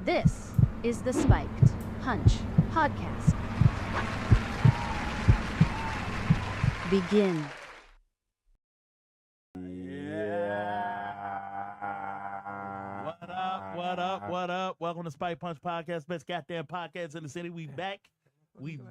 This is the Spiked Hunch Podcast. Begin. What up? Welcome to Spike Punch Podcast, best goddamn podcast in the city. We back. What's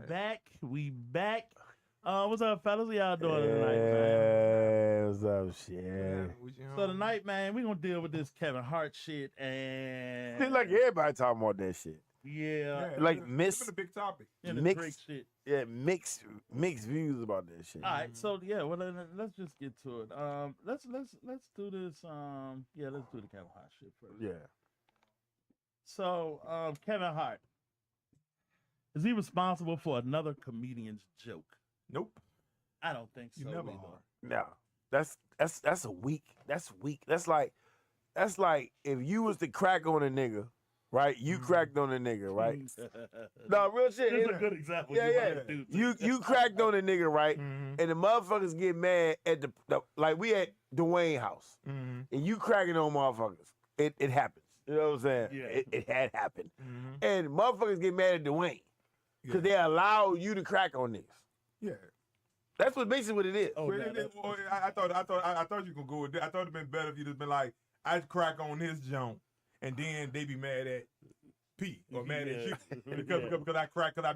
up, fellas? What y'all doing tonight, man? What's up, shit? So tonight, man, we gonna deal with this Kevin Hart shit and Seems like everybody talking about that shit. yeah, Like it's been a big topic. and the mixed- Drake shit. Yeah, mixed views about that shit. All right, so yeah, well let's just get to it. Let's do this. Let's do the Kevin Hart shit first. Yeah. So, Kevin Hart, is he responsible for another comedian's joke? Nope. I don't think so. You never either. are. No. That's weak. That's like if you was to crack on a nigga, right? You cracked on a nigga, right? No, real shit. This is a good example. Yeah. might do. You cracked on a nigga, right? Mm-hmm. And the motherfuckers get mad at the like we at Dwayne house, Mm-hmm. and you cracking on motherfuckers. It happens. You know what I'm saying? Yeah. It had happened. Mm-hmm. And motherfuckers get mad at Dwayne because they allow you to crack on niggas. Yeah. That's basically what it is. Oh, Well, no, I thought you could go with that. I thought it'd been better if you just been like, I'd crack on his junk, and then they be mad at P or mad at you because I cracked because I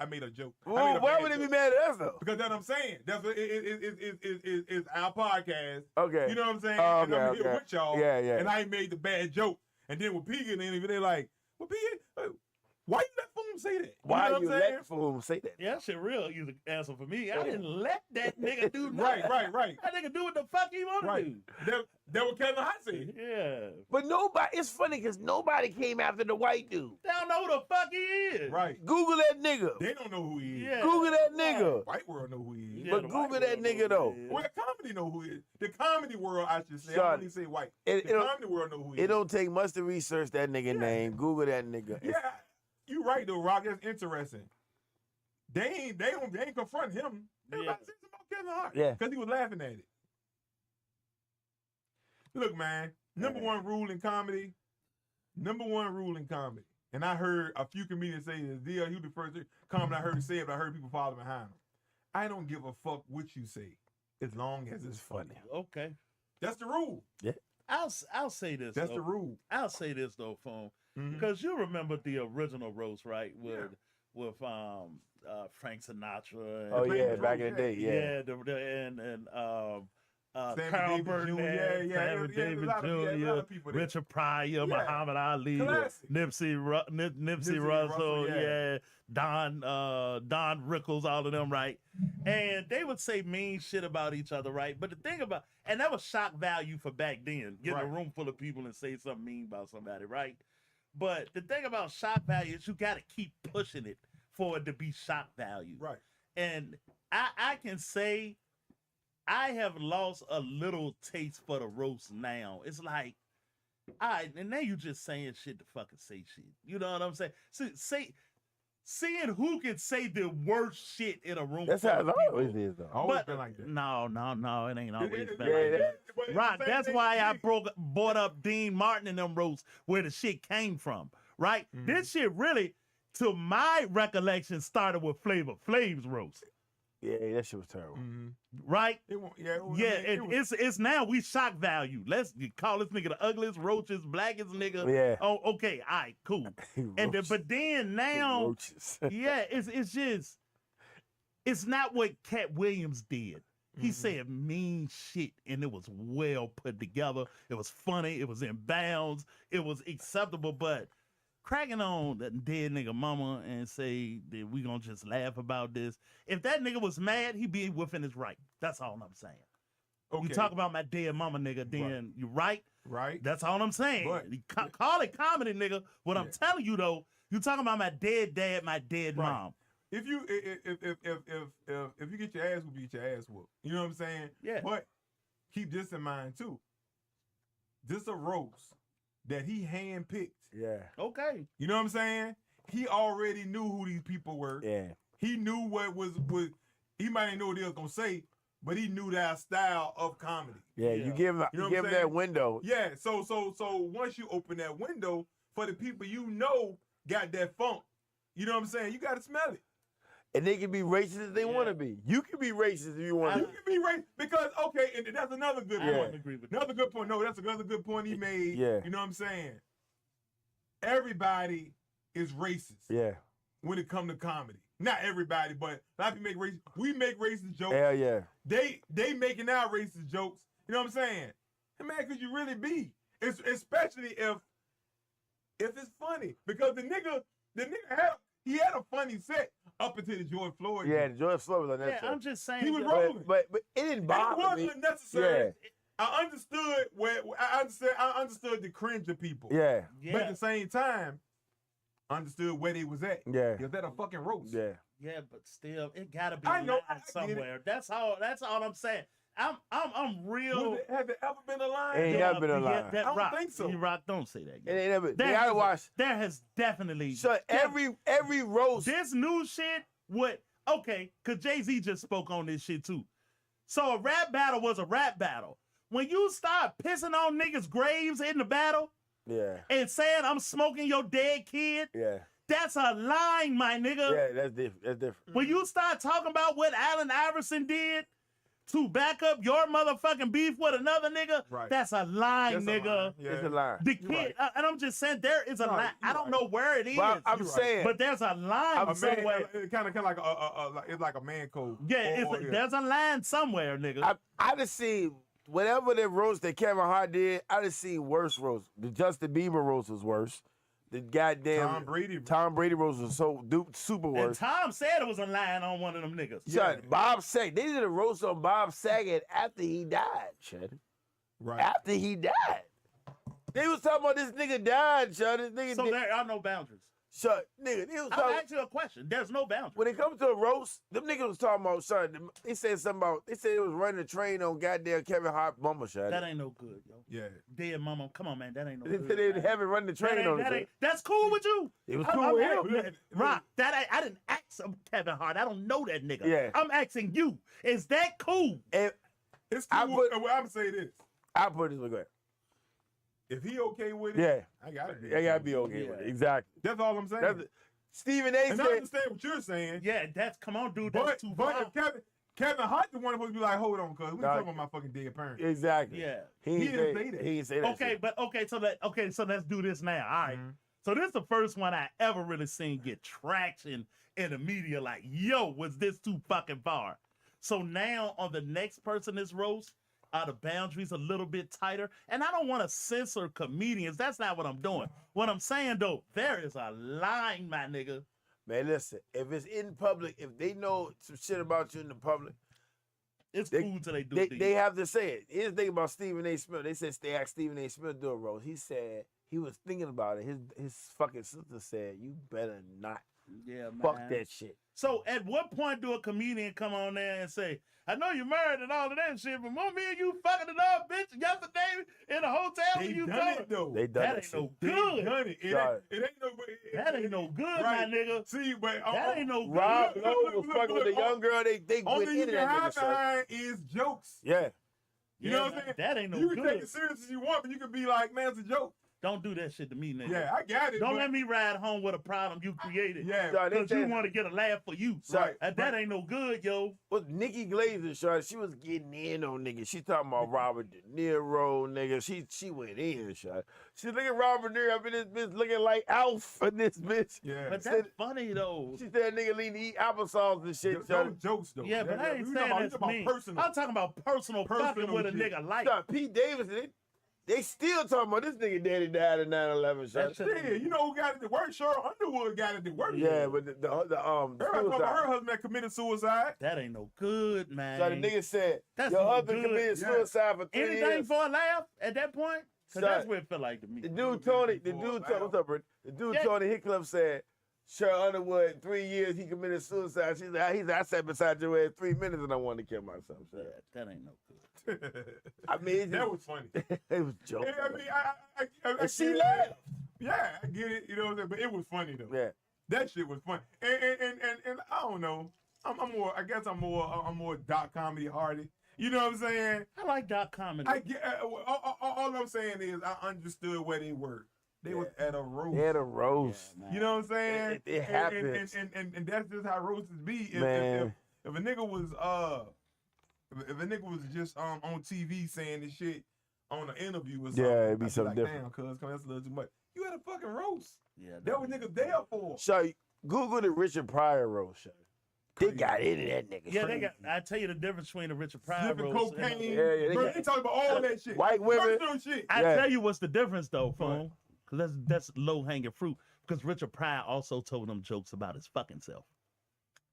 made a joke. Well, why would they be mad at us though? Because that's what I'm saying. That's what it's our podcast. Okay. You know what I'm saying? Oh, and I'm okay, here okay. with y'all. Yeah, yeah. And I ain't made the bad joke. And then with P getting in the interview, they like, well, P, why you let Foom say that? Why know you what I'm saying? let fool say that? Yeah, that shit real easy answer for me. I didn't let that nigga do Right, nothing. right. That nigga do what the fuck he want to Right. do. That what Kevin Hart said. Yeah. But nobody. It's funny because nobody came after the white dude. They don't know who the fuck he is. Right. Google that nigga. They don't know who he is. Yeah. Google that nigga. White world know who he is. Yeah, But the Google white that world know nigga who though. he is. Well, the comedy know who he is. The comedy world, I should say. I Son, don't even say white. it The don't- comedy world know who he It is. don't take much to research that nigga name. Google that nigga. Yeah, you right though, Rock. That's interesting. They ain't confront him. Everybody says about Kevin Hart. Yeah. Because he was laughing at it. Look, man, number one rule in comedy. And I heard a few comedians say this. D.L. Hughley, the first comment I heard say it, but I heard people follow behind him. I don't give a fuck what you say, as long as it's funny. Okay. That's the rule. I'll say this. That's though. the rule. I'll say this though, Phone. Mhm. Because you remember the original roast, right? Yeah. With Frank Sinatra. And, Oh Playing yeah, the back in role, the day. Yeah. Sammy Carl Davis Burnett, Jr., yeah, Sammy there's Davis a lot of Jr., people there. Richard Pryor, Muhammad Ali, Classic. Nipsey Russell, yeah. Don Rickles, all of them, right? And they would say mean shit about each other, right? But the thing about, and that was shock value for back then, getting a Right. room full of people and say something mean about somebody, right? But the thing about shock value is you got to keep pushing it for it to be shock value. Right. And I can say I have lost a little taste for the roast now. It's like, all right, and now you just saying shit to fucking say shit. You know what I'm saying? Seeing who can say the worst shit in a room. That's full how of it people. always is though. Always But been like that. no, it ain't always been Yeah, like that. But it's Rock, the same that's thing why with I me. brought up Dean Martin and them roasts where the shit came from, right? Mhm. This shit really, to my recollection, started with Flavor Flav's roast, Yeah, that shit was terrible. Mhm. right? It won't, yeah, it, Yeah, I mean, it was, it's now we shock value. Let's call this nigga the ugliest, roaches, blackest nigga. Yeah. Oh, okay, all right, cool. And then, Roaches. but then now, Roaches. yeah, it's just, it's not what Cat Williams did. He Mhm. said mean shit, and it was well put together. It was funny. It was in bounds. It was acceptable. But cracking on that dead nigga mama and say that we gonna just laugh about this. If that nigga was mad, he'd be within his right. That's all I'm saying. okay. You talk about my dead mama, nigga, then you right. right? That's all I'm saying. But- You call it comedy, nigga. What I'm Yeah. telling you though, you talking about my dead dad, my dead Right. mom. If you get your ass whooped, you get your ass whooped. You know what I'm saying? Yeah. But keep this in mind too. This a roast that he handpicked. Yeah. Okay. You know what I'm saying? He already knew who these people were. Yeah. He knew what was. He might not know what they was gonna say, but he knew that style of comedy. Yeah. Yeah. You give him You know you what give I'm him that saying? window. Yeah. So once you open that window, for the people got that funk. You know what I'm saying? You got to smell it. And they can be racist if they want to be. You can be racist if you want You to. can be racist because and that's another good I point. don't agree with that. Another good point. No, that's another good point he made. Yeah. You know what I'm saying? Everybody is racist. Yeah. When it comes to comedy. Not everybody, but a lot of people we make racist jokes. Hell yeah. They making our racist jokes. You know what I'm saying? And man, could you really be? Especially if it's funny. Because the nigga had a funny set up until the George Floyd. Yeah, the George Floyd was Yeah, unnecessary. I'm just saying. He was yo, rolling. But it didn't bother me. It wasn't unnecessary. Yeah. I understood the cringe of people. Yeah. Yeah, But at the same time, understood where they was at. Yeah. Is that a fucking roast? Yeah. yeah, but still, it gotta be I know, line I get it. somewhere. That's all I'm saying. I'm real. Has there ever been a line? Ain't never been a line. That I don't Rock, think so. Rock, don't say that. It yo. ain't never. They There gotta has- watch. There has definitely. So every roast. This new shit would cause Jay-Z just spoke on this shit too. So a rap battle was a rap battle. When you start pissing on niggas' graves in the battle Yeah. and saying I'm smoking your dead kid, Yeah. that's a line, my nigga. Yeah. That's different. That's different. When you start talking about what Allen Iverson did to back up your motherfucking beef with another nigga, Right. that's a line, That's a nigga. line. Yeah. It's a line. The You're kid, right. and I'm just saying there is a No, line. you're I don't right. know where it is, But I'm You're right. saying. but there's a line A man, somewhere. it's kind of like it's like a man code. Yeah, Or- there's a line somewhere, nigga. I just seen whatever the roast that Kevin Hart did. I just seen worse roast. The Justin Bieber roast was worse. The goddamn Tom Brady. roast was so super and worse. Tom said it was a line on one of them niggas. Son, Bob Saget. They did a roast on Bob Saget after he died, Chad. Right. After he died. They was talking about this nigga died, Chad. This nigga So did. there are no boundaries. Son, nigga, they was I'll talking. ask you a question. There's no boundaries. When it comes to a roast, them niggas was talking about, son, they said something about, they said it was running a train on goddamn Kevin Hart mama, Chad. That ain't no good, yo. Yeah. Dead mama, come on, man. That ain't no They good. said they man. haven't run the train on it. That's cool with you. It was I'm- cool I'm with asking- him. Rock, I didn't ask him Kevin Hart. I don't know that nigga. Yeah. I'm asking you. Is that cool? And It's I cool. put- I'm gonna say this. I put it this way, go ahead. If he okay with it, Yeah. I gotta be. They gotta be okay Yeah. with it. Exactly. That's all I'm saying. That's, Stephen A. And I said, understand what you're saying. Yeah, come on, dude. That's too But far. if Kevin Hart the one supposed to be like, hold on, cuz we Nah. talking about my fucking dead parent. exactly. Yeah. He He didn't didn't say say that. He didn't say that. Okay, shit. but so let's do this now. All right. Mhm. So this is the first one I ever really seen get traction in the media. Like, yo, was this too fucking far? So now on the next person this roast, are the boundaries a little bit tighter? And I don't want to censor comedians. That's not what I'm doing. What I'm saying though, there is a line, my nigga. Man, listen, if it's in public, if they know some shit about you in the public, It's They- cool till they do it. they have to say it. Here's the thing about Stephen A. Smith. They said they asked Stephen A. Smith to do a roast. He said he was thinking about it. His fucking sister said, "You better not Yeah, man. fuck that shit." So at what point do a comedian come on there and say, I know you're married and all of that shit, but when me and you fucking it up, bitch, yesterday in a hotel They when you done told it though. They done that that ain't shit. no They good. done it. Sorry. It ain't no. That ain't no good, Right. my nigga. See, but That ain't no good. Rob Look, Lowe look, was look, fucking with look, the young girl. They went only you into can that hide nigga. Son. behind is jokes. Yeah. You Yeah, know what I'm man, saying? that ain't no You can take good. it serious as you want, but you can be like, man, it's a joke. Don't do that shit to me, nigga. Yeah, I got it. Don't but- let me ride home with a problem you created. Yeah. Son, they Because you said- want to get a laugh for you. Right. And that ain't no good, yo. But Nikki Glazer, Sean, she was getting in on niggas. She talking about Robert De Niro, nigga. She went in, Sean. She look at Robert De Niro up in this bitch looking like Alf in this bitch. Yeah. But Said- that's funny, though. She said nigga need to eat applesauce and shit, Those Sean. jokes though. Yeah, but I ain't we saying talking that's about me. personal. I'm talking about personal fucking Personal with a shit. nigga like. Sean, Pete Davidson, they still talking about this nigga daddy died in 9/11, Sean. That shit- Yeah, you know who got it the worst? Cheryl Underwood got it the worst. Yeah, but the Everybody talking about suicide. her husband that committed suicide. That ain't no good, man. So the nigga said That's your no husband good. committed Yeah. suicide for 3 Anything years. for a laugh at that point? Because Son, that's what it feel like to me. The dude Tony, what's up, Britt? The dude Yeah. Tony Hickcliffe said, Cheryl Underwood, 3 years he committed suicide. She said, I sat beside your ass 3 minutes and I wanted to kill myself. So, Yeah, that ain't no good. I mean, it That just, was funny. it was joking. Yeah, I mean, I And she get it. laughed. Yeah, I get it. You know what I'm saying? But it was funny though. Yeah. That shit was funny. And I don't know. I'm more. I guess I'm more dark comedy hearted. You know what I'm saying? I like dot comedy. I get. All I'm saying is I understood where they were. They was at a roast. They had a roast. Yeah, man. You know what I'm saying? It happens. And that's just how roasts be. Man. If a nigga was if a nigga was just on TV saying this shit on an interview or something, Yeah, it'd be I'd something like, different. Damn, cuz that's a little too much. You had a fucking roast. Yeah, That was niggas there for. So Google the Richard Pryor roast. They Crazy. got into that nigga. Yeah, they got. I tell you the difference between the Richard Pryor Sniffing roast and cocaine. Yeah, they Bro, got- they talking about all that shit. White women. Personal shit. I Yeah. tell you what's the difference though, What? phone. Because that's low hanging fruit. Because Richard Pryor also told them jokes about his fucking self.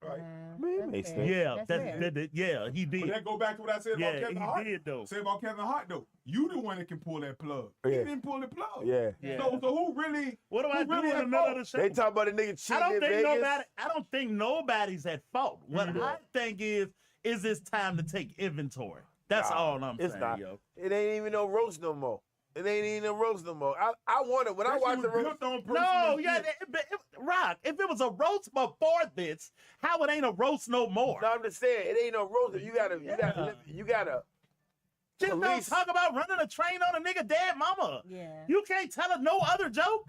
Right. Man, makes sense. Yeah, That's fair. yeah, he But did. that go back to what I said about Yeah, Kevin he Hart. did though. Say about Kevin Hart though. You the one that can pull that plug. He Yeah. didn't pull the plug. Yeah. Yeah. So who really? What do I who do really in the at middle fault? of the show? They talk about the nigga I cheating don't in think Vegas. nobody. I don't think nobody's at fault. What Mhm. I think is this time to take inventory? That's Nah, all I'm it's saying, not. yo. It ain't even no roast no more. It ain't even no roast no more. I wonder when I That watch shit the was roast. built on personal No, yeah, shit. Rock. If it was a roast before this, how it ain't a roast no more? No, I'm just saying it ain't no roast. You gotta Just police- don't talk about running a train on a nigga dead mama. Yeah. You can't tell us no other joke.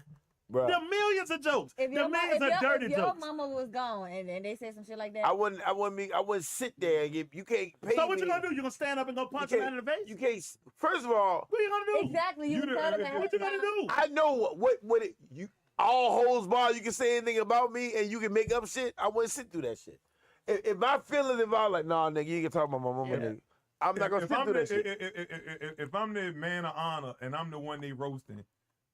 bro. There are millions of jokes. If There your, are mo- millions if of your, dirty if your jokes. mama was gone and they said some shit like that, I wouldn't sit there and you can't pay So what me. you gonna do? You gonna stand up and go punch You him out in the face? You can't. First of all, What are you gonna do? exactly. You You can the- tell them ahead What of you gonna time. do? I know what it you all holds bar. You can say anything about me and you can make up shit. I wouldn't sit through that shit. If my feelings involved, like, nah, nigga, you can talk about my mama, Yeah. nigga. I'm not gonna If sit I'm through the- that shit. If I'm the man of honor and I'm the one they roasting,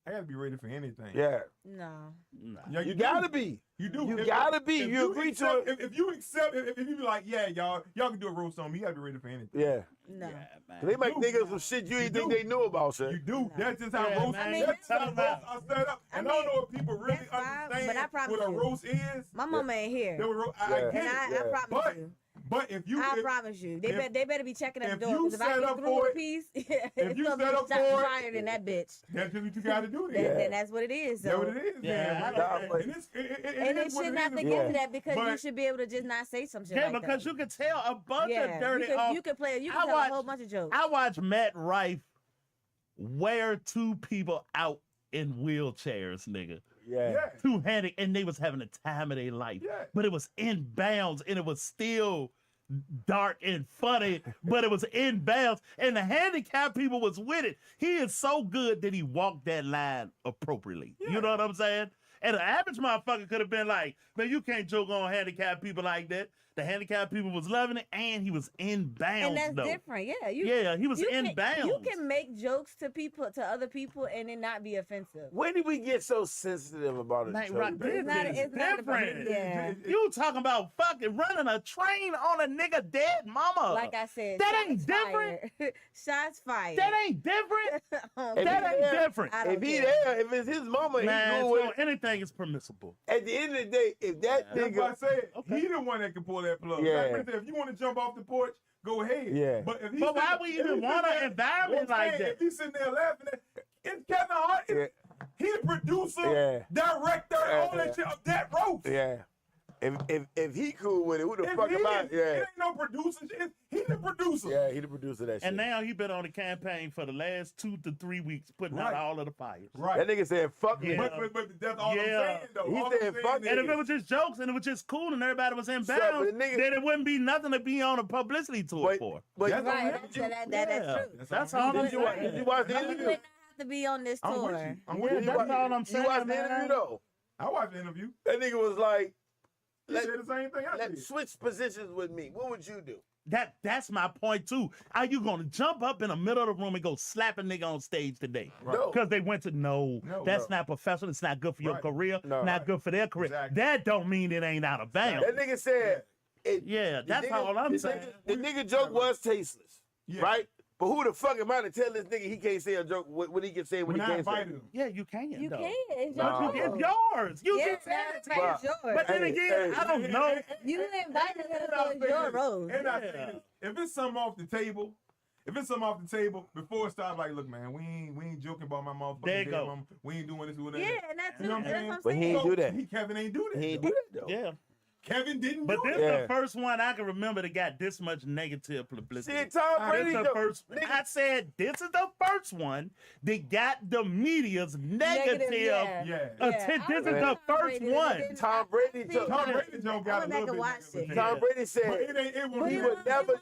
I gotta be ready for anything. Yeah, No. Nah. Yeah, you do. gotta be. You do. You gotta be. if You agree to accept, it. If you accept, if you be like, yeah, y'all can do a roast on me, you gotta be ready for anything. Yeah, No. Yeah, man. they might do. think of some shit you didn't think do. they knew about, You shit. do. No. That's just how Yeah, roasts. man. That's how Tell 'em roasts are set up. I And I don't mean, know if people really that's fine, understand but I promise what a you. roast is. My mama ain't here. They were I Yeah. get And it. I Yeah. promise But you. But if you, I if, promise you. if- They better be checking at if the door. you Because if I set get up through for a it- piece, if it's you gonna set be up shot for it- fired in that bitch. that's just what you gotta do. Then, Then. then that's what it is. That's So. what it is. Yeah, man. I don't- And it's, And it it is what should it not is. to Yeah. get to that because you But- should be able to just not say some shit Yeah, like because that. you can tell a bunch yeah, of dirty. you could play. You I can tell watch- a whole bunch of jokes. I watched Matt Rife wear two people out in wheelchairs, nigga. Yeah. Yeah. Two-handed, and they was having the time of their life. Yeah. But it was in bounds, and it was still dark and funny, but it was in bounds, and the handicapped people was with it. He is so good that he walked that line appropriately. Yeah. You know what I'm saying? And the average motherfucker could have been like, man, you can't joke on handicapped people like that. The handicapped people was loving it, and he was in bounds, and that's though. different. Yeah, you. Yeah, he was you in can, bounds. You can make jokes to other people, and it not be offensive. When did we get so sensitive about it? Night Joe? Rock, this It's not- is it's not about- different. yeah. You talking about fucking running a train on a nigga dead mama. Like I said, That shots ain't different. fired. Shots fired. That ain't different. Okay. If That he ain't there- different. I If don't he care. there, if it's his mama, Man, he cool with so it. anything is permissible. At the end of the day, if that Yeah. That's why I nigga, said Okay. he the one that can pull that plug. Yeah. Like, for instance, if you want to jump off the porch, go ahead. Yeah. But if he But why sitting- we if even he want sitting an there- environment I'm like saying, that? If he's sitting there laughing, it's Kevin Hart. Yeah. He the producer, Yeah. director, all Yeah. that shit of that roast. yeah, if he cool with it, who the If fuck he am I? is, Yeah, It ain't no producer shit. He the producer. yeah, he the producer of that shit. And now he been on the campaign for the last 2 to 3 weeks, putting out Right. all of the fires. Right. That nigga said, "Fuck me." Yeah. But that's all Yeah. I'm saying, though. He All said, I'm saying fuck is- And if it was just jokes and it was just cool and everybody was in Shut up, bounds, but the nigga- then it wouldn't be nothing to be on a publicity tour But- for. But That's Right. all That's, you- that's Yeah. true. That's all all I'm I'm did you watch? saying. Did you watch the You interview? wouldn't have to be on this I'm tour. with you. I'm Yeah, with you. that's all I'm You saying, watched the man. interview though. I watched the interview. That nigga was like, He Let- said the same thing I "Let's did. switch positions with me. What would you do?" That's my point too. Are you gonna jump up in the middle of the room and go slap a nigga on stage today? No. Because they went to No, that's no. not professional. It's not good for your Right. career. No. Not Right. good for their career. Exactly. That don't mean it ain't out of bounds. That nigga said, Yeah, the that's nigga- all I'm the saying. nigga- The nigga joke was tasteless, Yeah. right? But who the fuck am I to tell this nigga he can't say a joke? What he can say, what When he I can't say? invited him. Yeah, you can. You though. can. It's Nah. your But show. it's yours. You Yeah, can say it. that's Bruh. yours. But then Hey, again, hey. I don't know. You invited him, And so I it's say your this, rose. and I say Yeah. this, if it's something off the table, before it starts, like, look, man, we ain't joking about my motherfucking There you dead go. mama. We ain't doing this, doing that. Yeah, and that's, You know what I'm that's saying? what I'm But he saying. ain't do that. Kevin ain't do that. He ain't though. do that though. Yeah. Kevin didn't But do this it. is the first one I can remember that got this much negative publicity. See, Tom This Brady. the first. I said this is the first one that got the media's negative Yeah. attention. This is the first one. Tom Brady took. Tom Brady don't got a back little and bit. watch it. Tom Brady But said it won't But be he he would never.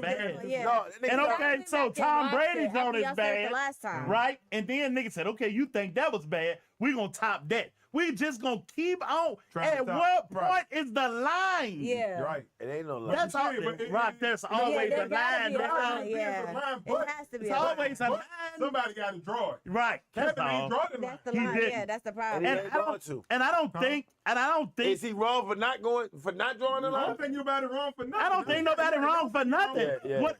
bad. Yeah. No, And okay, so Tom Brady's on his The bad, last time. right? And then nigga said, okay, you think that was bad? We gonna top that. We just gonna keep on. Trying to At top, what right. point is the line? Yeah. right. It ain't no lie. That's Yeah, all. but it- Right, there's always there a gotta line. be a There's line, always- yeah. But It has to be It's a line. always a but line. somebody got to draw it. Right. That's Kevin ain't all. draw the line. That's the He line. didn't. Yeah, that's the And problem. he And ain't I going don't, to. and I don't think, Is he wrong for not drawing the I line? don't think nobody wrong for nothing. I don't think nobody wrong for nothing. Yeah, yeah. What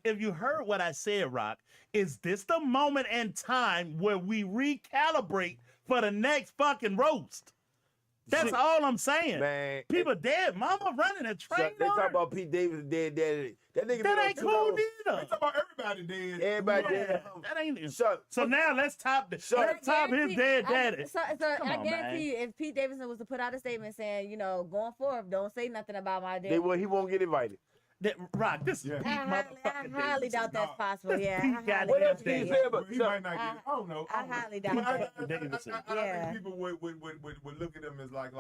if you heard what I said, Rock? Is this the moment in time where we recalibrate for the next fucking roast? That's all I'm saying. Man, People dead. Mama running a so train they on talk her. about Pete Davis dead daddy. That nigga That been ain't on cool 2 hours. We neither. talk about everybody dead. Everybody Yeah, dead. that ain't. Shut. So now let's top So- let's top his dead daddy. So Come I on, guarantee man. you, if Pete Davidson was to put out a statement saying, going forward, don't say nothing about my dad. He won't get invited. Rock, this is Yeah. Pete I motherfucking highly Davidson. doubt that's No. possible. Yeah, Pete I got highly What damn else doubt can you that. say Yeah. about He might not get it. I don't know. I highly doubt But that. Davidson. I Yeah. think people would look at them as like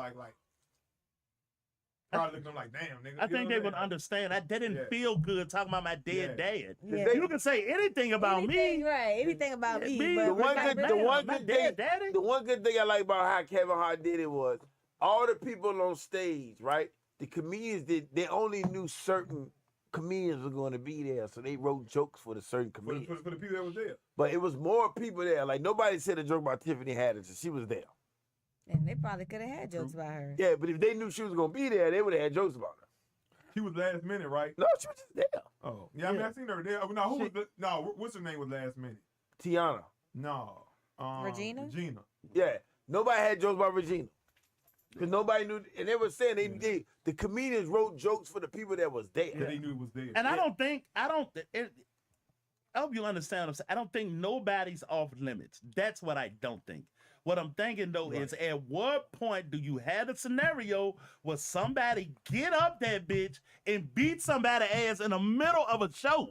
probably look at them like, damn, nigga. I You think know they what would I'm saying? understand. That didn't Yeah. feel good talking about my dead Yeah. dad. Yeah. You can say anything about Anything, me. right? Anything about Yeah, me, me, but The one like, good- really, the one my good dead thing- daddy. The one good thing I like about how Kevin Hart did it was all the people on stage, right? The comedians they only knew certain comedians were going to be there, so they wrote jokes for the certain For comedians. the people that was there. But it was more people there. Like nobody said a joke about Tiffany Haddish. She was there. and they probably could have had jokes about her. Yeah, but if they knew she was going to be there, they would have had jokes about her. She was last minute, right? No, she was just there. Oh, yeah. I mean, Yeah. I seen her there. No, who was the? No, what's her name was last minute? Tiana. No, Regina? Regina. Yeah, nobody had jokes about Regina. Because nobody knew, and they were saying the comedians wrote jokes for the people that was there. Yeah, they knew it was there. And I hope you understand what I'm saying. I don't think nobody's off limits. That's what I don't think. What I'm thinking though is at what point do you have a scenario where somebody get up that bitch and beat somebody's ass in the middle of a show?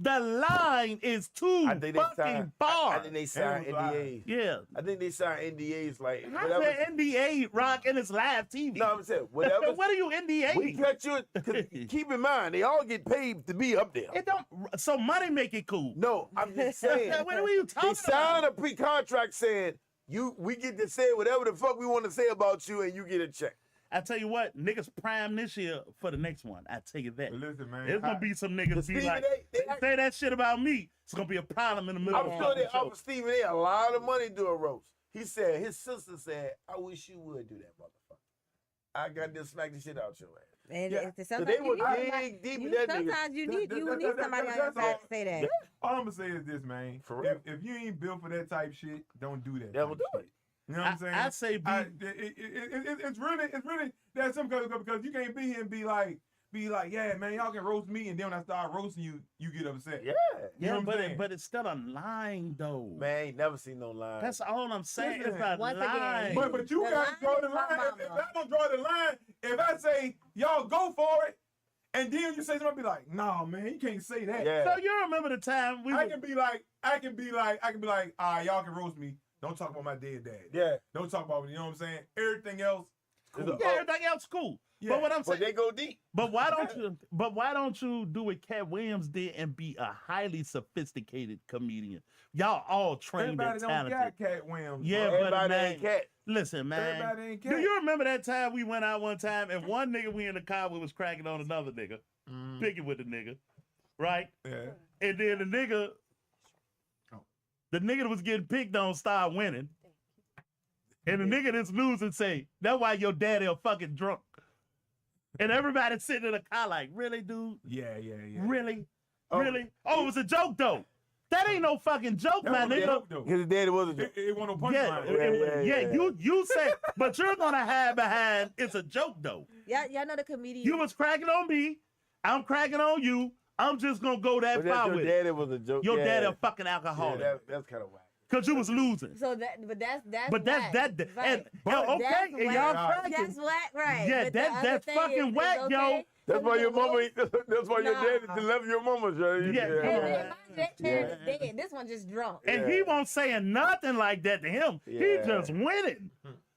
The line is too fucking far. I think they signed It was live. NDAs. Yeah. I think they signed NDAs like How's whatever. that NDA, Rock, and it's live TV? No, I'm saying whatever. What are you NDA? We cut you. 'Cause keep in mind, they all get paid to be up there. It don't. So money make it cool. No, I'm just saying. What are you talking They signed about? a pre-contract saying we get to say whatever the fuck we want to say about you, and you get a check. I tell you what, niggas prime this year for the next one. I tell you that. But listen, man. There's gonna be some niggas be Stephen like, they say that shit about me. It's gonna be a problem in the middle I'm of the sure they fucking show. offered Stephen A. a lot of money doing roast. He said his sister said, "I wish you would do that, motherfucker. I got to smack the shit out your ass." And Yeah. it's- So sometimes they you were need somebody- dig deep in you- that nigga. sometimes you need somebody on your that's side all. to say that. All I'm gonna say is this, man. For real. If you ain't built for that type shit, don't do that. Never type do shit. it. You know what I'm saying? I say be, It's really that's something because you can't be here and be like, yeah, man, y'all can roast me, and then when I start roasting you, you get upset. Yeah, You know yeah, what I'm saying? but it's still a line though. man, ain't never seen no line. That's all I'm saying. Listen, It's a once again, line. But you The gotta line draw the is my line. If mama. I don't draw the line, if I say y'all go for it, and then you say something, I'll be like, no, man, you can't say that. Yeah. So you remember the time we I was, can be like, y'all can roast me. Don't talk about my dead dad. Yeah. Don't talk about me. You know what I'm saying? Everything else, cool. It's a- yeah, everything else cool. Yeah, But what I'm But saying, they go deep. but why don't you do what Cat Williams did and be a highly sophisticated comedian? Y'all all trained everybody and don't talented. got Cat Williams. Yeah, bro. but Everybody man, ain't cat. Listen, man. Everybody ain't Do cat. you remember that time we went out one time and one nigga we in the car with was cracking on another nigga, picking with the nigga, right? Yeah. And then the nigga that was getting picked on started winning. And the nigga that's losing say, that's why your daddy a fucking drunk. And everybody sitting in the car like, really, dude? Yeah. Really? Oh. Really? Oh, it was a joke though. That ain't no fucking joke, That my was a nigga. joke, though. His daddy was a joke. It wasn't no Yeah, punchline. you say, but you're gonna hide behind it's a joke though. Y'all know the comedian. You was cracking on me, I'm cracking on you. I'm just gonna go that But far your with it. daddy was a joke. Your yeah. daddy a fucking Yeah, alcoholic. that's kind of whack. Cause you was losing. So that, but that's But that's whack. that. Right. And, That's okay, and whack. y'all That's cracking. whack, right? Yeah, But the other that's thing fucking is whack, okay. yo. That's why your mama. Because That's why your daddy Nah. left your mama, Shorty. Yeah. And then Yeah. my parents dead. This one just drunk. And he won't saying nothing like that to him. He Yeah. just winning.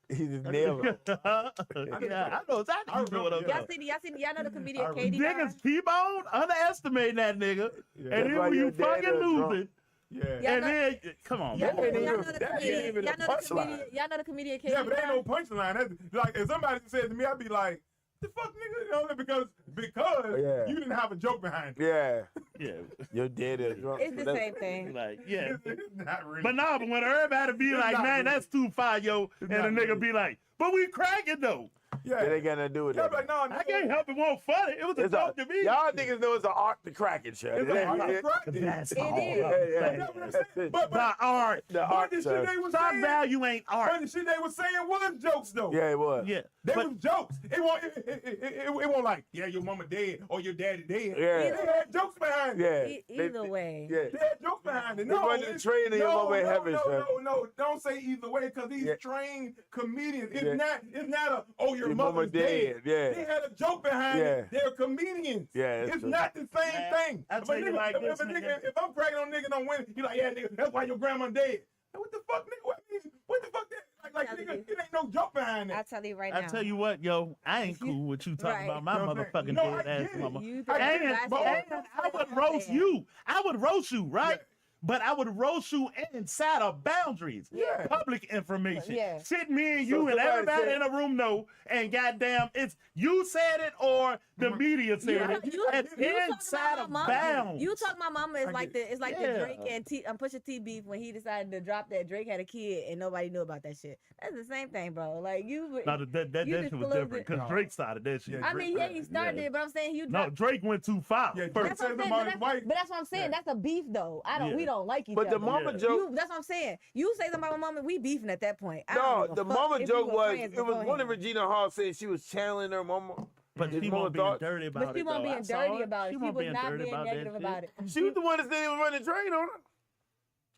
He just nailed him. Yeah, I know exactly what I'm Y'all talking about. y'all know the comedian I- Katie. Niggas keep on underestimating that nigga. And That's then why when your you daddy fucking a drunk. losing, Yeah. Yeah. and then, come on, Y'all man. know even- the that ain't comedian. even a Y'all know the punchline. comedian. Y'all know the comedian Katie. Yeah, but there ain't no punchline. That's like if somebody said to me, I'd be like, "The fuck, nigga," you know, because Yeah. you didn't have a joke behind it. Yeah. Yeah, Your daddy a drunk. It's the That's- same thing. like, yeah. It's not really. But no, but when everybody be It's like, not man, really. that's too far, yo, and the not nigga really. be like, but we cracking though. yeah, That ain't got nothing to do with yeah, that. but no, I can't help it, won't funny. It was a It's a, joke to me. y'all niggas know it's an art to cracking, Shorty. It's an art to Yeah. practice. That's It all. is. Yeah, That's what I'm saying. But The art. The but art, the shit Shorty. they was Stock saying, value ain't art. but the shit they was saying was jokes though. Yeah, it was. Yeah, They but was jokes. It won't like, yeah, your mama dead or your daddy dead. Yeah. They had jokes behind it. Yeah. Either way. Yeah. They had jokes behind it. They No, wasn't it's- trained in your no, mama in no, heaven, no, son. no, don't say either way because these Yeah. trained comedians. It's Yeah. not a your Your mother's mama dead. They Yeah. had a joke behind Yeah. it. They're comedians. Yeah, that's It's true. not the same Man, thing. I If tell a you nigga- like if this, a nigga, nigga. if I'm cracking on nigga don't win, you like, yeah, nigga, that's why your grandma dead. What the fuck, nigga? What the fuck? Like Tell nigga, you. it ain't no joke behind I'll that. tell you right now. I tell you what, yo, I ain't cool with you talking Right. about my You know what I'm saying? motherfucking No, I dead ass get it. mama. You I think get it, that's but- it. And I would roast you. I would roast you, right? Yeah. But I would roast you inside of boundaries. Yeah. Public information. Yeah. Shit, me and So you and somebody everybody said- in the room know, and goddamn, it's you said it or the media said it. It's inside of bounds. You talk about mama is I like get the it's like Yeah. the Drake and Pusha T beef when he decided to drop that Drake had a kid and nobody knew about that shit. That's the same thing, bro. Like you. No, that you shit was disclosed different it. because No. Drake started that shit. Yeah, I mean, yeah, he started Yeah. it, but I'm saying you. No, dropped- Drake went too far. Yeah, first. Drake That's what I'm said saying. somebody's wife. But that's what I'm saying. Yeah. That's a beef, though. Yeah. We don't like each But other. the mama Yeah. joke. That's what I'm saying. You say something about my mama, we beefing at that point. I No, don't give a the fuck mama if we joke were was friends it was one of beforehand. Regina Hall said she was channeling her mama. But His she mama won't being thought- dirty about But it. she wasn't though. I being saw dirty it. about it. She wasn't was being not dirty being about negative that about shit. it. She was the one that said they was running train on her.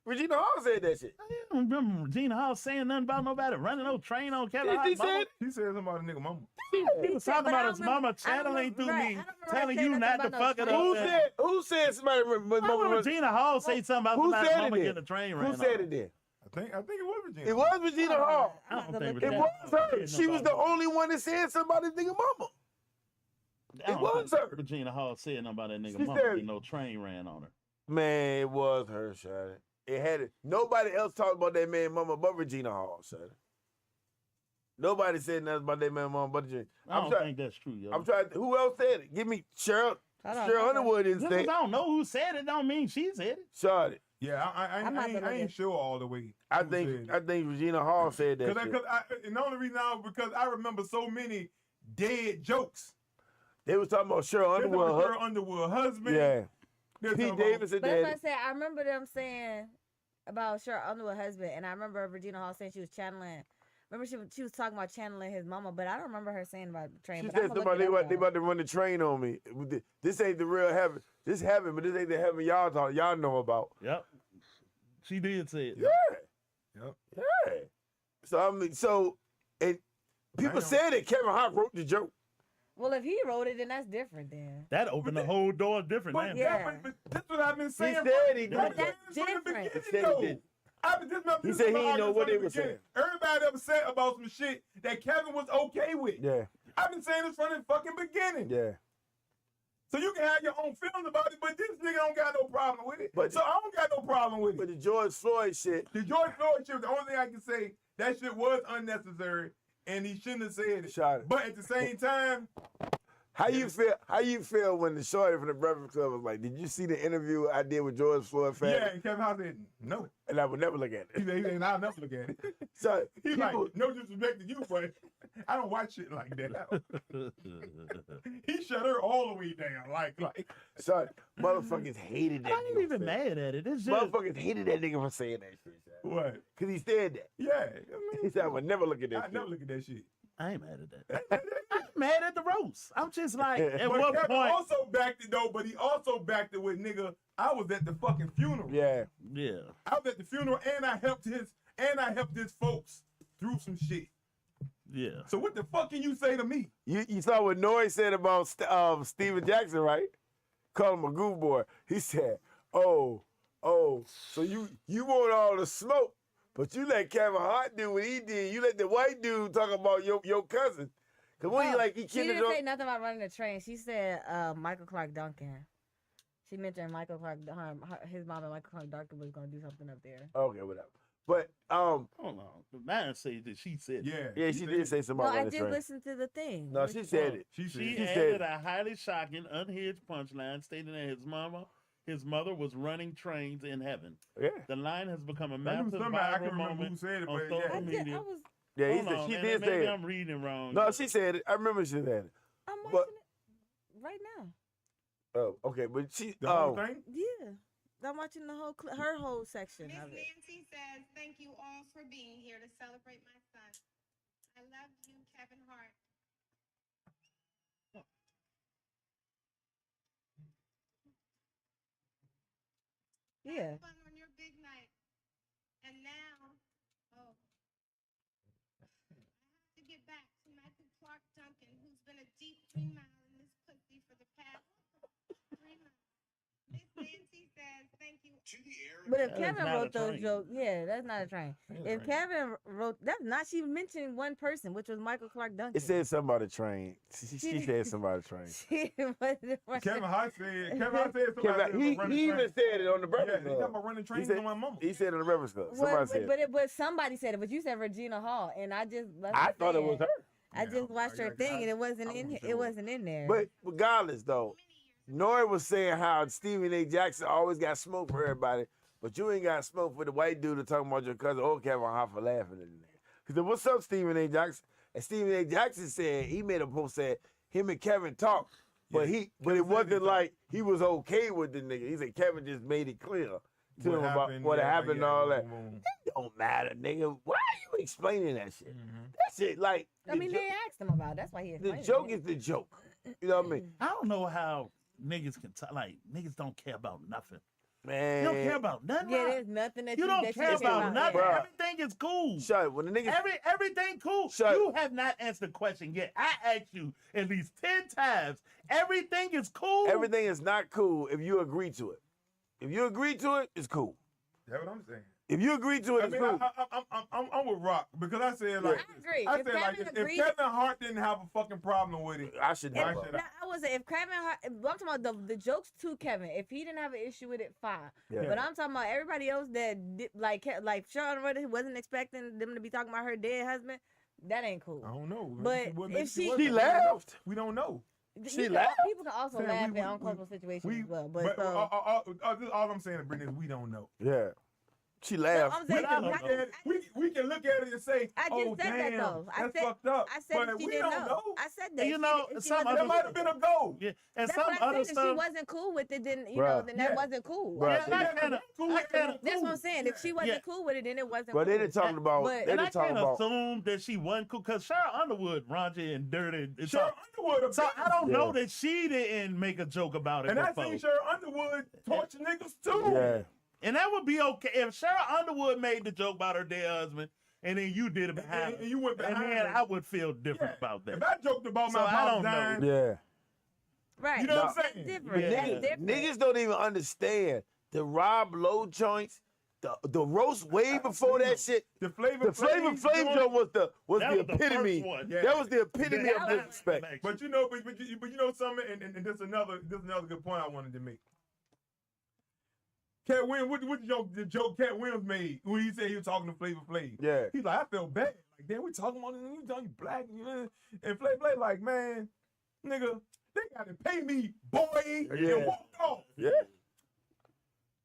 Regina Hall said that shit. I don't remember Regina Hall saying nothing about nobody running no train on Kevin Hart. She said He said something about a nigga mama. He was talking But I about his don't remember- mama I don't channeling remember- through right, me, I don't remember telling saying you nothing not to about fuck no it train. up. Who said somebody Why mama would was Regina Hall say something about Who somebody's said mama it getting then? a train ran Who said on? it then? I think it was Virginia. It was Regina Hall. I don't think It Regina was Hall her. said She was the nobody. only one that said somebody's nigga mama. I don't It was think her. Regina Hall said nothing about that nigga She mama said- getting no train ran on her. Man, it was her, Shawty. It had it. Nobody else talked about that man mama but Regina Hall, Shawty. Nobody said nothing about that man mama but Regina. I don't think that's true, yo. I'm trying. Who else said it? Give me Cheryl. Hold on, Cheryl hold on. Underwood didn't Just say 'cause it. I don't know who said it, don't mean she said it. Shawty. Yeah, I'm not gonna I ain't look. sure all the way. I who think said it. Regina Hall said that. shit. And the only reason because I remember so many dead jokes. They was talking about Cheryl There's Underwood. Cheryl Underwood husband. Yeah. There's Pete about- Davidson But that's what I did. said. I remember them saying about Cheryl Underwood husband, and I remember Regina Hall saying she was channeling. Remember she was talking about channeling his mama, but I don't remember her saying about the train. She but said I'ma look somebody it up, they though. about to run the train on me. This ain't the real heaven. This heaven, but this ain't the heaven y'all know about. Yep. She did say it. Yeah. Yep. Yeah. So I mean, and people Damn. said that Kevin Hart wrote the joke. Well, if he wrote it, then that's different. Then That opened the whole door different. But, man. Yeah. but that's what I've been saying. said he from- did I've been that. saying this from the Different. He beginning, said he though. did. He He said he didn't know what they were saying. Everybody upset about some shit that Kevin was okay with. Yeah. I've been saying this from the fucking beginning. Yeah. So you can have your own feelings about it, but this nigga don't got no problem with it. But- so I don't got no problem with But it. the George Floyd shit. The George Floyd shit, the only thing I can say, that shit was unnecessary, and he shouldn't have said it. Shot it. But at the same time, How you feel? How you feel when the shorty from the Breakfast Club was like, "Did you see the interview I did with George Floyd family?" yeah, and Kevin Hart said, no. And I would never look at He it. said, I'll never look at it. So He's people, like, no disrespect to you, but I don't watch shit like that. He shut her all the way down. Like, so motherfuckers hated that. I ain't nigga even for saying- mad at it. It's just Motherfuckers hated that nigga for saying that shit. what? Cause he said that. Yeah. I He mean, said, "I would never look at that." I shit. never look at that shit. I ain't mad at that. I'm mad at the roast. I'm just like, at But what Kevin point? also backed it though, but he also backed it with nigga. I was at the fucking funeral. Yeah. Yeah. I was at the funeral and I helped his folks through some shit. Yeah. So what the fuck can you say to me? You saw what Noy said about Steven Jackson, right? Called him a goof boy. He said, oh, so you want all the smoke, but you let Kevin Hart do what he did. You let the white dude talk about your cousin. Cause when he She didn't say nothing about running the train. She said Michael Clark Duncan. She mentioned Michael Clark, his mom and Michael Clark Duncan was gonna do something up there. Okay, whatever. But Hold on. The man said that she said it. Yeah, she did say something Well, about I the did train. listen to the thing. No, she said it. She She said. added a highly shocking, unhinged punchline stating that his mother was running trains in heaven. Yeah. The line has become a I knew massive somebody, I viral can't remember who moment said it, on but social yeah. media. Yeah, Hold on, she and did say maybe it. I'm reading wrong. No, she said it. I remember she said it. I'm watching But- it right now. Oh, okay, but she. The whole thing? Yeah, I'm watching the whole her whole section Miss of it. Nancy says, thank you all for being here to celebrate my son. I love you, Kevin Hart. Yeah. Have fun on your big night. And now, I have to get back to Michael Clark Duncan, who's been a deep 3 mile in this pussy for the past 3 months. Miss Nancy says, thank you. But if That is Kevin not a wrote those train. jokes, yeah, that's not a train. If Kevin wrote, that's not. She mentioned one person, which was Michael Clark Duncan. It said something about a train. She said something about a train. She wasn't Kevin Hart said something He even said it on the Yeah, Breakfast he Club. talking about running trains said- on my mama. He said it on the Breakfast Club. Well, Somebody said it. but somebody said it. But you said Regina Hall, and I just. I thought it was her. I just watched her thing, and it wasn't in. It wasn't in there. But regardless, though, Noy was saying how Stephen A. Jackson always got smoke for everybody, but you ain't got smoke for the white dude that talking about your cousin. Oh, Kevin Hart for laughing at it. Because what's up, Stephen A. Jackson? And Stephen A. Jackson said he made a post said him and Kevin talked, but Yeah, but it wasn't like he was okay with the nigga. He said Kevin just made it clear to him about what happened and all that. It don't matter, nigga. Why are you explaining that shit? That shit, like, I mean, they asked him about it. That's why he. the explained joke it. is the joke. You know what I mean? I don't know how niggas can like niggas don't care about nothing. Man. You don't care about nothing. Yeah, Rob. there's nothing that You don't that care about nothing. Bruh. Everything is cool. Shut it. When the niggas Everything cool. Shut- You have not answered the question yet. I asked you at least 10 times. Everything is cool. everything is not cool if you agree to it. If you agree to it, it's cool. That's what I'm saying. If you agree to it, I it's mean, cool. I'm with Rock because I said like I agree. I If said like Kevin if agreed- Kevin Hart didn't have a fucking problem with it, I should Why know. should Now, I was if Kevin Hart, I'm talking about the jokes to Kevin. If he didn't have an issue with it, fine. Yeah. But I'm talking about everybody else that did, like Sharon Rhoda wasn't expecting them to be talking about her dead husband. That ain't cool. I don't know. But if she- She laughed. We don't know. She You know, laughed? people can also Saying laugh we- in we- uncomfortable situations We, as well. But so, all I'm saying, Brittany, is we don't know. Yeah. She no, laughed. I'm We saying, I can don't look know. at it. We can look at it and say, I just "Oh said that, damn, though. I that's said- fucked up." I said but if she we didn't don't know. I said that. You If know, if she some wasn't other- That cool might have with been it. a goal. Yeah. And That's some what I other said. If she stuff. wasn't cool with it, then Bruh. then Yeah. that wasn't cool. Bruh. Yeah, I kinda- I kinda- That's what I'm saying. If she wasn't Yeah. cool with it, then it wasn't But cool. they didn't talking about. But- They And I didn't talking can't about. assume that she wasn't cool because Cheryl Underwood, raunchy and dirty. And Cheryl Underwood, so I don't know Yeah. that she didn't make a joke about it and I before. seen Cheryl Underwood torture niggas too. Yeah. And that would be okay if Cheryl Underwood made the joke about her dead husband, and then you did it behind her. And you went And behind then her. I would feel different Yeah. about that. If I joked about So my I pops don't know. dying, Yeah. Right. You know what I'm That's saying? different. Yeah. That's different. Niggas don't even understand the Rob Lowe joints, the roast way before that shit. the Flavor The Flavor Flav joint was the That was the epitome. first one. Yeah. That was the epitome That of was- disrespect. But you know, but you know something, and this another good point I wanted to make. Cat Williams, what the joke Cat Williams made when he said he was talking to Flavor Flav? Yeah. He's like, I felt bad. Like, damn, we talking about you black, you know? And Flavor Flav like, man, nigga, they gotta pay me, boy, Yeah. and walk off. Yeah.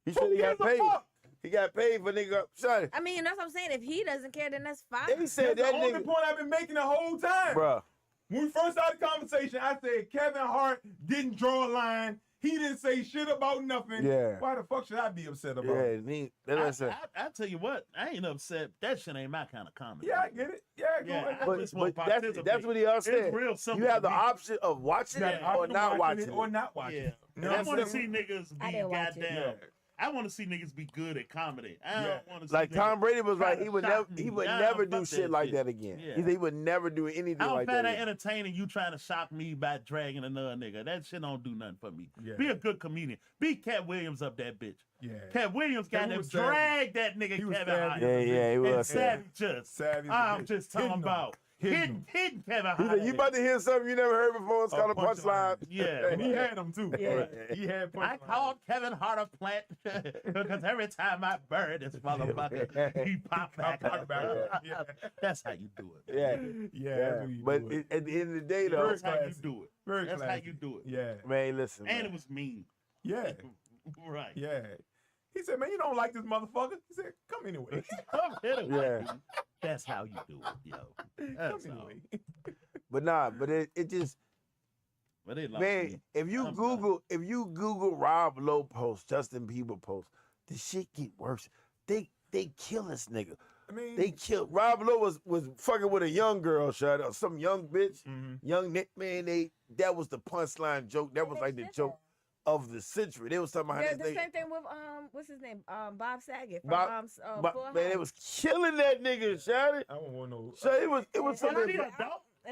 He said he got gives a paid. fuck? He got paid for nigga. Son, I mean, that's what I'm saying. If he doesn't care, then that's fine. they said That's that the only nigga, point I've been making the whole time. bruh. When we first started the conversation, I said Kevin Hart didn't draw a line. He didn't say shit about nothing. Yeah. Why the fuck should I be upset about Yeah, it? me. That's what I said. I tell you what, I ain't upset. That shit ain't my kind of comedy. Yeah, I get it. Yeah, go Yeah, ahead. I just want But to that's participate. what he all said. It's real simple. You have the to me. option of watching You it got or an option not of watching it. or not watching Yeah. it. And No, I that's want to it. see niggas I be didn't watch it. goddamn. I want to see niggas be good at comedy. I Yeah. don't want to see Like Tom niggas Brady was try like, to he would shock never, he me. would Nah, never do fuck shit like that again. Yeah. He said he would never do anything I don't like find that that again. entertaining. You trying to shock me by dragging another nigga. That shit don't do nothing for me. Yeah. Be a good comedian. Be Cat Williams up that bitch. Yeah. Cat Williams got He to was savage. drag that nigga He was Kevin Hart. savage. Yeah, he And was savage. savage. Savage. I'm just talking Hitting him. about Hitting hitting Kevin He Hart. said, you about to hear something you never heard before. It's called a punchline. Yeah. And he had them too. Yeah. He had I punchlines. called Kevin Hart a plant because every time I bury this motherfucker, he pop back Pop up. back up. Yeah. That's how you do it. Yeah. Yeah, Yeah. that's what you But do it. at the end of the day, though, That's how you classy. do it. Very That's how classy. you do it. Yeah, man, listen. And man. it was mean. yeah, Right. yeah. He said, "Man, you don't like this motherfucker." He said, "Come anyway. Come hit him. Yeah. That's how you do it, yo. Come That's all. anyway." But nah, but it just, But they lost man, me. if you I'm Google Rob Lowe post, Justin Bieber post, the shit get worse. They kill this nigga. I mean, They killed Rob Lowe was fucking with a young girl, shut up, some young bitch, young Nick man. That was the punchline joke. That was like the joke of the century. They was talking about Yeah, how the this nigga, same thing with what's his name? Bob Saget from Bob- Full man, House. it was killing that nigga, shawty. I don't want no. So it was And something.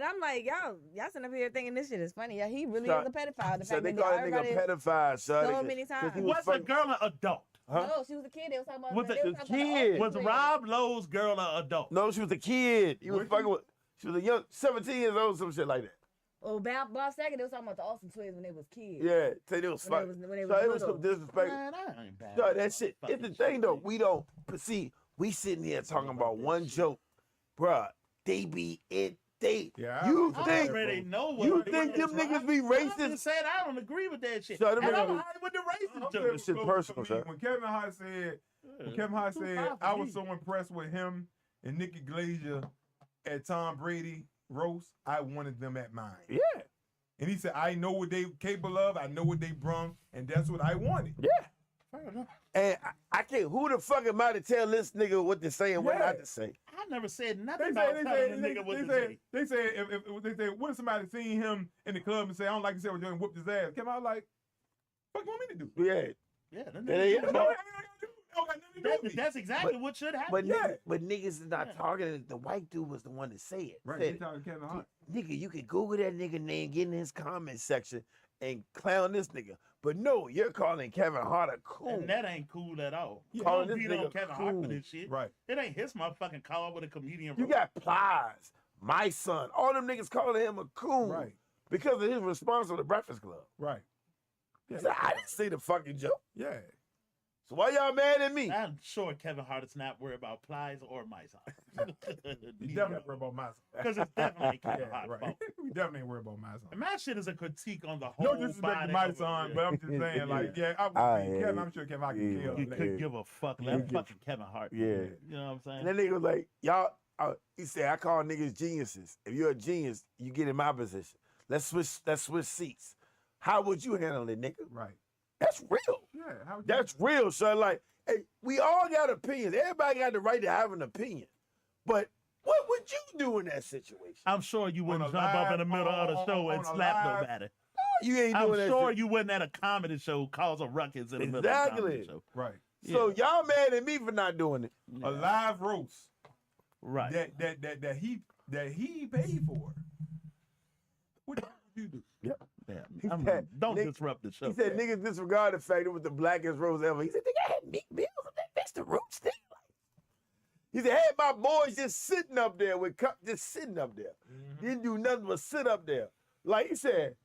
I'm like, y'all sitting up here thinking this shit is funny. Yeah, he really So- is a pedophile. The So fact they that call that nigga everybody- a pedophile, shawty. so many 'cause times. he was Was the fucking- girl an adult? Huh? No, she was a kid. They was talking about. Was they it was a talking about the kid? Oprah Was thing. Rob Lowe's girl an adult? No, she was a kid. He was Was fucking she? with. She was a young, 17 years old, some shit like that. Oh, Bob Saget. They was talking about the Austin twins when they was kids. Yeah, say they was When they fucking. was, when they So was it was little. some disrespect. Man, that ain't bad. So that shit. It's the thing though. We don't see. We sitting here talking about one joke, bruh. They be it. They. Yeah, You I think? already know what You it think is, them niggas be I racist? just said I don't agree with that shit. So them And I'm niggas- all right with the racist I'm joke. saying This shit for personal, me, sir. When Kevin Hart said, I was so impressed with him and Nikki Glazer at Tom Brady roast, I wanted them at mine. Yeah. And he said, I know what they capable of, I know what they brung, and that's what I wanted. Yeah. And I can't. Who the fuck am I to tell this nigga what to say and what Yeah. not to say? I never said They nothing say, about telling the nigga what to say. they say, if they say, what if somebody seen him in the club and say, I don't like you say what you're doing, whooped his ass? Kevin Hart like, what you want me to do? Yeah. Yeah, that That nigga- ain't- That's all I gotta do. Don't got nothing to do with me. that's exactly what should happen. But Yeah. niggas is not Yeah. talking. The white dude was the one to say it. Right, Said he it. talking to Kevin Hart. Nigga, you can Google that nigga name, get in his comment section, and clown this nigga. But no, you're calling Kevin Hart a coon. And that ain't cool at all. Yeah. You Calling don't this beat on nigga Kevin Hart for cool. this shit. Right. It ain't his motherfucking call with a comedian. You got Plies, my son, all them niggas calling him a coon Right. because of his response to the Breakfast Club. Right. He said, I didn't say the fucking joke. Yeah. So why y'all mad at me? I'm sure Kevin Hart is not worried about Plies or my son. You definitely worry about my son. Because it's definitely Kevin Yeah, Hart's right. fault. We definitely ain't worry about my And son. my shit is a critique on the whole No disrespect to body my of it. son, but I'm just saying, like, yeah, Kevin, I'm sure Kevin Hart can yeah. kill. You Like, couldn't give a fuck. Yeah. Let fucking Kevin Hart. Yeah. You know what I'm saying? And that nigga was like, y'all, he said, I call niggas geniuses. If you're a genius, you get in my position. Let's switch seats. How would you handle it, nigga? Right. That's real. Yeah. How would you- That's real, son. Like, hey, we all got opinions. Everybody got the right to have an opinion. But what would you do in that situation? I'm sure you wouldn't On a jump up in the live- middle of the on- show and on a slap live- nobody. You ain't I'm doing that sure shit. you wouldn't at a comedy show cause a ruckus in the middle of a Exactly. comedy show. Right. So y'all mad at me for not doing it. A live roast Right. that he paid for. What the fuck would you do? Yeah. He I'm- said, don't nigga- disrupt the show. He said niggas disregard the fact it was the blackest rose ever. He said, nigga, I had Meek Mills on that. That's the roots thing. He said, had my boys just sitting up there with cup, just sitting up there. Didn't do nothing but sit up there. Like he said,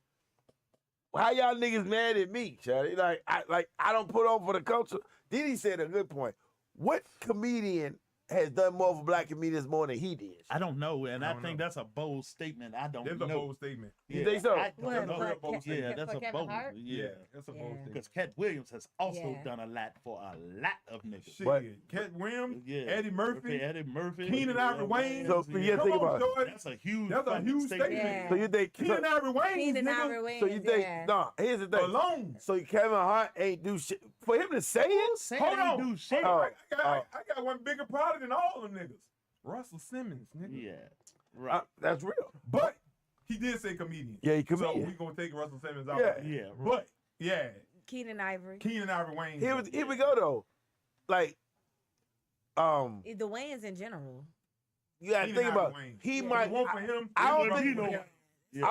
how y'all niggas mad at me, Shawty? Like I don't put on for the culture. Then he said a good point. What comedian has done more for black comedians more than he did. I don't know, and I I don't think know. that's a bold statement. I don't That's know. a bold statement. You think so? I What, don't know. real bold Yeah, for that's a Kevin bold. Hart? Yeah, That's a bold Yeah. statement. because Cat Williams has also Yeah. done a lot for a lot of niggas. Shit, But- Cat Williams, Yeah, Eddie Murphy, Eddie Murphy, Keenan Ivory Wayne. So, yeah, Come think on, about it. Shorty. That's a huge. That's a fucking huge statement. Yeah. So you think? Keenan Ivory Wayne, Keenan Ivory nigga, Wayans, So you think? yeah. No. Here's the thing. alone. So Kevin Hart ain't do shit for him to say it. Saying Hold ain't on. do shit. Oh. I got one bigger product than all them niggas. Russell Simmons, nigga. Yeah, right. That's real. But he did say comedian. Yeah, he So comedian. we gonna take Russell Simmons out. Yeah. Yeah, right. But yeah, Keenan Ivory. Keenan Ivory Wayne. Here we go though. Like, The Wayans in general. you gotta Keenan think about Ivory Wayne. he Yeah. might. One for him. I don't one think- for him. Yeah.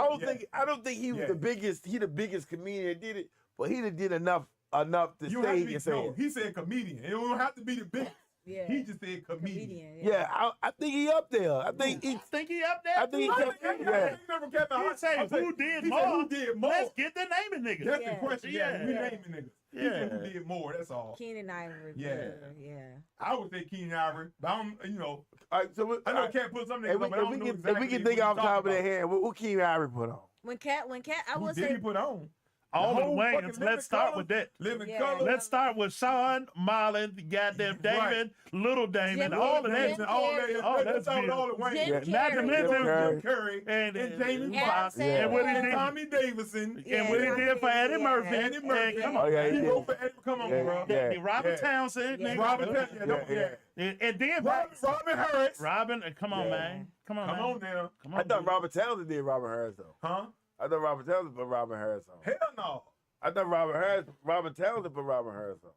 I don't think he was Yeah. the biggest. He the biggest comedian that did it, but he done did enough to You don't have say to be, and say no, it. he said comedian. It don't have to be the big. Yeah. He just said comedian. Yeah, I think he up there. I think he. I think he up there. I think he I kept- think- yeah. you never kept the He hot- say I'm saying- who did he more? said who did more? Let's get the naming niggas. That's Yeah. the question. Yeah, we Yeah. naming niggas. He said who did more. That's all. Keenan Ivory. Yeah. Yeah. I would say Keenan Ivory, but I'm, All right, so I know Cat put some if niggas we, on, but I if don't we know can, exactly if we can what think he off the top of talking their about. head, what Keem Ivory put on? When Cat, I Who will did say he put on? All The of the whole Wayans. fucking Living Let's start Color? with that. Living Yeah. Color. Let's start with Sean, Marlon, goddamn Damon, Little Damon, Jim all of Carrey. that. all Carrey. that. Oh, Let's that's start with all the beautiful. Wayans. Jim Yeah, not to Carrey. mention Carrey. Jim Curry and Jamie Adam Foxx Sandler. and what he and did. Tommy Davidson. Yeah, and what he did for Eddie yeah. Murphy. Eddie Murphy. And come on. Oh, yeah, he He did. wrote for Eddie. Come on, Yeah. bro. Yeah. Robert Yeah. Townsend, Yeah. nigga. Robert, And then Robin Harris. Robin, come on, Yeah. man. Come on, Come man. on now. Come on, I thought dude. Robert Townsend did Robert Harris though. Huh? I thought Robert Townsend put Robert Harris on. Hell no. I thought Robert Townsend put Robert Harris on.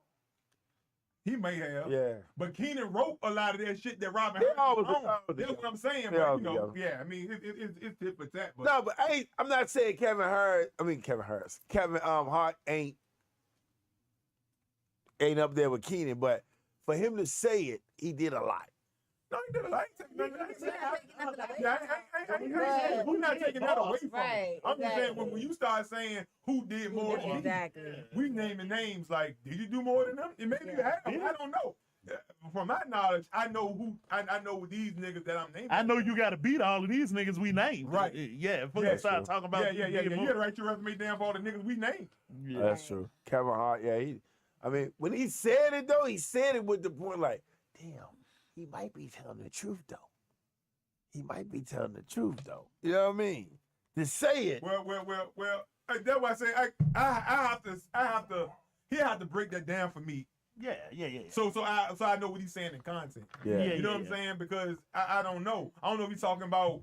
He may have. Yeah. But Keenan wrote a lot of that shit that Robin They Harris always- was on. always That's together. what I'm saying. They But, always you know, together. yeah, I mean, it's tip for tat. But No, but I'm not saying Kevin Hart ain't up there with Keenan, but for him to say it, he did a lot. no, he did a lot. We're Right. not taking that away from him. Right, I'm just saying exactly. when you start saying who did more than he, Exactly. we naming names like, did you do more than them? And maybe you have. I don't know. From my knowledge, I know I know these niggas that I'm naming. I know you got to beat all of these niggas we named. Right. Yeah, if we're Yeah, going to start sure. talking about Yeah. You had to write your resume down for all the niggas we named. Yeah. That's true. Kevin Hart, I mean, when he said it though, he said it with the point like, damn, he might be telling the truth though. He might be telling the truth though. You know what I mean? To say it. Well. That's why I say I have to. He have to break that down for me. Yeah. So I know what he's saying in content. Yeah. You know what I'm saying? Because I don't know. I don't know if he's talking about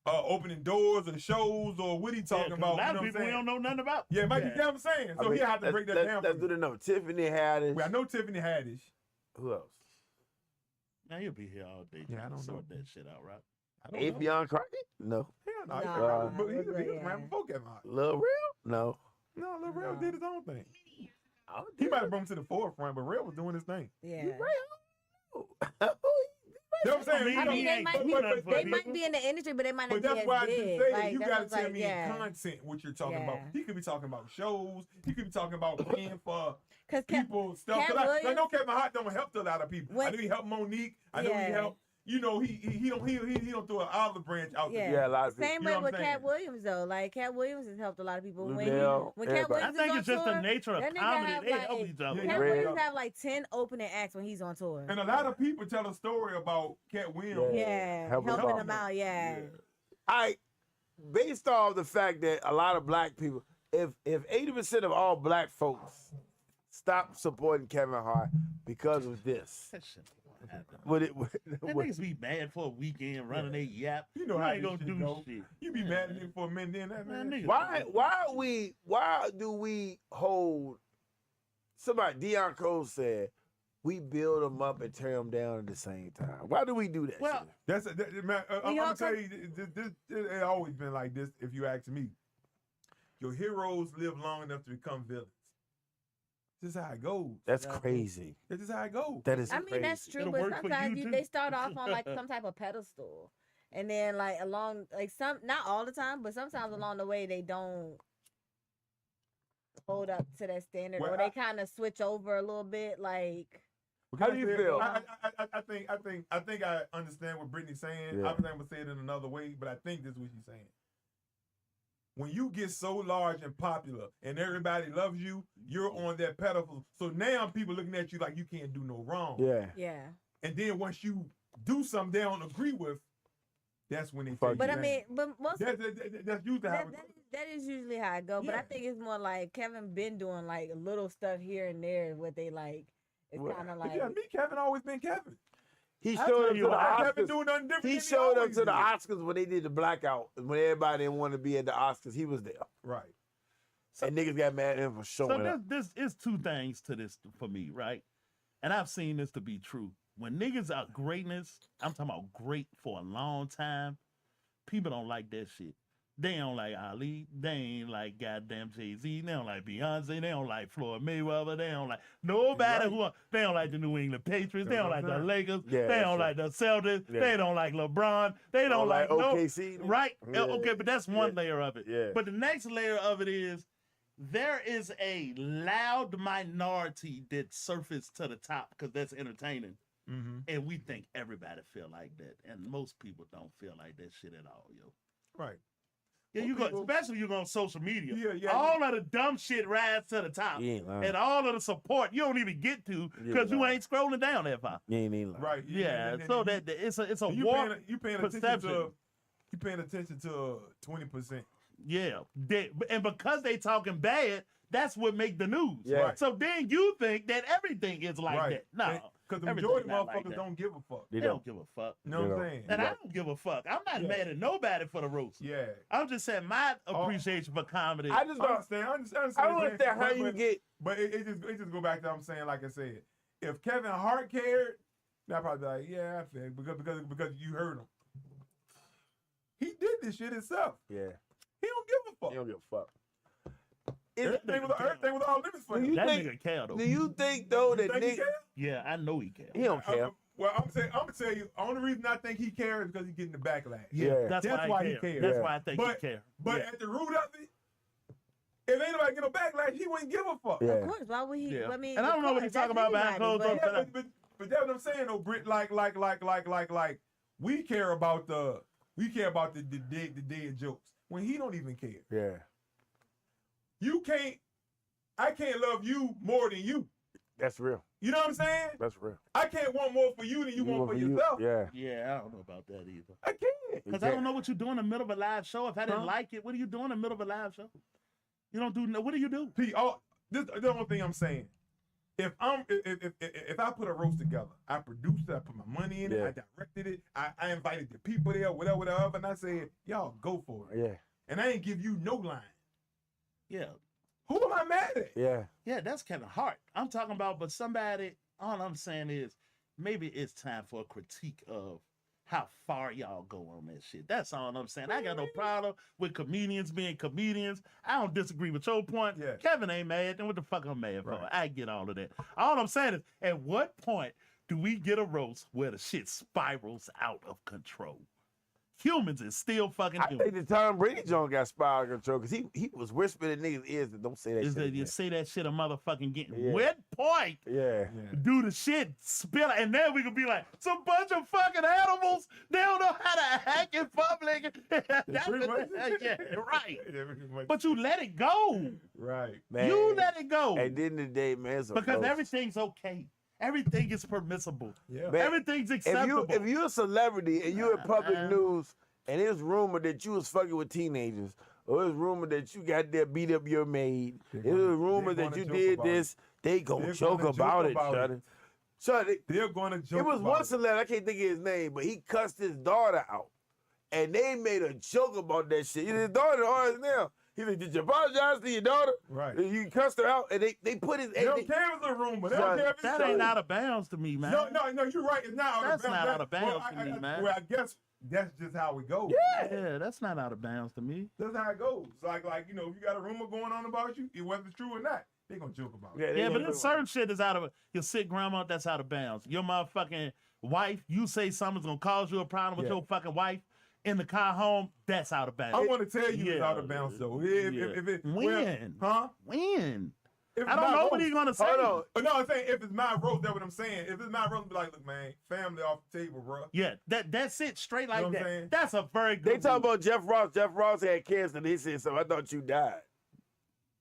opening doors or shows or what he talking about. A lot You of know what I'm people we saying? don't know nothing about. Yeah, Mike, you know what I'm saying? So I mean, he have to break that down Let's for do me. the number. Tiffany Haddish. Well, I know Tiffany Haddish. Who else? Now you'll be here all day. Yeah, I don't sort know. that shit out, right? I don't know. Avion Crockett? No. Hell no. No, But he was yeah. around before Kevin Hart. Lil Real? No. No, Lil Rel No. did his own thing. Oh, He might have brought him to the forefront, but Rel was doing his thing. Yeah. You Real? You know what I'm saying? I I mean, He they ain't might doing be, nothing for they people. might be in the industry, but they might not But be that's as why I big. just say Like, you that's gotta what's tell like, me yeah. in content what you're talking about. Yeah. He could be talking about shows. He could be talking about paying for Because people stuff. Cat 'Cause I Williams- know Kevin Hart don't help a lot of people. I When- know he helped Monique. I know he Yeah. helped. You know, he don't throw an olive branch out Yeah. Yeah, a lot of people. Same You way know what with I'm Cat saying? Williams though. Like Cat Williams has helped a lot of people. Ludell, When Cat everybody. Williams I think is it's on just tour, the nature of that nigga comedy. have, They help like- each other. Yeah, Cat Red. Williams have like 10 opening acts when he's on tour. And a lot of people tell a story about Cat Williams. Yeah, Help helping him them out. Yeah. Based off the fact that a lot of black people, if 80% of all black folks stop supporting Kevin Hart because of this, That shit ain't gonna happen. would it? That Would, niggas be mad for a weekend running a yap. You know how ain't this gonna shit do go. shit. You be mad at him for a minute, then that Man, man. niggas- why do we hold? Somebody Deion Cole said we build them up and tear them down at the same time. Why do we do that? Well, shit? Man, I'm all gonna tell you, this it always been like this. If you ask me, your heroes live long enough to become villains. This is how it goes. That's crazy. This is how it goes. That is I mean, crazy. that's true, It'll but work for sometimes you, too. they start off on like some type of pedestal. And then like along like not all the time, but sometimes along the way they don't hold up to that standard Well, or they kind of switch over a little bit like How do you feel? I think I understand what Brittany's saying. Yeah. I think I'm gonna say it in another way, but I think this is what she's saying. When you get so large and popular and everybody loves you, you're on that pedestal. So now people looking at you like you can't do no wrong. Yeah. Yeah. And then once you do something they don't agree with, that's when they Fuck take But you I down. mean, but most That's usually how it goes. that is usually how I go. But I Yeah. think it's more like Kevin been doing like little stuff here and there. What they like, it's Well, kind of But like yeah, me, Kevin always been Kevin. He I'll showed tell up to you the what, I haven't Oscars. doing nothing different. He than showed up always to the did. Oscars when they did the blackout. When everybody didn't want to be at the Oscars, he was there. Right. And niggas got mad at him for So showing up. this is two things to this for me, right? And I've seen this to be true. When niggas are greatness, I'm talking about great for a long time, people don't like that shit. They don't like Ali. They ain't like goddamn Jay-Z. They don't like Beyonce. They don't like Floyd Mayweather. They don't like nobody they don't like the New England Patriots. They don't like the Lakers. Yeah, they don't that's like the Celtics. Yeah. They don't like LeBron. They don't like OKC. no, right? Yeah. Okay, but that's one Yeah. layer of it. Yeah. But the next layer of it is there is a loud minority that surface to the top because that's entertaining. Mm-hmm. And we think everybody feel like that. And most people don't feel like that shit at all, yo. Right. Yeah, Well, you go, people- especially you go on social media. Yeah. All of the dumb shit rides to the top. You ain't lying. And all of the support you don't even get to Yeah, because you nah. ain't scrolling down that far. You ain't even lying. Right. Yeah, and so you- that it's a you warped paying attention perception. to you paying attention to 20%. Yeah, and because they talking bad, that's what make the news. Yeah. Right. So then you think that everything is like Right. that. No, Because the everything majority of not like motherfuckers that. don't give a fuck. They They don't. don't give a fuck. You know They what I'm don't. saying? And I don't give a fuck. I'm not Yeah. mad at nobody for the roast. Yeah. I'm just saying my appreciation for comedy. I just I don't. understand. I understand. I don't understand how you get. But it just go back to what I'm saying. Like I said, if Kevin Hart cared, I'd probably be like, yeah, I feel because you heard him. He did this shit himself. Yeah. He don't give a fuck. You don't give a fuck. Everything was all limits for Do him. you that think- nigga care though. Do you think though that Think he nigga? care? Yeah, I know he care. He don't care. Well, I'm gonna tell you. Only reason I think he cares is because he's getting the backlash. Yeah. That's That's why why he he care. cares. That's Yeah. why I think But he care. But Yeah. at the root of it, if ain't nobody get no backlash, he wouldn't give a fuck. Yeah. of course. Why would he? Yeah. I mean, And I don't of know what course, he's talking that's about behind anybody, closed but- doors. Yeah, but that's what I'm saying though, Britt. Like we care about the dead jokes when he don't even care. Yeah. I can't love you more than you. That's real. You know what I'm saying? That's real. I can't want more for you than you want for yourself. Yeah. Yeah, I don't know about that either. I can't. Because I don't know what you're doing in the middle of a live show. If I didn't Huh? like it, what are you doing in the middle of a live show? You don't do no. What do you do? P, this the only thing I'm saying. If I put a roast together, I produced it, I put my money in it, Yeah. I directed it, I invited the people there, whatever, and I said, y'all go for it. Yeah. And I ain't give you no line. Yeah, Who am I mad at? Yeah. yeah, that's Kevin Hart. I'm talking about, but somebody. All I'm saying is, maybe it's time for a critique of how far y'all go on that shit. That's all I'm saying. I got no problem with comedians being comedians. I don't disagree with your point. Yeah. Kevin ain't mad. Then what the fuck I'm mad for? Right. I get all of that. All I'm saying is, at what point do we get a roast where the shit spirals out of control? Humans is still fucking I human. think the Tom Brady joint got spiral control because he was whispering in niggas' ears that don't say that Is shit. that you again. say that shit a motherfucking getting? Yeah. What point Yeah. do the shit spill? And then we could be like, some bunch of fucking animals. They don't know how to act in public. That's Pretty much. yeah, right. Yeah, pretty much. But you let it go. Right. Man. You let it go. At the end of the day, man, it's a Because roast. everything's okay. Everything is permissible. Yeah. Man, Everything's acceptable. If you're a celebrity and you're in public news and it's rumored that you was fucking with teenagers, or it's rumored that you got there beat up your maid, it was rumored they're that you gonna did joke this, they gonna They're joke gonna joke about it, about Shuddy. it. Shuddy, They're going to joke it was about one celebrity, I can't think of his name, but he cussed his daughter out. And they made a joke about that shit. His daughter ours now. He said, did you apologize to your daughter? Right. And you cussed her out, and they put his... They don't care if it's a rumor. They don't care if it's that true. ain't out of bounds to me, man. No, you're right. It's not out That's of bounds. not out of bounds to me, man. Well, I guess that's just how it goes. Yeah, that's not out of bounds to me. That's how it goes. Like if you got a rumor going on about you, whether it's true or not, they gonna joke about it. Yeah, but there's certain shit that's out of your sick grandma, that's out of bounds. Your motherfucking wife, you say something's gonna cause you a problem with Yeah. your fucking wife in the car home, that's out of bounds. I want to tell you it's Yeah. out of bounds though. Yeah. If it, When? Huh? When? if I don't know what he's gonna say. Hold on. But no, I'm saying if it's my roast, that's what I'm saying. If it's my roast, be like, look, man, family off the table, bro. Yeah, that's it, straight like You know what I'm that. saying? That's a very good. They talk about Jeff Ross. Jeff Ross had cancer, and he said, "So I thought you died."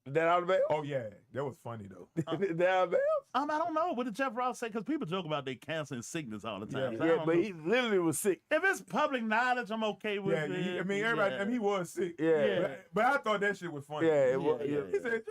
Is that out of bounds? Oh yeah, that was funny though. Is that out of bounds? I don't know. What did Jeff Ross say? Because people joke about their cancer and sickness all the time. So I Yeah, don't but know. he literally was sick. If it's public knowledge, I'm okay with Yeah, it. I mean everybody. Yeah. I mean he was sick. Yeah. But I thought that shit was funny. Yeah, it was. yeah, Yeah, He said,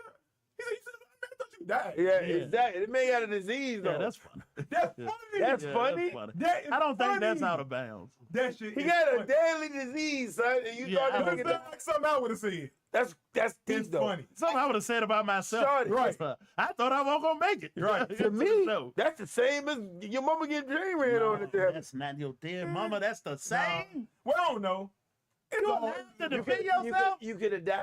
I thought you died. yeah, exactly. The man got a disease though. Yeah, that's funny. That's Yeah. funny. That's Yeah, funny. That is I don't think that's funny. out of bounds. That shit. He is got a funny. deadly disease, son, and you Yeah, thought I that But was it sounded like something I would have said. that's It's deep though. funny. Something I would have said about myself. Shorty. Right. I thought I wasn't gonna make it. Right. To me, No. that's the same as your mama getting dream red on it. There. That's not your dear mama. That's the same. Well, I don't know. It's You all, have to You defend could- yourself. You could have died.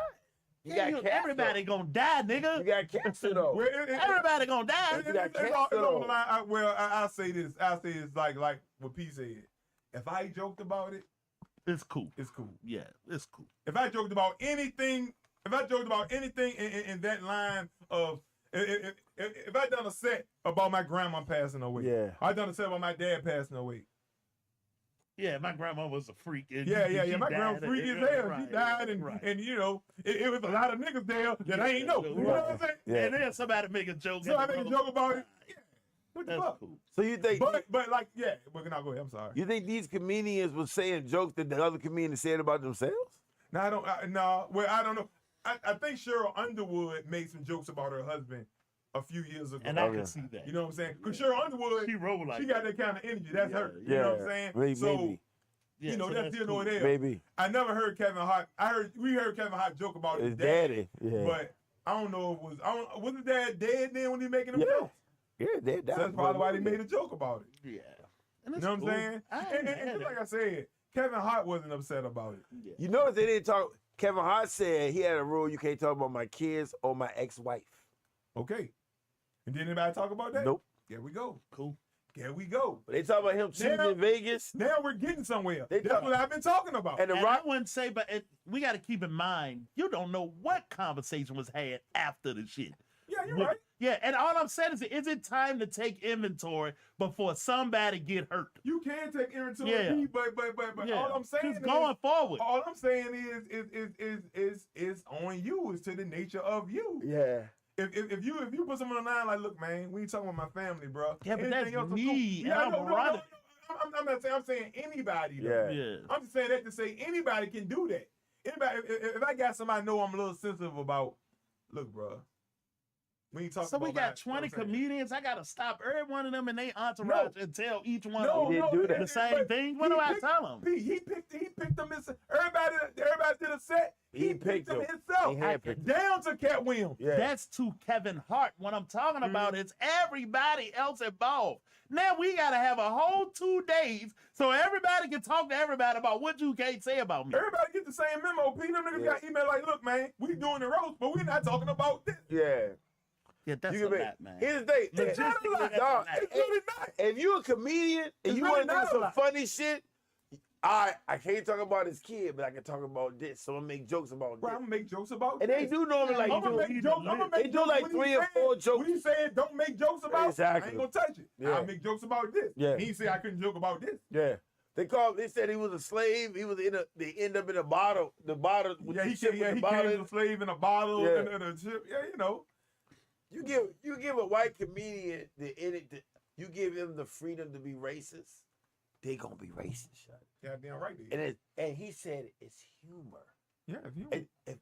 You got cancer. Everybody gonna die, though. nigga. You got cancer though. well, Everybody gonna die. You got it's on cancer, the though. line. I'll say this. I'll say it's like what P said. If I joked about it, It's cool. it's cool. Yeah, it's cool. If I joked about anything, in that line of, if I done a set about my grandma passing away, Yeah. I done a set about my dad passing away. Yeah, my grandma was a freak. And Yeah. she My grandma died. freaky as hell. Right, She died, and right. and you know, it was a lot of niggas there that I ain't know. You know what I'm saying? Yeah. And then somebody make a joke. So I make a joke about it. Yeah. What the That's fuck? cool. So you think But like, yeah. But now go ahead. I'm sorry. you think these comedians was saying jokes that the other comedians said about themselves? No, I don't. No, well, I don't know. I think Cheryl Underwood made some jokes about her husband a few years ago. And I Okay. can see that. You know what I'm saying? Because Cheryl Underwood, She roll like she got that kind of energy. That's Yeah, her. You know what I'm saying? Maybe. So Yeah, you know so that's here cool. nor there. Maybe. I never heard Kevin Hart. We heard Kevin Hart joke about his His dad, daddy. Yeah. but I don't know if it was. Was his dad dead then when he making them Yeah. jokes? Yeah, they So that's probably why they made a joke about it. Yeah. You And it's know what cool. I'm saying? I And ain't mad just at like it. I said, Kevin Hart wasn't upset about it. Yeah. You notice they didn't talk. Kevin Hart said he had a rule: you can't talk about my kids or my ex-wife. Okay. And did anybody talk about that? Nope. Here we go. Cool. Here we go. But they talk about him cheating Now- in Vegas. Now we're getting somewhere. They That's talk- what I've been talking about. And the And Rock. I wouldn't say, but we got to keep in mind, you don't know what conversation was had after the shit. Yeah, you're With- right. Yeah, and all I'm saying is it time to take inventory before somebody get hurt? You can take inventory, Yeah. but Yeah. all I'm saying Just is going forward. all I'm saying is on you. Is to the nature of you. Yeah. If you put someone on the line like, look, man, we ain't talking about my family, bro. Yeah, but Anything that's else is me, cool. and Yeah, I'm no, running. I'm not saying. I'm saying anybody. Though. Yeah. Yeah. I'm just saying that to say anybody can do that. Anybody, if I got somebody I know I'm a little sensitive about, look, bro. We ain't talking So we about got my- 20 you know what I'm saying? comedians. I gotta stop every one of them and they entourage and tell each one of He them didn't do that. the same thing. What do I tell them? He picked them. Everybody did a set. He He picked picked them them. himself. He handpicked them. Down to Cat Williams. Yeah. That's to Kevin Hart. What I'm talking about is everybody else involved. Now we gotta have a whole 2 days so everybody can talk to everybody about what you can't say about me. Everybody get the same memo. P. Them niggas got email like, look, man, we doing the roast, but we're not talking about this. Yeah. Yeah, that's You a can lot, man. Here's the thing. It's not a lot. Dog, It's really not. if you a comedian and It's you really want to not do a some lot. funny shit, I can't talk about his kid, but I can talk about this. So I'm gonna make jokes about Bro, this. I'm gonna make jokes about And they this. do normally like I'm gonna do. make jokes. I'm gonna They make do jokes. like When he 3 or said- 4 jokes. When he said don't make jokes about, Exactly. I ain't gonna touch it. Yeah. I'll make jokes about this. Yeah. He said I couldn't joke about this. Yeah. They said he was a slave. He was they end up in a bottle. The bottle. with Yeah, the he shit came, with yeah, the he bottle came in as it. a slave in a bottle Yeah. and a chip. Yeah, you know. You give a white comedian you give him the freedom to be racist, they gonna be racist, shut. Goddamn right there. And he said it's humor. Yeah, if you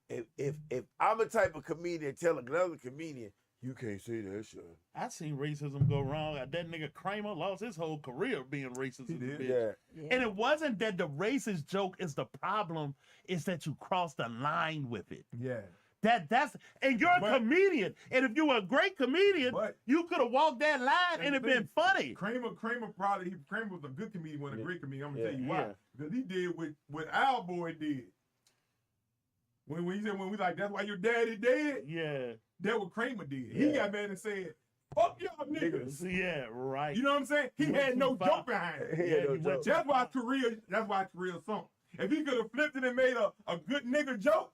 And if I'm a type of comedian, tell another comedian, you can't say that shit. I seen racism go wrong. That nigga Kramer lost his whole career being racist. He as a did. bitch. Yeah. And it wasn't that the racist joke is the problem, it's that you crossed the line with it. yeah. And you're a But- comedian. And if you were a great comedian, But- you could have walked that line and it the been funny. Kramer was a good comedian, wasn't a great comedian. I'm gonna Yeah. tell you why. Yeah. Because he did what our boy did. When he said when we like, that's why your daddy dead, Yeah. that what Kramer did. He Yeah. got mad and said, fuck y'all niggas. Yeah, right. You know what I'm saying? He Went had too no far. joke behind it. He had Yeah, no he went joke. That's why Korea sunk. If he could have flipped it and made a good nigga joke,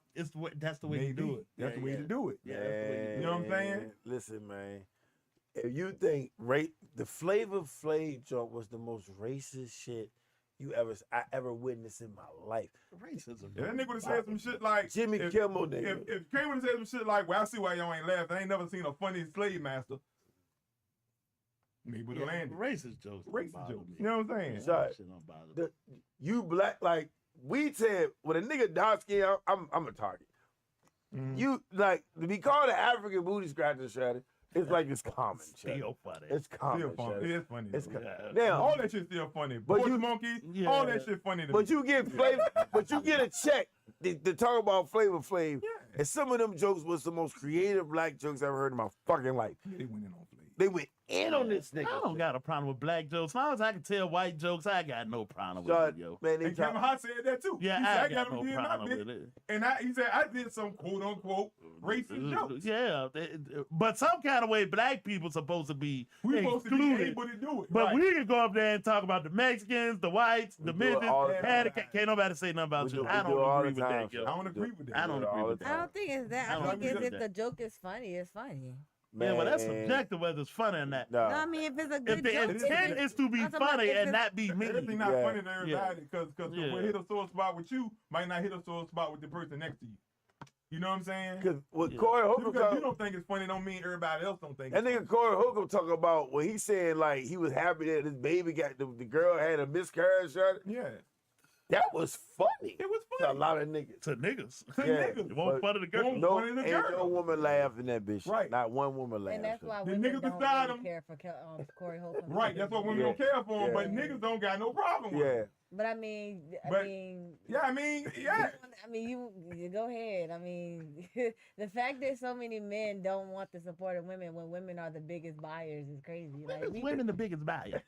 that's the way you do Maybe. it. That's the way to do it. Yeah, that's the way you do You know what I'm saying? Listen, man. If you think the Flavor Flav joke was the most racist shit I ever witnessed in my life. Racism. If that nigga would have said some shit like Jimmy Kimmel, nigga. If Kane would have said some shit like, well, I see why y'all ain't laughing. I ain't never seen a funny slave master. Maybe would have landed. Racist jokes. don't Racist bother jokes. me. You know what I'm saying? Sorry. That shit don't bother me. You black, like, we said, when a nigga dark skin, I'm a target. Mhm. You, like, to be called an African booty scratcher, Shredder, it's like it's common, Shredder. Still funny. It's common, Still funny. Shredder. It is funny. It's though. common. Yeah. Now, All that shit's still funny. But But you- monkeys, Yeah. all that shit funny to but me. you get flavor, but you get a check to talk about Flavor Flav. Yeah. And some of them jokes was the most creative black jokes I ever heard in my fucking life. They went in on Flav. They went in on this nigga. I don't got a problem with black jokes. As long as I can tell white jokes, I got no problem with Son, it, yo. man, they And Kevin talk, Hart said that too. Yeah, he said, I I got got no him problem my with bit. it. And he said, I did some quote unquote racist jokes. Yeah, but some kind of way black people supposed to be We supposed to be excluded. able to do it. But right. we can go up there and talk about the Mexicans, the whites, the We do it midgets. all the Can't time. nobody say nothing about We you. do- I we do it all don't agree the with time, that, yo. I don't agree with that. I don't do it agree all with the that. I don't think it's that. I I don't think it's agree if with the that. joke is funny, it's funny. Yeah, well, that's Man. subjective whether it's funny or not. No. No, I mean, if it's a If good the joke, intent is to be I'm talking about funny if and it's- not be Everything mean. not Yeah. funny to everybody because Yeah. what hit a sore spot with you might not hit a sore spot with the person next to you. You know what I'm saying? Because what Yeah. Corey Just Holcomb because you talk, don't think it's funny don't mean everybody else don't think that it's nigga Corey Holcomb talk about when he saying like he was happy that his baby got the girl had a miscarriage. Shredder. funny. Yeah. That was funny. It was To a funny. lot of niggas. To niggas. To Yeah. niggas. It won't But funny to girls. won't- No, One of the ain't no girls. woman laughed in that bitch. Right. Not one woman laughed. and that's why The women niggas don't beside really him- care for Corey Holcomb. Right, that's what women Yeah. don't care for him, Yeah. but niggas don't got no problem with Yeah. him. But I mean, But- Yeah, I mean, yeah. you go ahead. I mean, the fact that so many men don't want the support of women when women are the biggest buyers is crazy. Like Women the biggest buyer.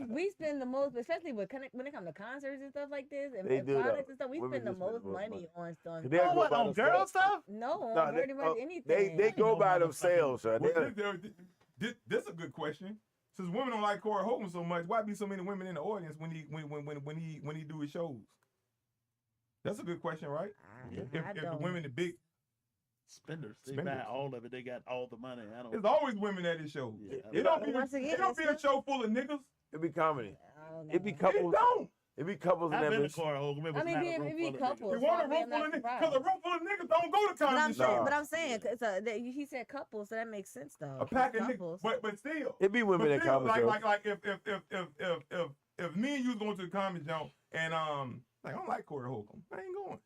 we spend the most, especially when it comes to concerts and stuff like this, and, They and do, though. products and stuff. We Women spend the do spend most the most money money. on stuff. They'll Oh, go what, by on themselves. girl stuff? No, on No, pretty much anything. they go know by about the themselves. Son. Well, this a good question. Since women don't like Corey Holcomb so much, why be so many women in the audience when he do his shows? That's a good question, right? If the don't. women the big, Spenders. They Spenders. buy all of it. They got all the money. I don't. there's always women at his shows. Yeah, It don't be Once again, it don't be a it's show full of niggas. It be comedy. I don't It be know. It couples. don't. It be couples in I've that been to bitch. Corey Holcomb. It was I mean, not a it room be full of couples. niggas. It want a I'm room not full of niggas surprised. because a room full of niggas don't go to But comedy I'm saying, shows. but I'm saying, he said couples, so that makes sense though. A pack of couples. niggas, but still. It be women But at still, comedy shows. like if me and you was going to the comedy joint and like I don't like Corey Holcomb, I ain't going.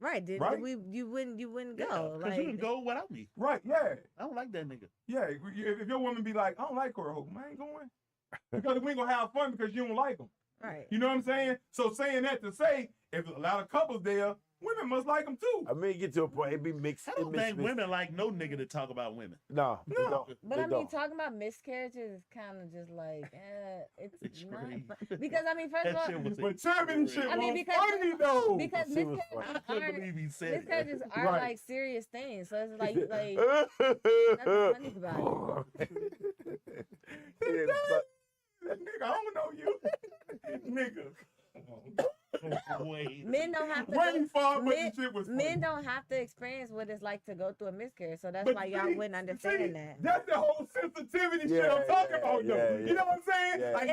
Right? Right? You wouldn't Yeah, go. because you can go without me. Right? Yeah, I don't like that nigga. yeah. If your woman be like, I don't like Corey Holcomb, I ain't going because we ain't gonna have fun because you don't like him. Right. You know what I'm saying? So saying that to say, if there's a lot of couples there, women must like him too. I mean, get to a point. It be mixed. I don't it mix- think mix- women like no nigga to talk about women. No, they No. don't. But They I mean, don't. talking about miscarriages is kind of just like, it's It's not crazy. fun. Because I mean, first of That all, shit was But Chairman shit I mean, was because- funny though. because She was I miscarriages couldn't aren't, believe he said it. miscarriages are Right. like serious things. So it's like nothing funny about it. Yeah, but- Nigga, I don't know you. Nigga. Wait. Men don't have to. Way go- far, but men, the shit was men funny. don't have to experience what it's like to go through a miscarriage. So that's But why y'all see- wouldn't understand see, that. That's the whole sensitivity shit Yeah, I'm talking yeah, about, though. yeah, You know what I'm saying? yeah. Like,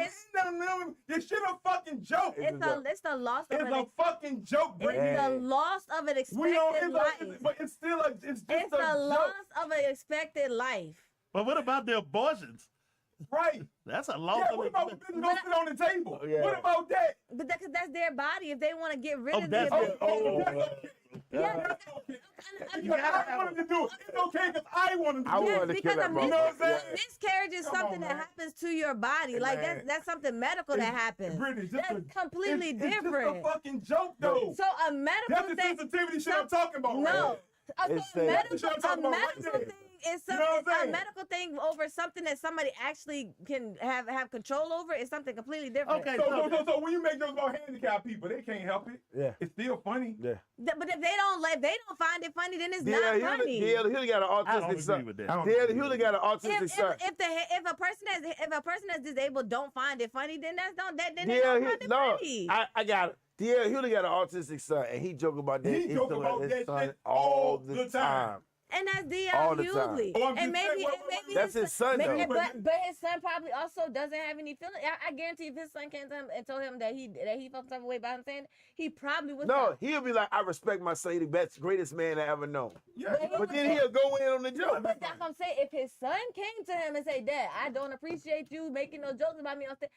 this shit a fucking joke. It's the loss of It's an a fucking joke, it's Brittany. Yeah. the loss of an We don't, expected life. but it's still it's just It's a the joke. loss of an expected life. But what about the abortions? Right. That's a loss Yeah, of what it. about when bitches don't sit on the table? Oh, yeah. What about that? But that's their body. If they want to get rid Oh, of that's their it. yeah, That's okay. I- Because I wanted to do it. It's okay because I wanted to I do yes, wanted it. to because kill a that You know what I'm saying? miscarriage is Come something on, that man. happens to your body. Hey, Like man. that's something medical that happens. Brittany, just That's completely it's different. just a fucking joke, though. So a medical That's the thing. sensitivity shit I'm talking about. No. Right? It's A the- medical, That's what I'm talking about right medical there. thing is You know what I'm something. A saying? medical thing over something that somebody actually can have control over is something completely different. Okay, So when you make jokes about handicapped people, they can't help it. Yeah. It's still funny. Yeah. But if they don't find it funny, then it's DL not Hewlett funny. got an I don't autistic agree son. with that. DL Hewlett got an autistic son. If a person that's disabled don't find it funny, then that's not DL find it no, funny. I got it. Yeah, he only got an autistic son, and he joke about that. He joke about his that son shit all the time. And that's All D.L. the time. Hughley. Oh, I'm And just maybe, saying, That's his son, maybe, though. but his son probably also doesn't have any feelings. I guarantee if his son came to him and told him that he felt some type of way about him saying it, he probably would. No, stop. he'll be like, I respect my son, he the best, greatest man I ever known. Yeah, But then he'll go in on the joke. But that's what I'm saying. If his son came to him and say, "Dad, I don't appreciate you making no jokes about me on stage,"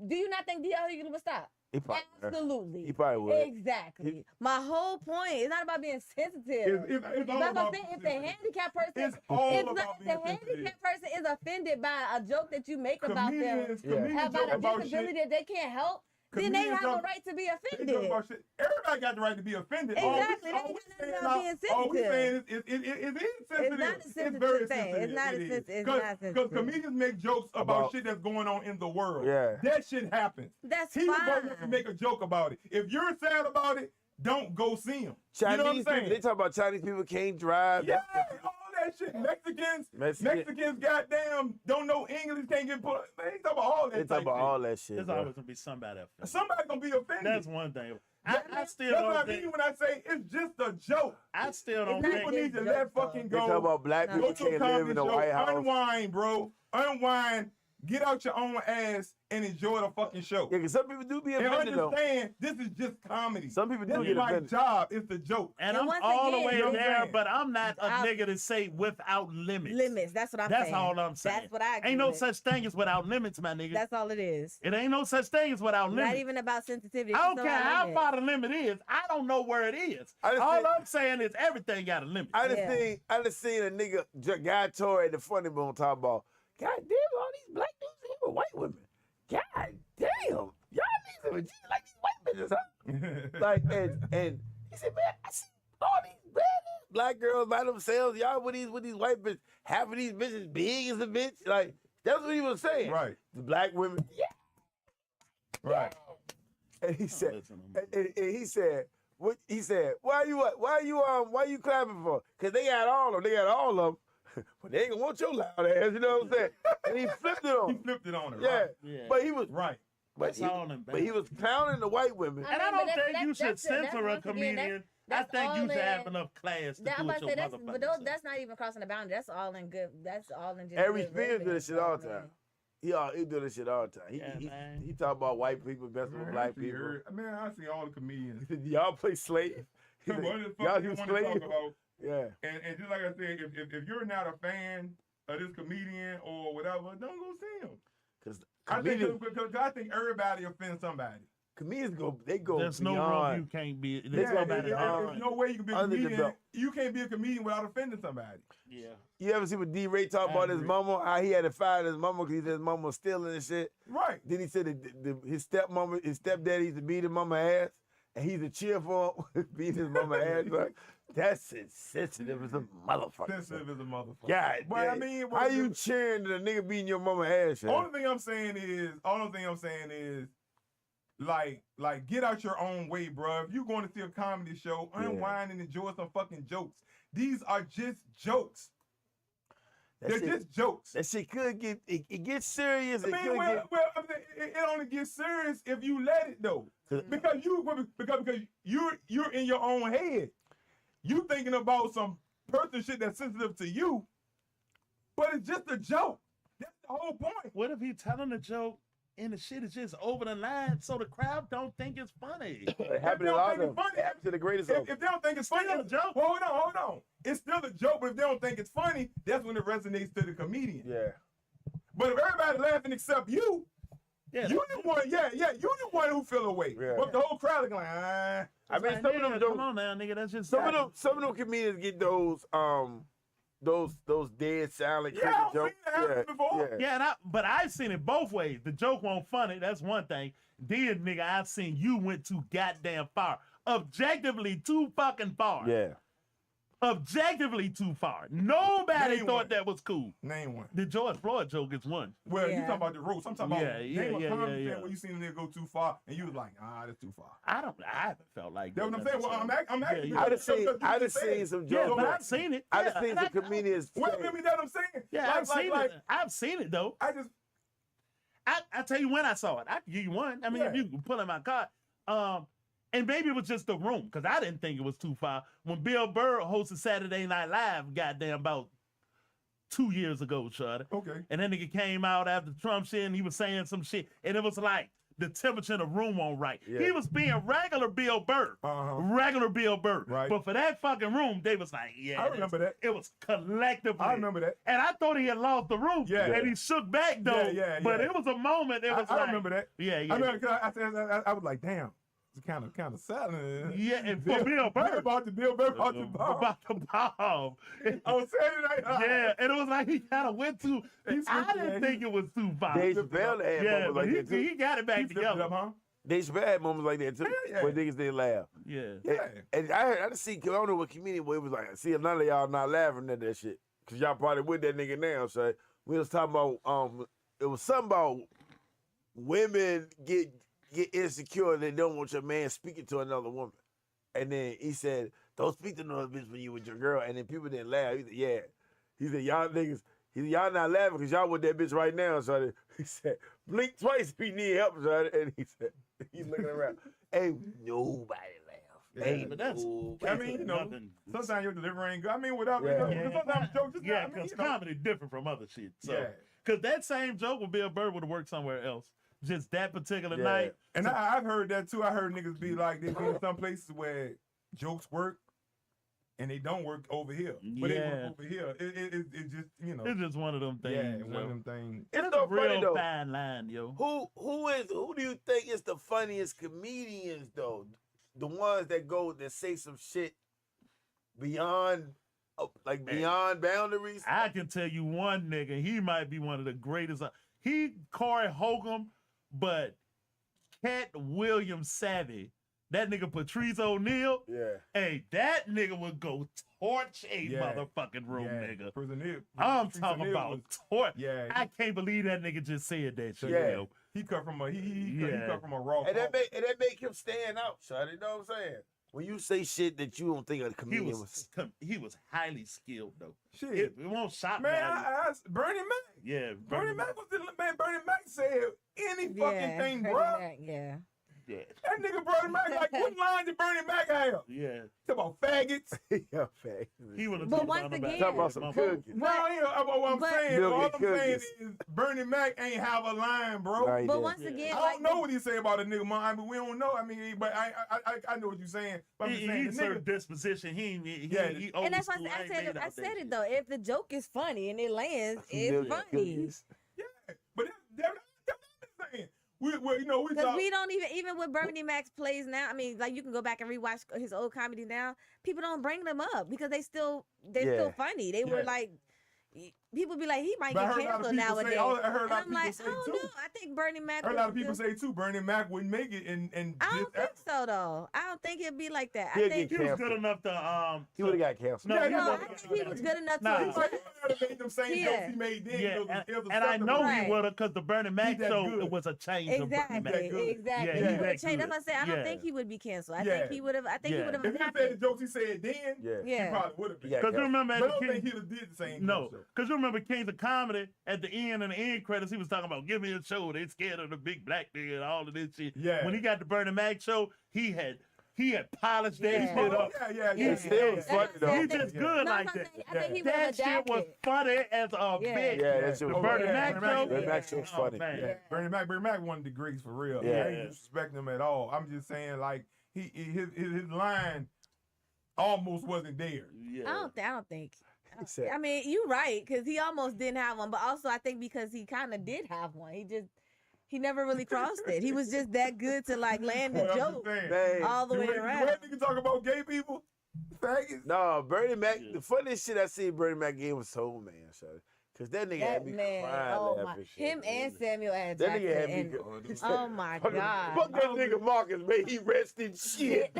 do you not think D.L. Hughley would stop? He probably, Absolutely. he probably would. Exactly. My whole point is not about being sensitive. It's all That's what about I'm saying. If the handicapped person, It's all if about the being sensitive. handicapped person is offended by a joke that you make about them, Comedians about joke a about disability shit. that they can't help, then they Comedians have a joke- right to be They joke offended. about shit. Everybody got the right to be offended. Exactly. They All ain't we got nothing saying about being all we saying sensitive. is it is insensitive. It's not a sensitive very thing. sensitive. It's not a It is. sensitive. It's not Because sensitive. comedians make jokes about About- shit that's going on in the world. Yeah. That shit happens. That's He was going to fine. make a joke about it. If you're sad about it, don't go see him. Chinese you know what I'm people, saying? they talk about Chinese people can't drive. Yeah, all that shit. Mexicans, goddamn, don't know English, can't get put. Man, they talk about all that. They talk type about shit. all that shit. There's bro. always gonna be somebody offended. Somebody gonna be offended. That's one thing. I still That's what I don't mean think. when I say it's just a joke. I still don't not People think. need to just let jokes, though. fucking They go. talk about black No. people Go to a can't live comedy in the show. White House. Unwind, bro. Unwind. Get out your own ass and enjoy the fucking show. Yeah, 'cause some people do be And offended though. understand this is just comedy. Some people This do is get my offended. job. It's the joke. And And I'm once all again, the way you know what I'm there, saying? but I'm not a Without- nigga to say without limits. Limits. That's what I'm That's saying. all I'm saying. That's what I agree Ain't no with. such thing as without limits, my nigga. That's all it is. It ain't no such thing as without Not limits. even about sensitivity. I It's don't just care about how limits. far the limit is. I don't know where it is. I just All think- I'm saying is everything got a limit. I just Yeah. seen a nigga guy tour at the Funny Bone talk about, God damn, all these black dudes here with white women. God damn, y'all niggas are Jesus like these white bitches, huh? Like, and he said, man, I see all these badass black girls by themselves. Y'all with these white bitches. Half of these bitches big as a bitch. Like, that's what he was saying. Right. The black women, yeah. Right. And he said, listen to him. and he said, what he said, why you clapping for? Cause they got all of them. But they ain't gonna want your loud ass, you know what I'm saying? And he flipped it on He him. flipped it on her. Yeah. Right. Yeah. But he was Right. That's all in but he was clowning the white women. And I mean, don't but think you should that's censor a once again, comedian. that's I think all you should have in- enough class to That, I'm do about it to your say that's, motherfucking but those, self. that's not even crossing the boundary. That's all in good. That's all in just. Every good Spears do living, this shit all the so, time. man. He do this shit all the time. Yeah, man. He talk about white people messing with Man, black I see people. Man, I see all the comedians. He said, y'all play slave. He said, What the fuck y'all you do want to talk slave. about? Yeah. And just like I said, if you're not a fan of this comedian or whatever, don't go see him. Because I comedians, think everybody offends somebody. comedians go There's no room beyond. you can't be. They There's go nobody beyond. There's no way you can be a Under the comedian. belt. You can't be a comedian without offending somebody. Yeah. You ever see what D. Ray talk I about his agree. mama? How he had to fire his mama because he said his mama was stealing and shit. Right. Then he said that his stepdaddy used to beat his mama ass, and he's a cheer for him, beat his mama ass. Like, that's insensitive as a motherfucker. Sensitive as a motherfucker. God, But I damn. mean, how you cheering that a nigga beating your mama ass? Shit? Only thing I'm saying is, like, get out your own way, bro. If you going to see a comedy show, unwind and enjoy some fucking jokes. These are just jokes. They're just jokes. That shit could get it gets serious. I mean, it only gets serious if you let it though, because you're in your own head. You thinking about some person shit that's sensitive to you, but it's just a joke. That's the whole point. What if he telling a joke and the shit is just over the line so the crowd don't think it's funny? It happened to a lot of them. It happened to the greatest of them. If they don't think it's funny, Still a joke. Hold on. It's still a joke, but if they don't think it's funny, that's when it resonates to the comedian. Yeah. But if everybody laughing except you, Yeah. you the one, you the one who feel away. Yeah. But the whole crowd is like, ah. I mean, Like, some of nigga, them come jokes. on now, nigga. That's just Some of them comedians get those dead silent Yeah, I've jokes. seen that happen before. Yeah, but I've seen it both ways. The joke won't funny. That's one thing. Then, nigga, I've seen you went too goddamn far. Objectively too fucking far. Yeah. Objectively too far. Nobody Name thought one. that was cool. Name one. The George Floyd joke is one. Well, you Yeah. talking about the roast. I'm talking about name a comedy yeah. where you seen a nigga go too far and you was like, that's too far. I haven't felt like That's that. what I'm saying. Well, I'm asking you. I done seen because you some Yeah, jokes. but I've seen it. I Yeah, done seen and some comedians. Well, I mean, that's what I'm saying. Yeah, I've seen it. I've seen it though. I tell you when I saw it. I can give you one. I mean, if Yeah. you can pull in my card. and maybe it was just the room, because I didn't think it was too far. When Bill Burr hosted Saturday Night Live, goddamn, about 2 years ago, Shawty. Okay. And that nigga came out after Trump shit and he was saying some shit. And it was like the temperature in the room on right. Yeah. He was being regular Bill Burr. Regular Bill Burr. Right. But for that fucking room, they was like, yeah. I remember that. It was collectively. I remember that. And I thought he had lost the room. Yeah. And he shook back though. Yeah. But it was a moment. It was I like, remember that. Yeah. I remember, I was like, damn. It's kind of silent. Yeah, and for Bill Burr. About the Bill Burr about the bomb. About the bomb. On Saturday Night Live. Yeah, and it was like he kind of went to. He I switched didn't it. think it was too far. Dave Chappelle had Yeah, moments but like that too. he got it back He flipped it together. up, huh? Dave Chappelle had moments like that too, Yeah. where niggas didn't laugh. Yeah. And I just see, I don't know what comedian where it was like, see, none of y'all not laughing at that shit. Because y'all probably with that nigga now. So we was talking about, it was something about women get insecure and they don't want your man speaking to another woman. And then he said, don't speak to another bitch when you with your girl. And then people didn't laugh. He said, yeah. He said, y'all niggas, y'all not laughing because y'all with that bitch right now. So he said, blink twice if you need help. So, and he said, he's looking around. Ain't nobody laugh. Yeah, Ain't but that's- nobody. I mean, you know, Nothing. sometimes your delivery ain't good. I mean, without, Yeah. you know, sometimes jokes just Yeah, I mean, because you know. comedy different from other shit. So, Yeah. because that same joke with Bill Burr would have worked somewhere else. Just that particular Yeah. night. And I've heard that too. I heard niggas be like, they be in some places where jokes work and they don't work over here. But they Yeah. work over here. It just, you know. It's just one of them things. Yeah, one yo. of them things. It's It's so a funny real though. fine line, yo. Who do you think is the funniest comedians though? The ones that say some shit beyond, beyond boundaries. I can tell you one nigga, he might be one of the greatest. He Corey Holcomb, but Cat Williams Savvy. That nigga Patrice O'Neal. Yeah. Hey, that nigga would go torch a Yeah. motherfucking room, nigga. Prison Hill. I'm Patrice talking O'Neal about was- torch. Yeah. I can't believe that nigga just said that shit. Yeah. Yo. He cut from a he Yeah. cut from a raw. And that make him stand out, son. You know what I'm saying? When you say shit that you don't think a He comedian he was highly skilled though. shit. It won't shock Man, value. I asked Bernie Mac. Yeah, Bernie Mac was the man. Bernie Mac said any fucking Yeah, thing, Bernie bro. Mac, yeah. Yeah, That nigga Bernie Mac, like, what line did Bernie Mac have? yeah. Talk about faggots. yeah, fact. He would have. But once again- Talk about some cookies. No, what I'm but- saying, Milk all and I'm saying cookies. is Bernie Mac ain't have a line, bro. Nah, he But didn't. once Yeah. again, I like don't know what he say about a nigga, man. I mean, we don't know. I mean, but I know what you're saying. But I'm just saying, He's the certain nigga, disposition. He Yeah, old and that's why school. I ain't said made it. I out that said shit. it though. If the joke is funny and it lands, Some it's milk and funny. cookies. yeah. But that's what I'm saying. We you know, we Because talk. we don't even with Bernie Mac's plays now. I mean, like you can go back and rewatch his old comedy now. People don't bring them up because they're still funny. They were Yeah. like, people be like, he might But I get heard a lot of canceled people say- nowadays. I heard a And lot I'm of people like, say I don't too. know. I think Bernie Mac. I heard a lot of would people still- say too, Bernie Mac wouldn't make it, and I don't think so though. I don't think it'd be like that. He'll I think get He was canceled. good enough to He would have got canceled. No, Yeah, he no, I wasn't. think he was good enough Nah. to. he might have made them same Yeah. jokes he made then. Yeah, it was and I know Right. he would have because the Bernie Mac that show good. it was a change of Bernie Exactly, Mac. that good. exactly. Yeah, he he would that have changed. good. That's what I said. I Yeah. don't think he would be canceled. I Yeah. think he would have. I think he Yeah. would have If he said the happened. jokes he said then, Yeah. he Yeah. probably would have been. Yeah. Because you remember But I at don't the think King, he'd have did the same. no, joke. because you remember Kings of Comedy at the end and the end credits, he was talking about give me a show. They scared of the big black nigga and all of this shit. Yeah. When he got the Bernie Mac show, he had polished that Yeah. shit up. Yeah. He still was funny though. He just good No, like I'm that. saying, I think he would That have shit was adapted. funny as a Yeah. bitch. Yeah, that shit The was Bernie funny. Mac Bernie Mac- show. Bernie Mac shit was Oh, funny. man. Yeah, Bernie Mac one of the greats for real. Yeah. I ain't disrespecting him at all. I'm just saying, like, his line almost wasn't there. Yeah. I don't think. He said- I mean, you're right because he almost didn't have one, but also I think because he kind of did have one, he never really crossed it. He was just that good to like land the But I'm just joke saying, Man, all the way the around. way niggas talk about gay people, faggots. no, Bernie Mac, Yeah. the funniest shit I seen Bernie Mac give was Soul Man, so. Cause that nigga had That me man, crying oh laughing. my, shit, him man. and Samuel L. That nigga had Jackson. me. And, He said, oh my fuck God. Fuck that nigga Marcus, man. He rested shit.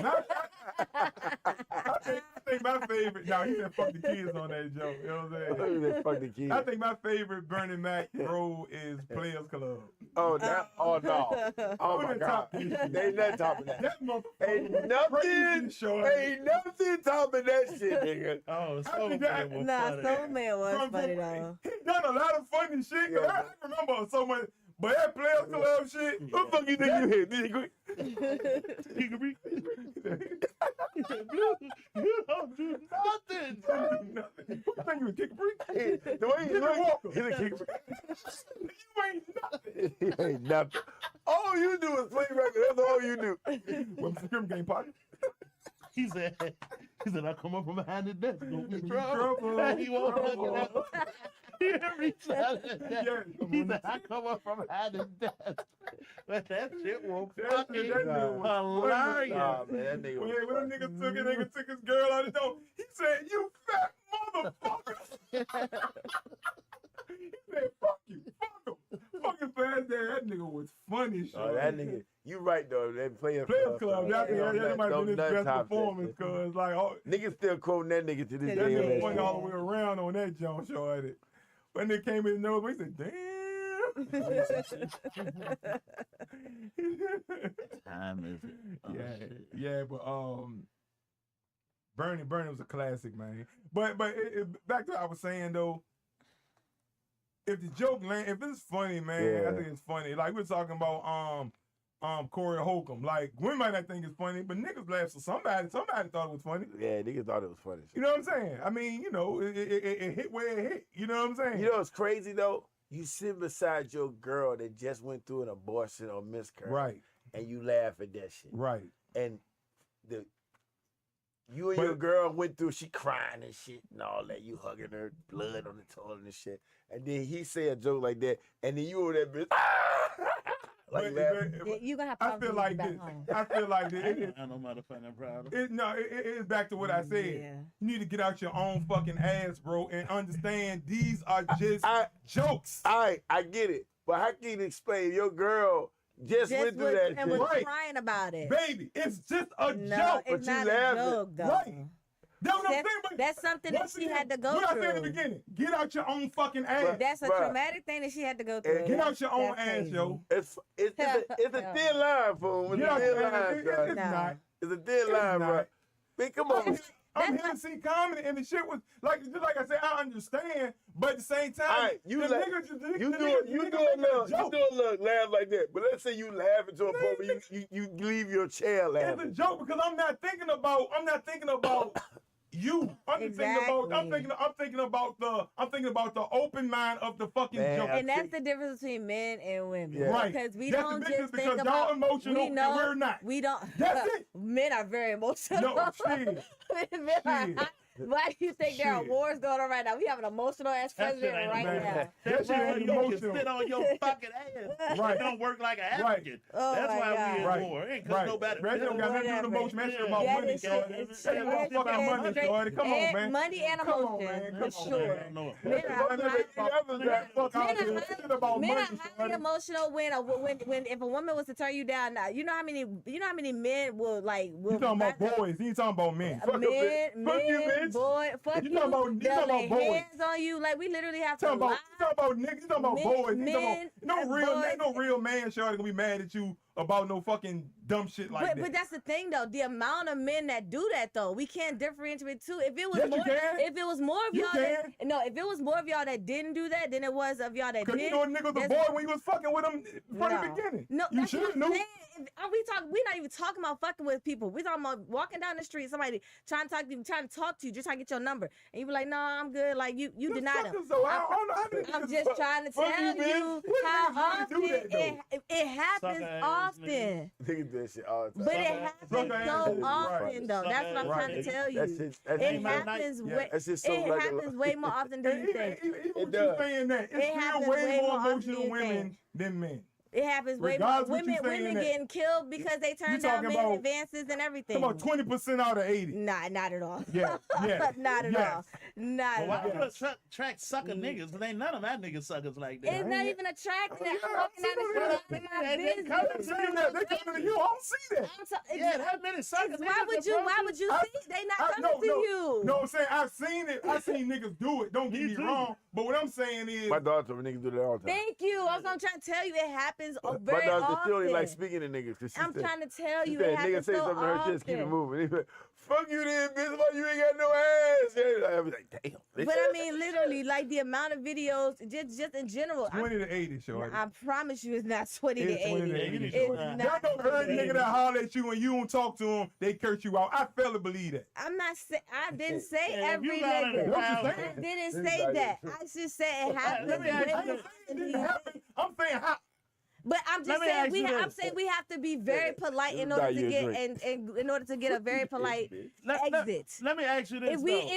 I think my favorite. Now he said fuck the kids on that joke. You know what I'm saying? He said, fuck the kid. I think my favorite Bernie Mac role is Players Club. Oh, that, oh no. Oh Who my the God. top They is? ain't nothing topping that. That motherfucker. Ain't was nothing, crazy short. ain't nothing topping that shit, nigga. Oh, I so think that- Nah, Soul Man was From- funny though. He done a lot of funny shit. 'Cause Yeah. I remember so much. But that Players Club shit, What the fuck you think you hit? Did you You don't do nothing. nothing. I think you was kicking freak. The way you look, Walker. he's a kick. You ain't nothing. He ain't nothing. All you do is play record. That's all you do. What's the scrim game, partner? He said, I come up from behind the desk. Gonna be Trouble. trouble. He won't let it out. Every time Yeah, he said, I come up from behind the desk. But that shit was That fucking shit was hilarious. Nah, man, that nigga When was that nigga took his girl out the door, he said, "You fat motherfucker." He said, "Fuck you, fuck him." Fucking fast dad, that nigga was funny. Oh, that nigga. You right though. That Players Players Club, Yeah. that might have been his best top performance, cause like, oh, Niggas still quoting that nigga to this Yeah, that day. yeah, nigga man. went all the way around on that John show at it. When they came in the nose, he said, "Damn." Time is Yeah, but Bernie was a classic, man. But back to what I was saying though, if the joke land, if it's funny, man, Yeah. I think it's funny. Like we're talking about Corey Holcomb. Like women might not think it's funny, but niggas laugh. So somebody thought it was funny. Yeah, niggas thought it was funny. You know what I'm saying? I mean, you know, it hit where it hit. You know what I'm saying? You know what's crazy though? You sit beside your girl that just went through an abortion or miscarriage, Right, and you laugh at that shit. right. And you and But- your girl went through, she crying and shit and all that. You hugging her, blood on the toilet and shit. And then he say a joke like that, and then you over that bitch, like But- laughing. but- You gonna have I problems feel when like you get this. back home. I feel like this. I know motherfucking proud of. It's back to what I said. Yeah. You need to get out your own fucking ass, bro, and understand these are just jokes. I get it, but how can you explain your girl just went through that and shit? was Right. crying about it. Baby, it's just a No, joke. it's but you not laughing. a joke though. Right. That's what I'm saying. But That's something that once she again, had to go what I said in the through. beginning, get out your own fucking ass. Bruh. That's a Bruh. traumatic thing that she had to go through. Get out your own That's ass, crazy. yo. It's a thin line for him. It's Get a out thin your line, ass. son. It's No. not. It's a thin It's line, bro. not. Man, come on. I'm here to see comedy, and the shit was just like I said. I understand, but at the same time, All right, you the like- nigga just You the do nigga- it. You the do nigga a make look. You joke. do a look. Laugh like that. But let's say you laughing to a point where you leave your chair It's a laughing. joke because I'm not thinking about you. I'm thinking about the open mind of the fucking Man, joke. And that's the difference between men and women. Yeah. Right. Because we That's the don't difference just because think y'all about emotional we and know, we're not. We don't. That's it. Men are very emotional. No, shit. Men are Shit. not. Why do you think there are Shit. wars going on right now? We have an emotional ass That shit president ain't right man. now. That That shit shit ain't ain't you can emotional. sit on your fucking ass. Right. It don't work like an Right. African. Oh That's my why God. we in Right. war. Ain't cause Right. nobody. Man, you don't got nothing to do with Whatever. emotion. Man, shit Yeah. about Yeah, money, this shit shorty. is That straight- about fucking money, straight- shorty. Come on, and man. money and Come on, emotion, man. for Come on, sure. man. No. Men are Fuck highly- Fuck out Men here. are Shit about Men money, are highly shorty. emotional when if a woman was to turn you down. Now you know how many men will You talking about boys? You ain't talking about men. Fuck a bitch. men, Fuck you, bitch. boy, fuck You you. talking about- you They'll talking lay about boys. hands on you. Like we literally have to You talking lie. about niggas? You talking about Men- boys? You talking men, about no boys. real man, shorty, gonna be mad at you about no fucking dumb shit like that. But that's the thing though. The amount of men that do that though, we can't differentiate too. If it was Yes, you more, can. if it was more of You y'all, if it was more of y'all that didn't do that than it was of y'all that Cause did. you know a nigga was a that's- boy when you was fucking with him from the beginning. No, you that's should what have I'm knew. saying. We're not even talking about fucking with people. We're talking about walking down the street, somebody trying to talk to you, just trying to get your number, and you be like, "No, I'm good." Like you The denied him. fuckers, though, I don't know how many I'm niggas just fuck- trying to fuck tell you, bitch. you What how niggas often really do that, it happens Sucker ass often. Niggas do that shit all the time. But it Sucker- happens sucker ass so niggas, often, right. though. That's what I'm Sucker trying to ass tell That you. shit, that It shit, happens Yeah. way. that shit so It like happens way more often than you think. Even It with you does. saying that, it's It still happens way way more more often emotional than you women think. than men. It happens way more. Regardless what you Women saying that- getting killed because they turn You down talking men about- advances and everything. Come on, 20% out of 80. Nah, not at all. Yeah, yeah. Not at yes. all. Not Well, why at you all. attract sucker niggas? Cause ain't none of my niggas suckers like that. It's not even attracting. Yeah, I'm walking down the street, yeah. minding my Yeah, they business. come I'm saying that. They coming to you. I don't see that. I'm so- Yeah, that many sucker niggas. Why would you? Why would you I- see? They not coming to you. No, I'm saying I've seen it. I've seen niggas do it. Don't get Me me too. wrong. But what I'm saying is, My daughter told me niggas do that all the time. Thank you. I'm trying to tell you, it happens My very daughter still only like often. speaking to niggas. 'Cause she I'm said, trying to tell she you, said, it nigga happens say so something to her, she just keep it often. moving. He said, fuck you then, bitch. Why you ain't got no ass? I was like, damn. But I mean, literally, like the amount of videos, just in general. 20 to 80, shorty. I promise you, it's not 20 to It's 20 to 80. 80. It's Y'all not. know every nigga that holler at you and you don't talk to him, they curse you out. I fairly believe that. I'm not say I didn't say Yeah, if every you got nigga. it, What you I saying? didn't say that. I just said it happens. Let me ask you I ain't saying it didn't happen. I'm saying how. But I'm just Let me saying ask you I'm this. saying we have to be very polite in Buy order to you a get drink. and in order to get a very polite exit. Let me ask you this. If we, though. even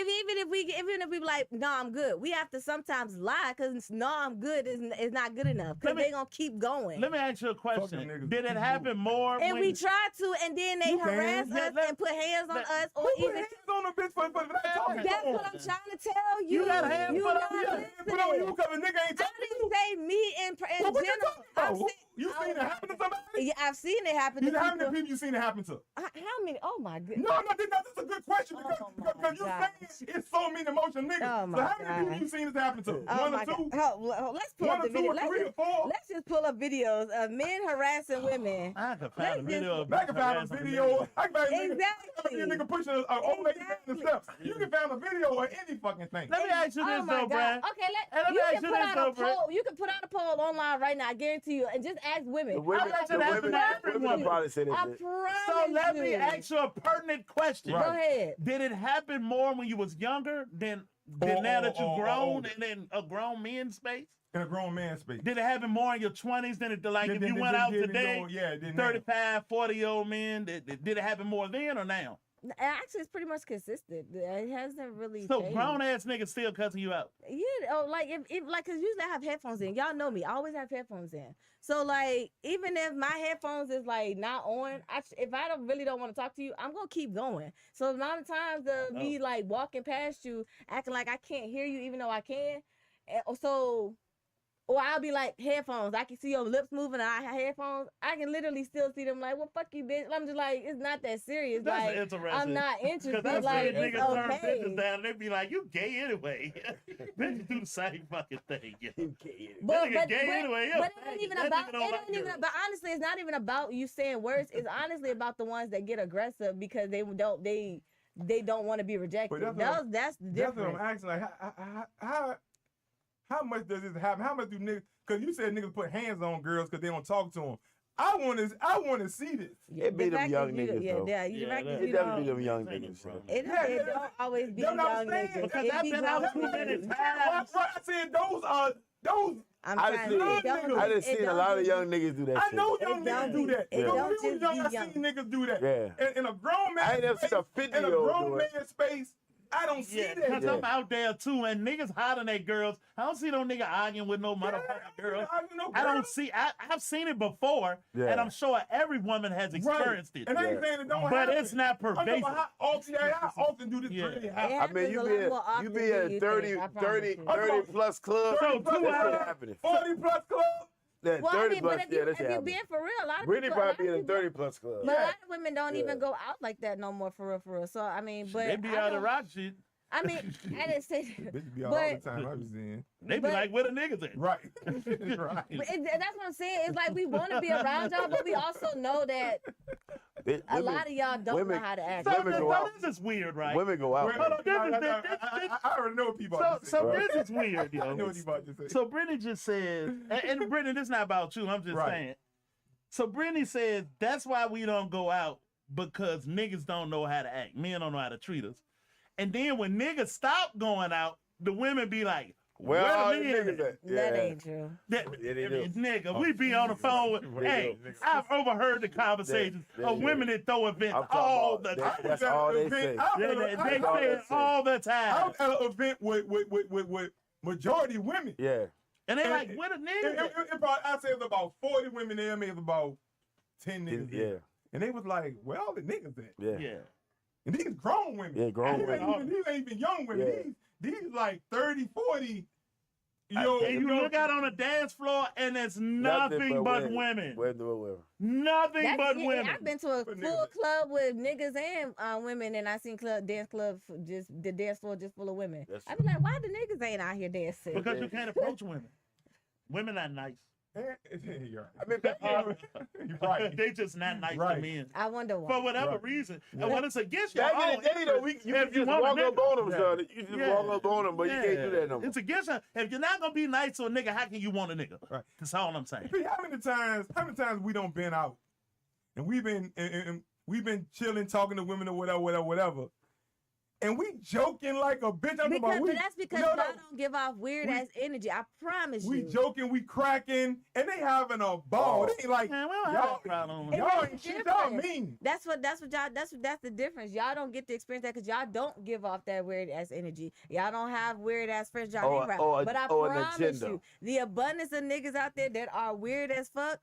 if we be like, no, I'm good, we have to sometimes lie because no, I'm good is not good enough because Let me- they gonna keep going. Let me ask you a question. niggas. Did it happen more? And when we try to, and then they You can. harass Yeah, us let- and put hands on let- us, or Who put even. hands on a bitch for that talking? That's what I'm trying to tell you. You got a hand you put on not you. Put on you listening. because a nigga ain't I talking. didn't say me in Well, what you general. talking about? I'm saying- You seen it happen to somebody? Yeah, I've seen it happen You to how many people. people you seen it happen to? How many? Oh my goodness. No, that's a good question because, Oh my because you gosh. saying it's so many emotional niggas. Oh So my how many people God. you seen this happen to? Oh One my or two? God. Let's pull One up or the two video. or three or four? Let's just pull up videos of men harassing women. I can Let's find a video of I can find a harassing video. I can find a nigga, Exactly. a nigga pushing an old lady down the Exactly. steps. You can find a video of any fucking thing. Let me ask you Oh this my though, God. Brad. Okay, let me you ask can you put this out though, a Brad. poll. You can put out a poll online right now. I guarantee you, and just ask women. The women, bet you the that women, happened to the women everyone. probably say that I shit. promise So let me you. ask you a pertinent question. Go ahead. Did it happen more when you was younger than now that you grown and in a grown man space? In a grown man's space. Did it happen more in your 20s than it like if you went out today? Yeah, it didn't 35, 40-year-old men. Did it happen more then or now? Actually, it's pretty much consistent. It hasn't really So changed. grown ass niggas still cussing you out. Yeah, like if like, cause usually I have headphones in. Y'all know me. I always have headphones in. So like, even if my headphones is like not on, if I really don't want to talk to you, I'm gonna keep going. So the amount of times of me like walking past you, acting like I can't hear you, even though I can. Or I'll be like, headphones. I can see your lips moving and I have headphones. I can literally still see them like, well, fuck you, bitch. I'm just like, it's not that serious. That's like, interesting. I'm not interested. Because Like, niggas it's turn okay. bitches down and they be like, you gay anyway. Bitches do the same fucking thing. Yeah. But nigga gay anyway, yeah. it ain't even That about. nigga don't like girls. But honestly, it's not even about you saying words. It's honestly about the ones that get aggressive because they don't want to be rejected. But That's the That's what difference. I'm asking. Like, how much does this happen? How much do niggas? Because you said niggas put hands on girls because they don't talk to them. I want to see this. It be The them fact young that you- niggas, yeah, though. yeah, you Yeah, fact that that- It you definitely be don't. them young Singing niggas. from. So. It don't always be That's young what I'm saying. niggas. Because It I've be been grown out too niggas. many Right, times. I said those. I'm I trying done to seen, don't I done just- it seen a don't lot of just- young niggas do that I shit. know It young niggas don't do that. be- it When don't we was just young, be I young. seen niggas do that. Yeah. In a grown man I ain't never space, seen a 50-year-old in a grown do it. man space, I don't see Yeah, that. because Yeah. I'm out there too, and niggas hollering at girls. I don't see no nigga arguing with no motherfucking girl. I don't see. I've seen it before, Yeah. and I'm sure every woman has experienced it. And I ain't Yeah. saying it don't But happen. it's not I'm talking pervasive. about how often do this Yeah. really It happen? I happens mean, a lot more often you be than at you 30, think, I promise 30, you. 30 plus club. So 30 plus 2 That shit hours. happening. 40 plus club. Yeah, Well, 30 I mean, plus, but if yeah, you that shit being happening. for real, a lot of Brittany people, a lot probably of be in a people- 30 plus club. But a lot of women don't Yeah. even go out like that no more for real. So I mean, but They be I out of don't- rock shit. I mean, I didn't say. Bitch be out all the But, time. I was in. They be But- like, where the niggas at? Right. right. but that's what I'm saying. It's like we want to be around y'all, but we also know that a lot of y'all don't women- know how to act. So, Women go out. this is weird, right? Women go out. Wait, Hold on, man. I already know what people about to say. So Right. this is weird, I know yo. what you about to say. So Brittany just says, and Brittany, this is not about you. I'm just Right. saying. So Brittany says that's why we don't go out because niggas don't know how to act. Men don't know how to treat us. And then when niggas stop going out, the women be like, Where where all the the men niggas at? at? That Yeah. ain't true. That, Yeah, they do. nigga, we be on the phone with, They hey, do. I've overheard the conversations They of do. women that throw events I'm talking all about the that- time. That's all they say. They That's all say it they say. all the I time. was at an event with majority women. Yeah. And they And- like, where the niggas at? I say it was about 40 women there, maybe about 10 niggas there. Yeah. And they was like, where all the niggas at? Yeah. Yeah. And these grown women. Yeah, grown These ain't women. even- These ain't even young women. Yeah. These like 30, 40. I- And you look out on the dance floor and it's nothing but women. Women. Nothing but Yeah, women. I've been to a But full niggas- club with niggas and women, and I seen dance club just the dance floor just full of women. That's I be like, why the niggas ain't out here dancing? Because you can't approach women. Women are nice. You're I mean, You're right. They just not nice to Right. men. I wonder why. For whatever Right. reason. Yeah. And when it's against your back own in the day, though, interest, you if could just want a walk up nigga. on them, Yeah. son. You just walk up on them, but you can't do that no more. It's against her. If you're not gonna be nice to a nigga, how can you want a nigga? Right. That's all I'm saying. P, how many times we don't been out and we've been chilling, talking to women or whatever. And we joking like a bitch. I'm talking about But that's because no, y'all no. don't give off weird ass energy. I promise We you. joking, we cracking, and they having a ball. Oh. They ain't like Man, we don't y'all, have a problem. It y'all makes ain't a shit. Y'all difference. mean. That's the difference. Y'all don't get to experience that because y'all don't give off that weird ass energy. Y'all don't have weird ass friends y'all hang around. But I promise agenda. you, the abundance of niggas out there that are weird as fuck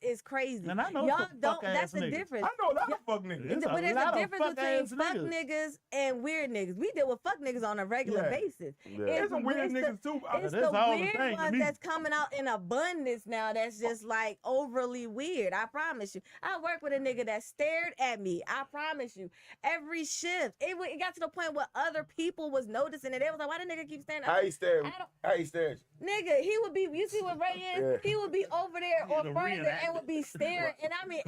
is crazy. And I know y'all some don't. fuck-ass That's the niggas. difference. I know a lot of fuck niggas. There's But there's lot a of difference between fuck-ass fuck niggas. niggas and weird niggas. We deal with fuck niggas on a regular Yeah. basis. Yeah. There's some weird it's the- niggas too. It's That's the all the weird thing to ones me. that's coming out in abundance now that's just like overly weird. I promise you. I work with a nigga that stared at me. I promise you. Every shift. It got to the point where other people was noticing it. They was like, why the nigga keep staring at How me? you stare? I don't- How you stare? Nigga, he would be, you see what Ray is? Yeah. He would be over there or the further reenactment. and would be staring. And I mean,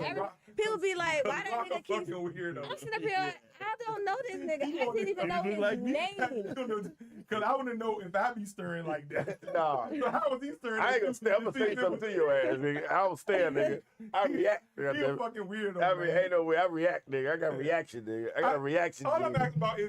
people be like, why that nigga keep... fucking weirdo. I'm sitting up here like, I don't know this nigga. I didn't even know You his look like me. name. Because I want to know if I be stirring like that. Nah. So how was he stirring? I ain't gonna stare. I'm gonna say something to your ass, nigga. I don't stare, nigga. I react. He a Goddamn. fucking weirdo. Ain't no way. I react, nigga. I got reaction, nigga. I got a reaction. All I'm nigga. asking about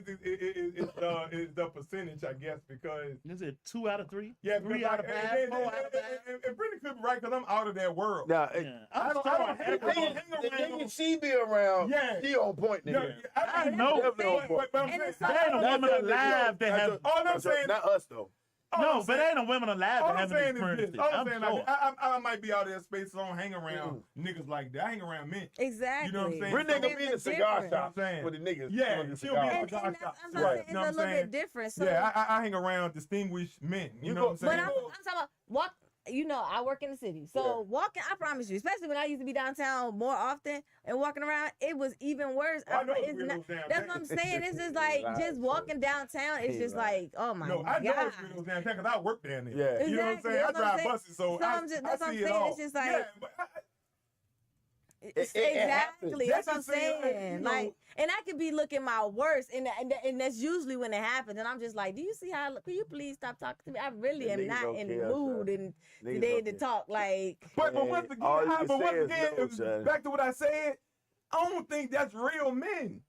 is the percentage, I guess, because Is it 2 out of 3? yeah, 3 out of 5, 4 out of 5. And Brittany could be right because I'm out of that world. Nah, Yeah. I don't hang the around. nigga she be around, Yeah. she on point, Yeah, nigga. I know. Definitely on point. but I'm And saying, it's There ain't a That's woman alive that have. all I'm saying, Not us though. No, but there ain't a women alive all that I'm haven't saying is experienced this. it. All I'm I'm saying, sure. like, I might be out of that space, so I don't hang around niggas like that. I hang around men. Exactly. You know what I'm saying? We're nigga There's be a in the cigar difference. shop I'm saying. with the niggas. Yeah, smoking she'll be cigars. in And cigar that's, shop. I'm saying Right. it's Know a what I'm little saying? bit different. So, Yeah, I hang around distinguished men. You know what I'm but saying? I'm talking about walk. You know, I work in the city, so Yeah. walking. I promise you, especially when I used to be downtown more often and walking around, it was even worse. I know It's weirdos not- downtown. that's what I'm saying. It's just like Lies, just walking downtown. It's He just lies. like, oh my No, I know god. it's weirdos downtown because I work down there. Yeah. You know what I'm Exactly, saying? I that's what I'm drive saying. buses, so So I, I'm just- I that's what I'm see it saying. all. It's just like- yeah, but It Exactly. happens. That's what I'm That's just saying, saying. you know- Like, and I could be looking my worst, and that's usually when it happens. And I'm just like, do you see how? Can you please stop talking to me? I really The am niggas not don't in care, the mood son. and Niggas today don't to care. talk. Like, But Man, once again, all you can say is it no, was son. back to what I said. I don't think that's real men.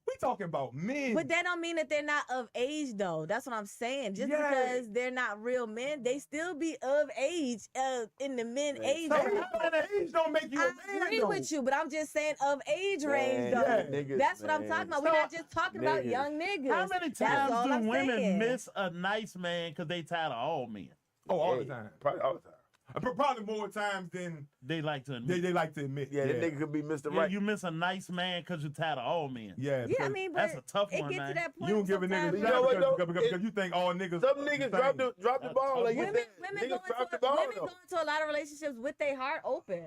We talking about men. but that don't mean that they're not of age, though. That's what I'm saying. Just Yeah. because they're not real men, they still be of age, in the men Man, age. so range. how that age don't make you a I man, agree though. with you, but I'm just saying of age range, Man, though. yeah, niggas, That's what I'm man. talking about. We're not just talking about Niggas. young niggas. How many That's all times do I'm women saying. miss a nice man because they tired of all men? Oh, all Hey, the time. Probably all the time. Probably more times than They like to admit. they like to admit. Yeah, that nigga could be Mr. Yeah, Right. you miss a nice man because you're tired of all men. Yeah, Yeah, I because mean, but That's a tough it one, gets man. to that point. you don't give a nigga sometimes You shot know what, because, though? because you think all niggas. Some niggas drop the That's ball, like you Women, said. women, Niggas go drop the into, ball. women though. go into a lot of relationships with their heart open.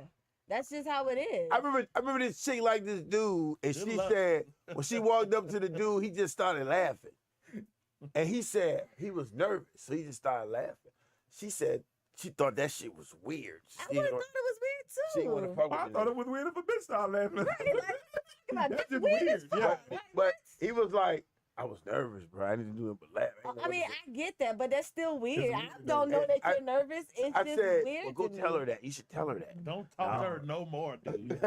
That's just how it is. I remember this chick like this dude, and Good she luck. said when she walked up to the dude, he just started laughing, and he said he was nervous, so he just started laughing. She said she thought that shit was weird. I She would have didn't thought it was weird too. She didn't want to fuck with I the thought nigga. it was weird if a bitch started laughing. Right, like, That's that's just weird as weird, fuck. yeah. Like, But he was like, I was nervous, bro. I didn't do it but laugh. Ain't no I mean, other I get that, but that's still weird. I weird, don't know though. that I- you're nervous. It's I just said, weird well, go to tell me. her that. You should tell her that. Don't talk to her no more, dude.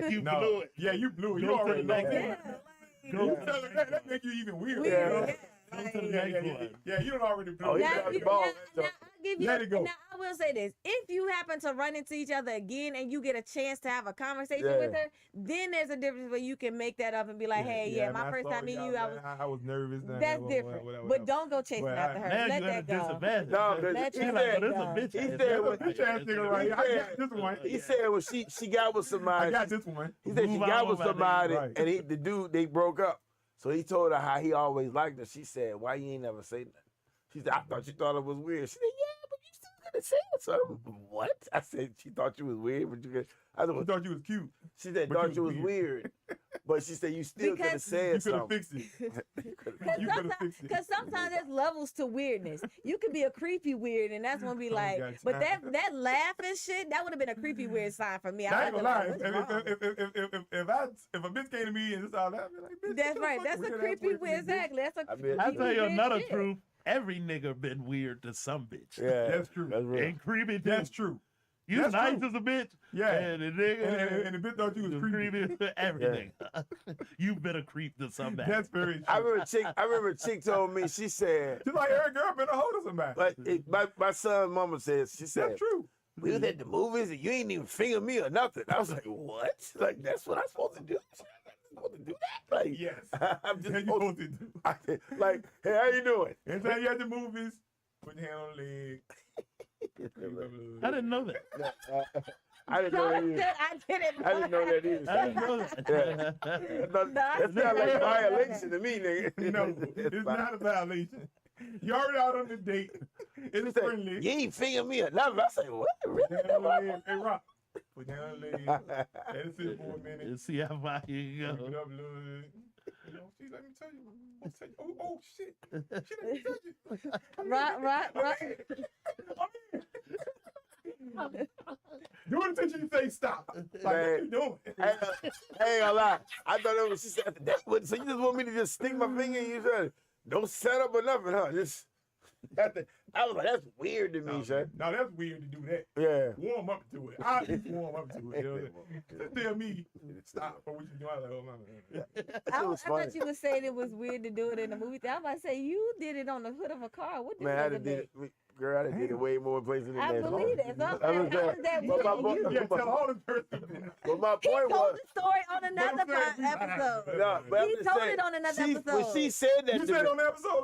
You No. blew it. Yeah, you blew it. You Go to already the know next that. Yeah, one. like, Go You tell her that make you even weird. weird. Yeah. Yeah. Go Like, to the Yeah, next yeah, one. yeah, you don't already blew Oh, it. he Now, dropped you, the ball. now, now, I'll give you, Let it go. Now, I will say this. If you happen to run into each other again and you get a chance to have a conversation Yeah. with her, then there's a difference where you can make that up and be like, hey, yeah, my man, first time meeting you, I was nervous. that's different. But don't go chasing Well, after her. Now Let you're at a that go. disadvantage. No, but Let he your said, This a go. bitch. He ass said nigga. when- This ass nigga right here. I got this one. he said when she got with I somebody, got this one. he said she Move got on with about somebody, that, right. and the dude, they broke up. So he told her how he always liked her. She said, why you ain't never say nothing? She said, I thought you thought it was weird. She said, yeah, but you still gonna say it. So what? I said, she thought you was weird, but you could. I I said, thought you was cute. she said, but thought you you was was weird. But she said you still could have Because- said You could have something. fixed it. You could have fixed it. Because sometimes there's levels to weirdness. You could be a creepy weird, and that's gonna be like, got but time. that laughing shit, that would have been a creepy weird sign for me. I ain't would've gonna been lie. like, what's wrong? If a bitch came to me and this all that, I'd be like, bitch. That's get the right. fuck That's a weird ass creepy away from weird. me, bitch. Exactly. That's a I mean, I'll creepy tell you weird another shit. truth. Every nigga been weird to some bitch. Yeah, That's true. That's real. And creepy too. That's true. You That's nice true. as a bitch. Yeah. And the nigga. And the bitch thought you was was creepy. Everything. You've been a creep to somebody. That's very true. I remember a chick told me, she said, Just like every girl been a hold of somebody. my son's mama said, she said, That's true. we was at the movies and you ain't even finger me or nothing. I was like, what? Like, that's what I'm supposed to do? I'm supposed to do that? Like, Yes. I'm just That's supposed what you do. to, like, hey, how you doing? Anytime you at the movies, put your hand on the leg. I didn't know that. I didn't know that Sean either. said I didn't. I didn't know that either. I didn't know that. That's not like a violation to me, nigga. No, it's not a violation. You already out on the date. It's Said, friendly. you ain't finger me or nothing. I say, what? Put Really? your hand on the leg. Hey, Rock. Put your hand on the leg. Let it sit for a minute. You see how far you Pick go. it up a little bit. You know, she let me tell you. What's that? Oh shit. She let me tell you. Right. Do it until she say stop. Like, what you doing? I ain't gonna lie. I thought it was, she said, that, so you just want me to just stick my finger in you? Said, don't set up or nothing, huh? Just, I was like, that's weird to me, son. No, that's weird to do that. Yeah. Warm up to it. I just warm up to it. You know what I'm saying? Tell me, stop. Or what you doing? I was like, oh, my It was I funny. thought you were saying it was weird to do it in the movie. I was about to say you did it on the hood of a car. What did Man, I you done did it. Girl, I done did it way more places than I that. believe it. So I was how is there. that But my weird? boy- You- Yeah, tell all the person. But my He point told was, the story on another I'm saying- episode. no, but I'm He just told saying, it on another when episode. she said that You to said me, on the episode.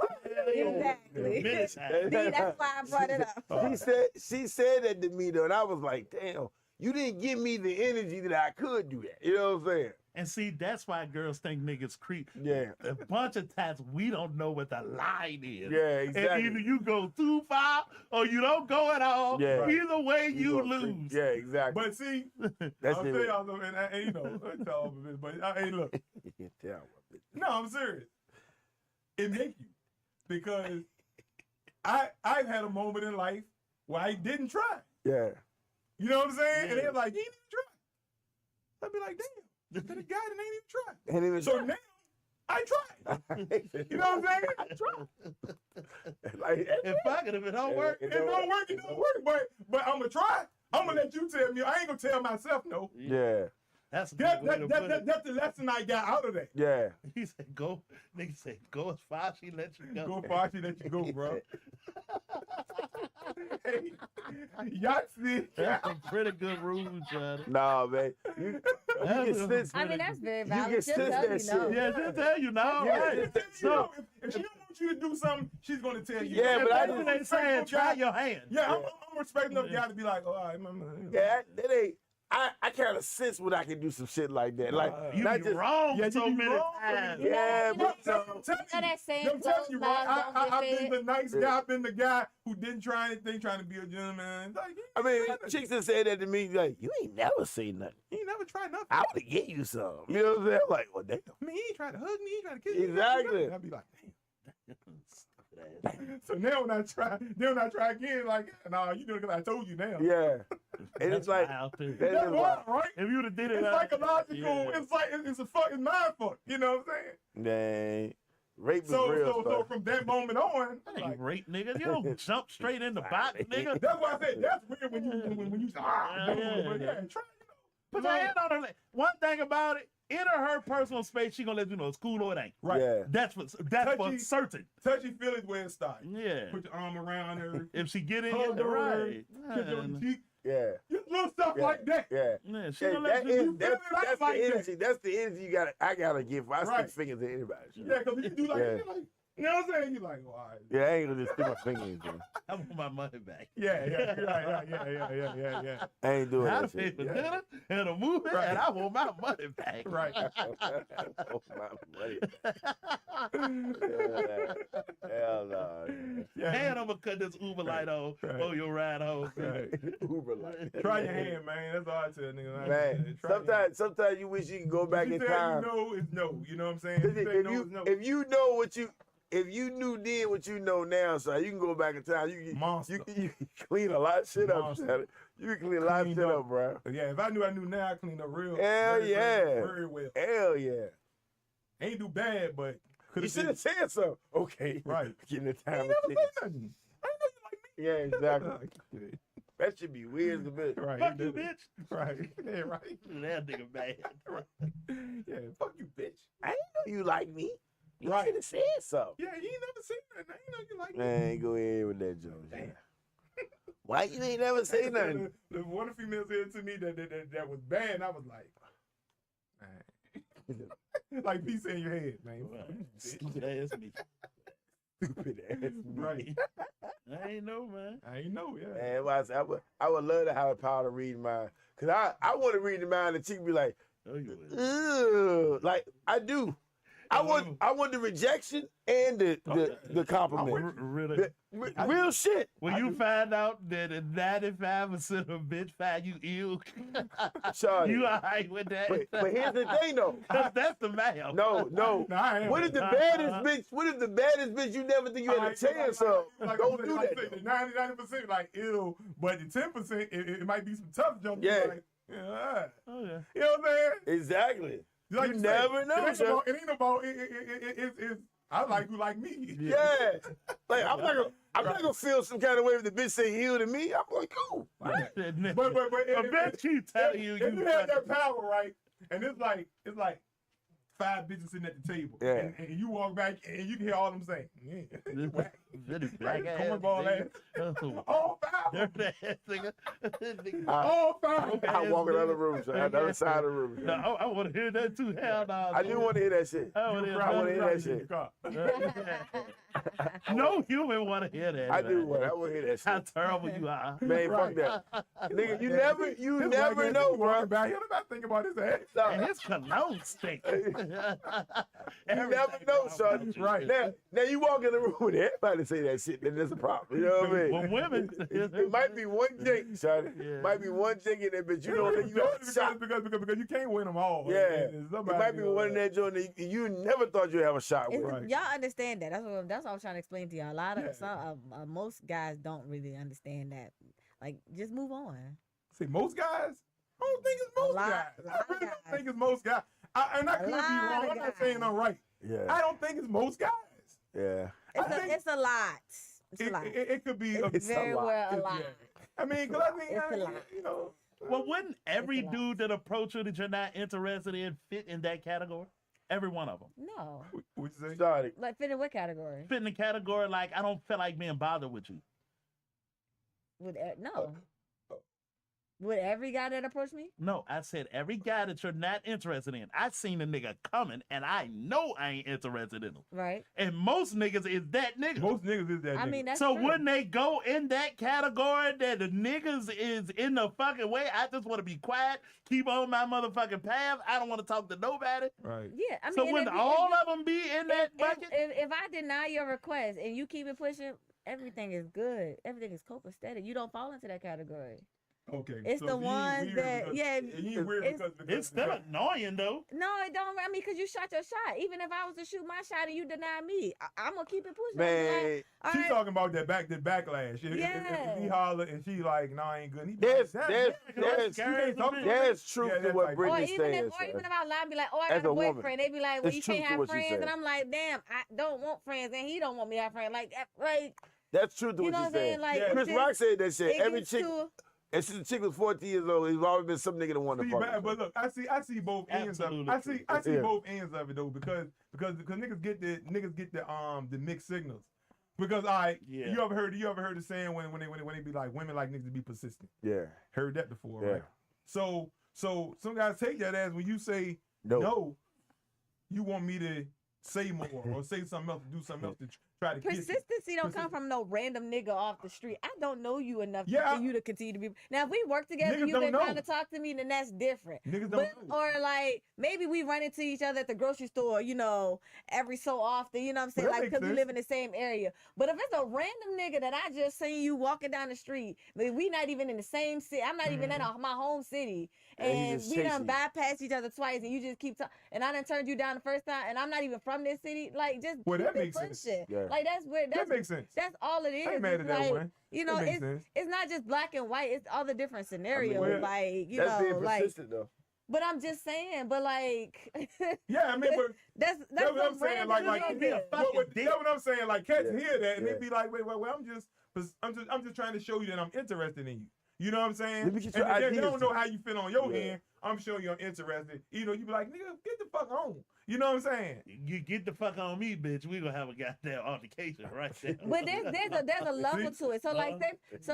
Exactly. Many See, times. that's why I brought it up. she said that to me though, and I was like, damn, you didn't give me the energy that I could do that. You know what I'm saying? And see, that's why girls think niggas creep. Yeah. A bunch of times we don't know what the line is. Yeah, And exactly. either you go too far or you don't go at all. Yeah. Either way, you gonna creep. lose. Yeah, exactly. But see, That's I'll it. tell y'all something, and you know, I tell all of this, but hey, look, Yeah, no, I'm serious. It make you because I've had a moment in life where I didn't try. yeah. You know what I'm saying? And Yeah. they're like, you didn't even try. I'd be like, damn, that the guy that ain't even try. And it was So now I tried. You know what I'm saying? I tried. like, If it don't work, It don't work, it don't work. But I'm gonna try. I'm gonna let you tell me. I ain't gonna tell myself no. yeah, that's a good way to put it. That's the lesson I got out of that. yeah. He said, go. Nigga said, go as far as she let you go. Go far, she let you go, bro. Hey, Yahtzee. That's a pretty good rule, Johnny. Nah, man. You can sense. I mean, that's very You valid. can Just sense tell that you no. shit. Yeah, she'll tell you now. Yeah, Right. If she So, don't- if she don't want you to do something, she's gonna tell you. Yeah, but I that's what they saying, try your hand. Yeah, I'm respecting enough guy to be like, oh, all right, man. Yeah, that ain't. I kind of sense when I can do some shit like that. Like, You not be just. wrong Yeah, so you be many wrong. times. Yeah, but Tell You know that saying, I'm telling you, right? closed mouths don't I've get been fed. the nice guy. I've been the guy who didn't try anything, trying to be a gentleman. Like, I mean, chicks that say that to me, like, you ain't never seen nothing. he ain't never tried nothing. I would have get you some. You know what I'm saying? Like, well, damn. I mean, he ain't tried to hug me. He ain't tried to kiss me. Exactly. I'd be like, damn. So now when I try again, like, nah, you doing it because I told you now. Yeah. And That's it's like, wild, too. that That's is wild, wild. right? If you would have did it, It's psychological. yeah. It's like it's a fucking mind fuck. You know what I'm saying? Dang. Rape is So real so stuff. from that moment on, You like, rape niggas. You don't jump straight in the box, nigga. that's why I said that's weird when you say, Yeah, but yeah. yeah, try. Put your hand on her leg. One thing about it, in her personal space, she gonna let you know it's cool or it ain't. Right. Yeah. That's for Touchy. certain. Touchy feelings where it starts. Yeah. Put your arm around her. If she get in, Hug it, her, right. kiss her on the cheek. Yeah. Just little stuff Yeah. like that. Yeah. Yeah, she Hey, gonna that let you. is, that's like the that. energy. That's the energy I gotta give. I Right. stick fingers to anybody. Yeah, because if you do like Yeah. that, like, You know what I'm saying? You like, well, all right. Yeah, I ain't gonna just stick my finger in there. I want my money back. Yeah. I ain't doing I that paid shit. for dinner and a movie, Right. and I want my money back. Right. Oh, my money. Hell no. Yeah. And I'm gonna cut this Uber light on for your ride home. Right. Uber like. Try your hand, man. That's all I tell niggas. Man, Try your hand. sometimes you wish you could go back If in you say time. you know, it's no. You know what I'm saying? If you say no, it's no. If you know what you, if you knew then what you know now, so you can go back in time. Monster. You can clean a lot of shit up. Monster. Shawty. You can clean a lot of Cleaned shit up. up, bro. Yeah, if I knew now, I cleaned up real. Hell very, yeah. very well. Hell yeah. Ain't do bad, but You should have said so. Okay. Right. Getting the I time. ain't never say nothing. I ain't know you like me. Yeah, exactly. That should be weird as a bitch. Right. Fuck he you, did it. bitch. Right. Yeah, right. That nigga bad. Yeah, fuck you, bitch. I didn't know you like me. You Right. should have said so. Yeah, you ain't never seen that. I ain't know you like me. Man, go ahead with that joke. Damn. Why you ain't never say nothing? The one of the females said to me that was bad, and I was like, man. Like peace in your head, man. Stupid ass me. Stupid ass. Right. I ain't know, man. I ain't know, yeah. Man, I would love to have the power to read mind. Cause I want to read the mind and she can be like, Oh, you would. ugh. Like I do. I want the rejection and the compliment. Really? Real shit. When you find out that 95% of bitch find you ill, Shawty. you all right with that? But here's the thing though. That's the math. No. No, I am. What if the baddest bitch? What if the baddest bitch you never think you had a chance of? Don't do that. The 90% like ill, but the 10% it might be some tough jumps. Yeah. Like, yeah. Oh, yeah. You know what I'm saying? Exactly. Like You say, never know, It sir. ain't about. It's I like who like me. Yeah. Like I'm not gonna feel some kind of way if the bitch say heal to me. I'm like, cool. But A if, bitch keep telling you if you have that power, right? And it's like 5 bitches sitting at the table. Yeah. And you walk back and you can hear all them saying, yeah. Whack. Black ass. Cornball ass. All 5 of them. Dirty ass nigga. All 5 of them. I walk in the other room, so the other side of the room. No, I want to hear that too. Hell no. I do want to hear that shit. I want to I wanna hear that shit. No human want to hear that. I do man. want. I want to hear that How shit. terrible you are. Man, fuck that. Nigga, you never know, bro. Back here, about thinking about his ass. And his cologne stink. You never know, son. Right. Now you walk in the room with everybody say that shit, then there's a problem. You know what I mean? When women, It might be one jink, son. Yeah. Might be one jink in there, but you don't think you got a shot. because you can't win them all. Yeah. And It might be one in that joint that you never thought you'd have a shot with. Y'all understand that. That's what I'm trying to explain to y'all. A lot of most guys don't really understand that. Like, just move on. See, most guys, I don't think it's most guys. I really don't think it's most guys. And I could be wrong. I'm not saying I'm right. Yeah. I don't think it's most guys. Yeah. It's a lot. It's a lot. It could be It's a Very lot. well a lot. I mean, because It's a lot. you know. well, wouldn't every It's a lot. dude that approach you that you're not interested in fit in that category? Every one of them. No. What you say? Sorry. Like, fit in what category? Fit in the category like, I don't feel like being bothered with you. No. Would every guy that approached me? No, I said every guy that you're not interested in. I seen a nigga coming and I know I ain't interested in him. Right. And most niggas is that nigga. Most niggas is that I nigga. mean, that's So true. wouldn't they go in that category that the niggas is in the fucking way? I just want to be quiet, keep on my motherfucking path. I don't want to talk to nobody. Right. Yeah, I mean, So and wouldn't if you- all of them be in that if, bucket? if I deny your request and you keep it pushing, everything is good. Everything is copacetic. You don't fall into that category. Okay. It's so the you ain't ones weird that- because- yeah, You ain't weird it's- because It's still annoying though. No, it don't. I mean, because you shot your shot. Even if I was to shoot my shot and you deny me, I'm going to keep it pushing. Man, All She's right. talking about the backlash. If Yeah. he holler and she like, no, I ain't good. He be there's like, "Damn, scary as a bitch." there's truth Yeah, to that's what like- Or Brittany even, stands. if I lie and be like, oh, I As got a a woman. boyfriend. They be like, well, It's you truth can't to have what she friends. said. And I'm like, damn, I don't want friends. And he don't want me to have friends. Like, That's true to you what know you what I'm saying? said. Like, Yeah. Chris it Rock just- said that shit. it Every gets chick, to- and since the chick was 14 years old, there's always been some nigga that wanted to See, fuck but her. look, I see both ends of it. Absolutely I see Yeah. both ends of it though, because niggas get the mixed signals. Because Yeah. you ever heard the saying when they be like, women like niggas to be persistent. Yeah. Heard that before, Yeah. right? So some guys take that as when you say No. no, you want me to say more or say something else, do something else to try to get you. Persistency don't come from no random nigga off the street. I don't know you enough Yeah. for you to continue to be. Now, if we work together, Niggas you've don't been know. trying to talk to me, then that's different. Niggas don't But, know. or like maybe we run into each other at the grocery store, you know, every so often. You know what I'm saying? That Like makes because we sense. live in the same area. But if it's a random nigga that I just seen you walking down the street, maybe we not even in the same city. I'm not even in my home city, And he and just we chase done you. bypassed each other twice, and you just keep talking. And I done turned you down the first time, and I'm not even from this city. Like just Well, keep that it makes sense. pushing. Yeah. Like that's where That makes sense. that's all it is. I ain't mad It's at that like, one. you know, That makes sense. it's not just black and white. It's all the different scenarios. well, like you That's know, being like. persistent though. But I'm just saying. But like, Yeah, I mean, but that's that's what I'm some saying. random Like, nigga. be a fucking that's what I'm saying. Like, cats Yeah. hear that and Yeah. they be like, wait, I'm just trying to show you that I'm interested in you. You know what I'm saying? Let me get And your they ideas don't know too. how you feel on your Yeah. end. I'm showing you I'm interested. You know, you be like, nigga, get the fuck on. You know what I'm saying? You get the fuck on me, bitch. We gonna have a goddamn altercation right there. But there's a level to it. So like, so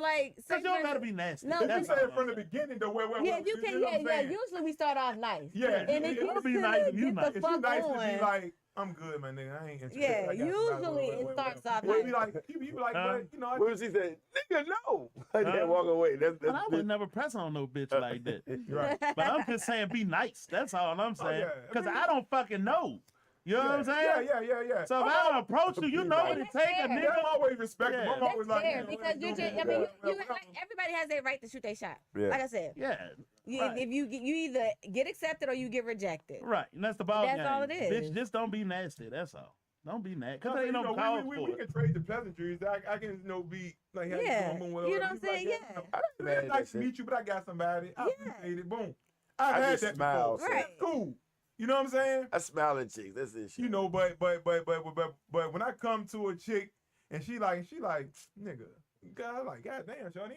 like, Cause say you don't for gotta instance- be nasty. No, If you That's say all it from I'm the saying. beginning, though, where Yeah, you know can. what I'm Yeah. saying? Usually we start off nice. Yeah, and it it would gets be to nice the if you get nice. the If you fuck nice on. to be like, I'm good, my nigga. I ain't interested. Yeah, I got somebody, usually it starts off Well, nice. be like, you be like, Huh? but you know, I What was he saying? Nigga, no. And Huh? then walk away. That's But I would never press on no bitch like that. right. But I'm just saying, be nice. That's all I'm saying. yeah. I Cause mean- I don't fucking know. You know what I'm saying? Yeah. So if I don't approach you, you know what it That's take a fair. Yeah, nigga. I'm always respectful. Yeah. I'm always That's like, fair because you just. I mean, you like everybody has their right to shoot their shot. Yeah. Like I said, Yeah. Right. if you either get accepted or you get rejected. Right. And that's the ball That's game. all it is. Bitch, just don't be nasty. That's all. Don't be nasty. Cause No, ain't you no know, cause we for it. can trade the pleasantries. I can, be like, how Yeah. you doing, boom, You know whatever. what I'm saying? Like, Yeah. I ain't mad It's at nice that to shit. meet you, but I got somebody. I Yeah. appreciate it. Boom. I've I had just that smile, before. Right. It's cool. You know what I'm saying? I smile at chicks. That's it. You know, but when I come to a chick and she like, nigga, God, like, goddamn, Shawty,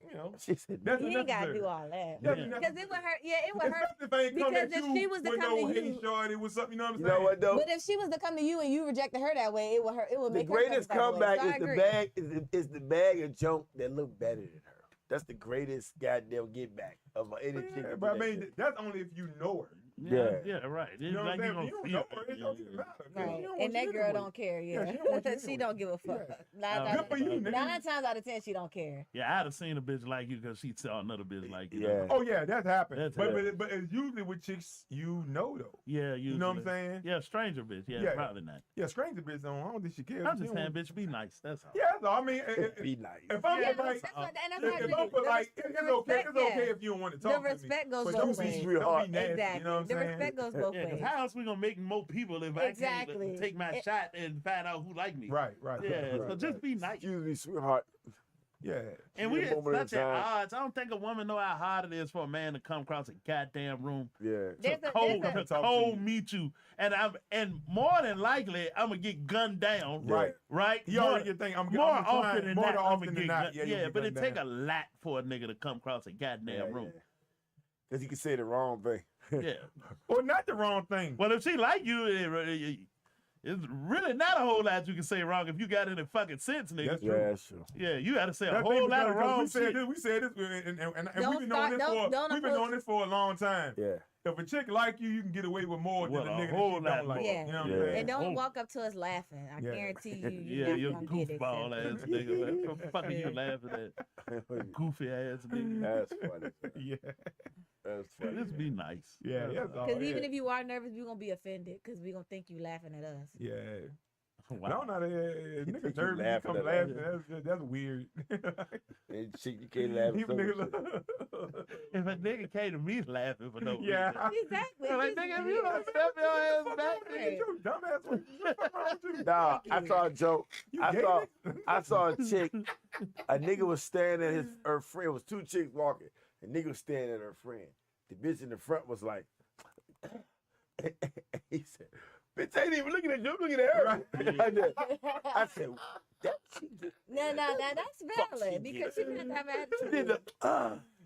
you know, She said, that's You ain't gotta unnecessary. do all that. That's Yeah. Because it would hurt. Yeah, it would hurt. Especially if I ain't come Because at if you she was to with come no to hey, you- Shawty, what's up? You know what I'm you saying? know what though? But if she was to come to you and you rejected her that way, it would hurt. It would The make her feel greatest some type of way. comeback So I is the agree. bag is the bag of junk that look better than her. That's the greatest goddamn get back of any chick. Yeah, that but I do that mean, shit. that's only if you know her. Yeah, right. It's You know what like I'm you saying? If you gonna don't feel know her, it don't it. even matter. 'cause she Right. don't want And that you girl anyway. don't care. Yeah, Yeah. she don't want you she anyway. don't give a fuck. Yeah. Good for you, nigga. 9 times out of 10, she don't care. Yeah, I'd have seen a bitch like you because she saw another bitch like you. Yeah. Oh yeah, that's happened. That's But it's usually with chicks you know though. Yeah, You know what I'm usually. saying? Yeah, stranger bitch. Yeah, Yeah. probably not. Yeah, stranger bitch don't. I don't think she cares. I'm She just don't- saying, bitch, be nice. That's all. Yeah, that's all. I mean, Be nice. if I'm Yeah, like, That's what, and that's If what I if agree. I'm for like, The it's okay. respect, It's okay yeah. if you don't want to The talk to me. respect goes But both don't be, ways. don't Sweetheart. be nasty. Exactly. You know what I'm The saying? respect goes both Yeah, because ways. how else we gonna make more people if I Exactly. can't take my It- shot and find out who like me? Right. Yeah, so right. just be nice. Excuse me, sweetheart. Yeah. And Give we me a at moment of such at time. odds. I don't think a woman know how hard it is for a man to come across a goddamn room Yeah. There's to a- cold, there's a- to Talk to cold you. meet you, and more than likely I'm gonna get gunned down. Right. Right. You already think I'm more I'm often trying, than more not, often I'ma than get not. gunned- Yeah, yeah, you'll but be it gunned take a down. lot for a nigga to come across a goddamn room. Because you can say the wrong thing. Yeah. Or not the wrong thing. Well, if she like you, it's really not a whole lot you can say wrong if you got any fucking sense, nigga. That's true. Yeah, sure. Yeah, you got to say a That whole thing lot of because wrong we said shit. this. We said this, and Don't we've been start- on this don't- don't we've been approach- on this for a long time. Yeah. If a chick like you can get away with more Well, than a a nigga that whole she lot don't like. more. Yeah. You know what Yeah. I'm saying? And don't Oh. walk up to us laughing. I Yeah. guarantee you. Yeah, You're you not gonna get goofball ass accepted. nigga. What the fuck are you laughing at? Goofy ass nigga. That's funny. Yeah. That's funny. Just be nice. Yeah, that's all. Because even yeah. if you are nervous, we're gonna be offended because we're gonna think you laughing at us. Yeah. Wow. No, not a You nigga think you nervous. You laughing come at laughing. us. That's weird. And shit, you can't laugh at Even some shit. niggas. If a nigga came to me laughing for no Yeah. reason. Exactly. I'm like, Just- nigga, if you don't step your ass back, Right. You dumbass. What the fuck wrong with you? Nah, I you. saw a joke. You I gay, saw nigga? I saw a chick. A nigga was staring at her friend. It was two chicks walking. The nigga was staring at her friend. The bitch in the front was like, he said, "Bitch ain't even looking at you. I'm looking at her." I said, "That chick." No, that's Fuck valid she because did. she not have an She attitude. did the.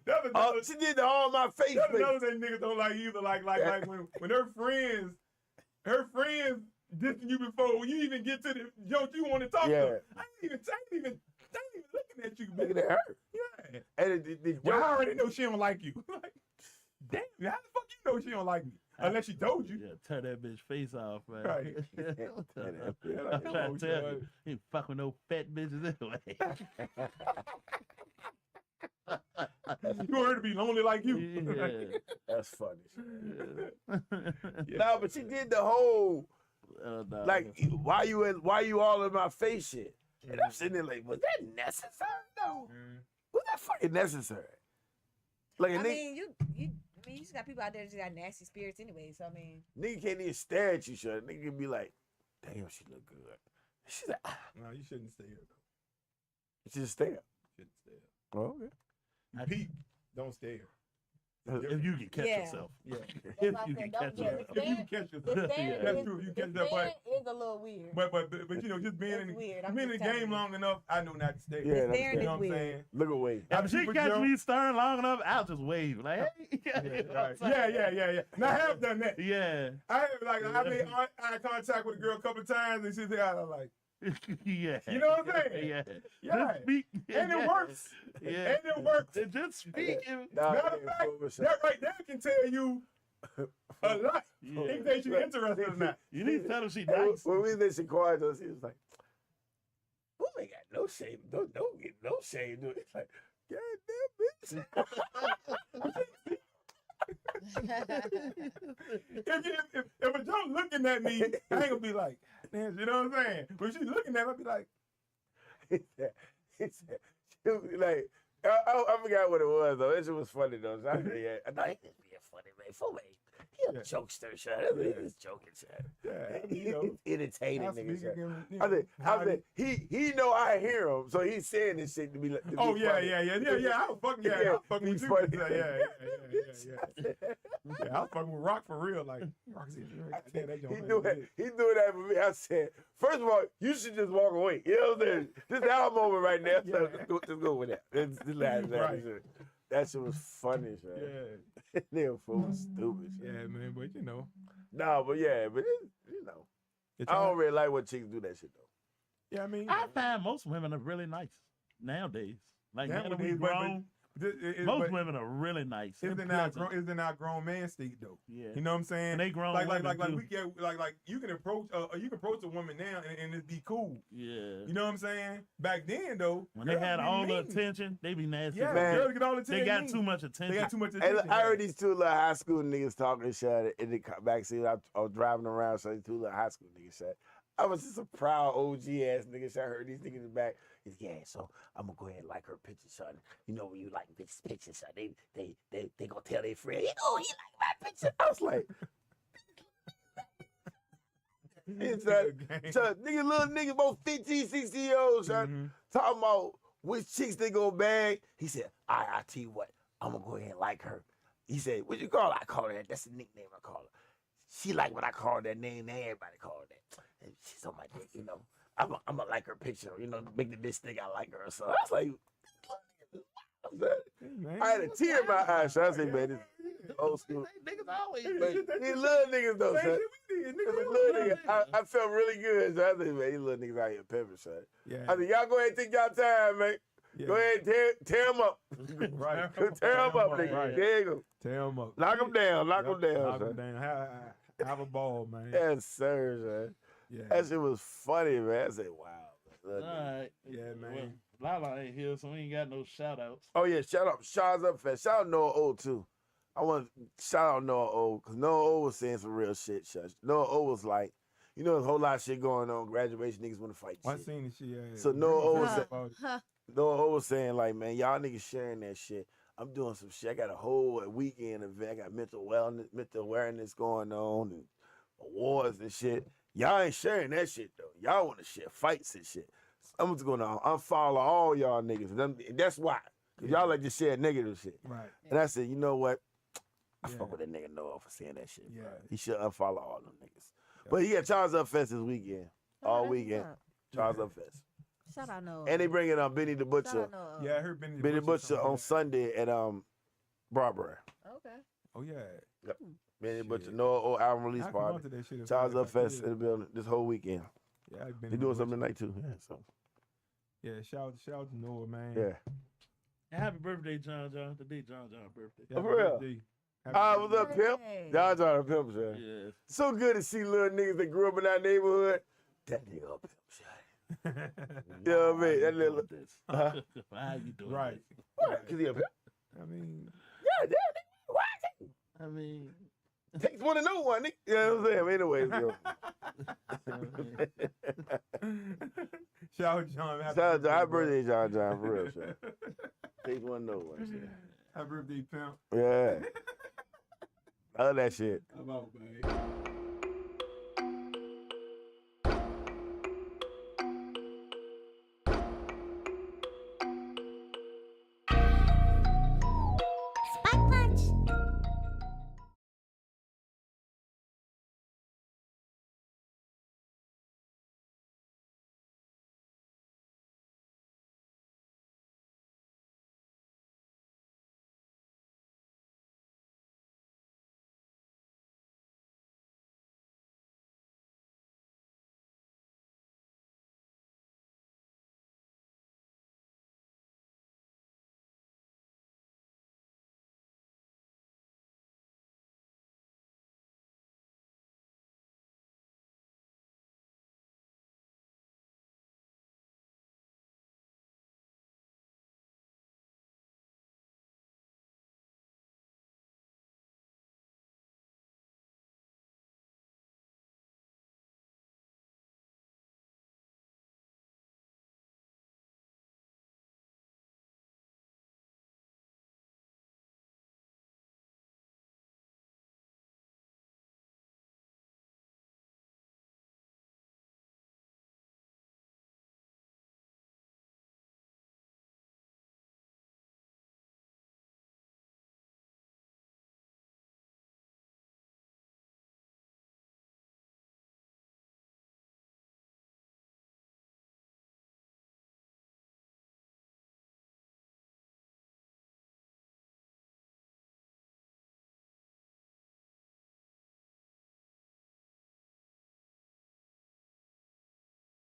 That's another, She did the all my face. that's face. another thing niggas don't like either. Like when her friends dissing you before you even get to the joke you want to talk Yeah. to. I ain't even looking at you, man. Looking at her. Yeah. And the Well, I joke, already know she don't like you. Like, damn, how the fuck you know she don't like me? Unless she told you. Yeah, tear that bitch face off, man. Right. Tear that bitch. Yeah, like, I'm come trying on, to tell son. you, he ain't fuck with no fat bitches anyway. You want her to be lonely like you. Yeah. That's funny. Yeah. No, but she did the whole Nah. like why you all in my face shit. And I'm sitting there like, was that necessary? No. Was that fucking necessary? Like a I nigga, mean, you just got people out there that just got nasty spirits anyway. So I mean, nigga can't even stare at you, shit. Nigga can be like, damn, she look good. She's like, No, you shouldn't stay here though. she just stare. Shouldn't stay here. Oh, okay. You peep, don't stay here. If you can catch Yeah. yourself. Yeah. If why I you said can don't catch do it. yourself. If you can catch the yourself. stand That's is, true. You the catch that, stand is a little weird. but you know, just being That's in weird. I'm being in just the telling game you. long enough, I know not to stay. Yeah, You that's Staring fair. know is what I'm weird. saying? Look away. If she Super catch jump. me staring long enough, I'll just wave. Like, hey. Yeah, You know what right. I'm saying? Yeah. Now I have done that. Yeah. I made eye contact with a girl a couple of times, and she's like, Yeah. You know what I'm saying? Yeah. Yeah. Just speak. and it Yeah. works. Yeah. And it works. And just speak. Nah, Matter of yeah, fact, for sure. that right there can tell you a lot. Yeah. In case you're interested or not. You need to tell her she Hey, nice. when we did Shaquan, he was like, "Who ain't got no shame? Don't get no shame." Dude. It's like, God damn bitch. If a joke looking at me, I ain't gonna be like, man, you know what I'm saying? When she's looking at me, I'll be like, he said, she was like, I forgot what it was though. It was funny though. So I thought he was being funny, man. For me, he a jokester, shit. He was joking, shit. yeah, you know. Entertaining I nigga, speak shit. again, you I know, think he know I hear him, so he's saying this shit to be. To Oh be yeah, funny. yeah. I was fucking, I was fucking with He's you. funny. Yeah, I was fucking with Rock for real. Like, Rock said, "Damn, that joint He ain't doing good." he doing that for me. I said, first of all, you should just walk away. You know what I'm saying? This is our moment right now. So just go with that. Right. That shit was funny, man. Yeah, Nigga fool was stupid. Shit. yeah, man. But you know, No, but yeah, but you know, it's I all- don't really like when chicks do that shit though. Yeah, I mean, I find most women are really nice nowadays. Like now that we nowadays, but- grown, most women are really nice. It's and in our pleasant. grown, it's in our grown man state though. Yeah. You know what I'm saying? And they grown like women too. we get like you can approach a woman now and it be cool. Yeah. You know what I'm saying? Back then though, When they girls had be all the mean. attention, they be nasty. Yeah, Man. girls get all the attention. They got mean. too much attention. They got too much Hey, attention. look, I heard these two little high school niggas talking shit in the backseat. I was driving around, so these two little high school niggas said, I was just a proud OG ass nigga. So I heard these niggas in the back. He's yeah, so I'm gonna go ahead and like her picture, son. You know when you like bitches' pictures, son, they gonna tell their friend, you know, he like my picture. I was like, so nigga, little nigga, about 15, 16 years old, son, talking about which chicks they gonna bag. He said, I tell you what, I'm gonna go ahead and like her. He said, what you call her? I call her that. That's the nickname I call her. She like when I call her that name, and everybody call her that. And she's on my dick, you know. I'm gonna like her picture, you know, make the bitch think I like her. So I was like, I had a tear in my eye. So I said, man, this old school. Niggas always. But these little niggas though, son. These little niggas, I felt really good. So I said, man, these little niggas out here pimping, son. Yeah. I said, y'all go ahead and take y'all time, man. Yeah. Go ahead and tear them up. Right. Tear them up, nigga. Right. There you go. Tear them up. Knock them down. Knock them down, Knock 'em son. down. Have a ball, man. Yes, sir, son. Yeah. That shit was funny, man. I said, wow. All right. Yeah, man. Well, Lala ain't here, so we ain't got no shout outs. Oh, yeah. Shout out. Shaw's Up Fest. Shout out Noah O, too. I want to shout out Noah O, because Noah O was saying some real shit. Noah O was like, you know, there's a whole lot of shit going on. Graduation niggas want to fight I shit. seen the shit. So Noah O was, Huh. Noah O was saying, like, man, y'all niggas sharing that shit. I'm doing some shit. I got a whole weekend event. I got mental awareness going on and awards and shit. Y'all ain't sharing that shit, though. Y'all want to share fights and shit. So I'm just going to unfollow all y'all niggas. And that's why. Because y'all like to share negative shit. Right. And I said, you know what? I Yeah. fuck with that nigga Noah for saying that shit. Yeah. Bro. He should unfollow all them niggas. But he got Charles Up Fest this weekend. All that's weekend. what's up. Charles Up Fest. Shout out Noah. And they bringing Benny the Shout Butcher. out Noah. Yeah, I heard Benny Benny Butcher something on like Sunday at Broadway. Okay. that. Oh yeah. Benny Shit. Butcher, Noah O album release I come out party. to that shit if Charles I Up Fest could. in the building this whole weekend. Yeah, I've been They doing something tonight too. Yeah, so Yeah, shout out to Noah, man. yeah. And happy birthday, John. Today, John's birthday. Yeah, For real? birthday. What's up, pimp? Hey. John John a pimp, shot. Yeah. So good to see little niggas that grew up in our neighborhood. That nigga a pimp, shot. You know what I mean? That little, Huh? Why you doing Right. what? Cause he a pimp. I mean, Yeah, damn, why? this? I mean, Takes one to know one, nigga. You know what I'm saying? Anyways, yo. shout out John. Shout out to happy birthday, John John, for real, shot. Takes one to know one, shit. Happy birthday, pimp. Yeah. I love that shit. I'm out, man.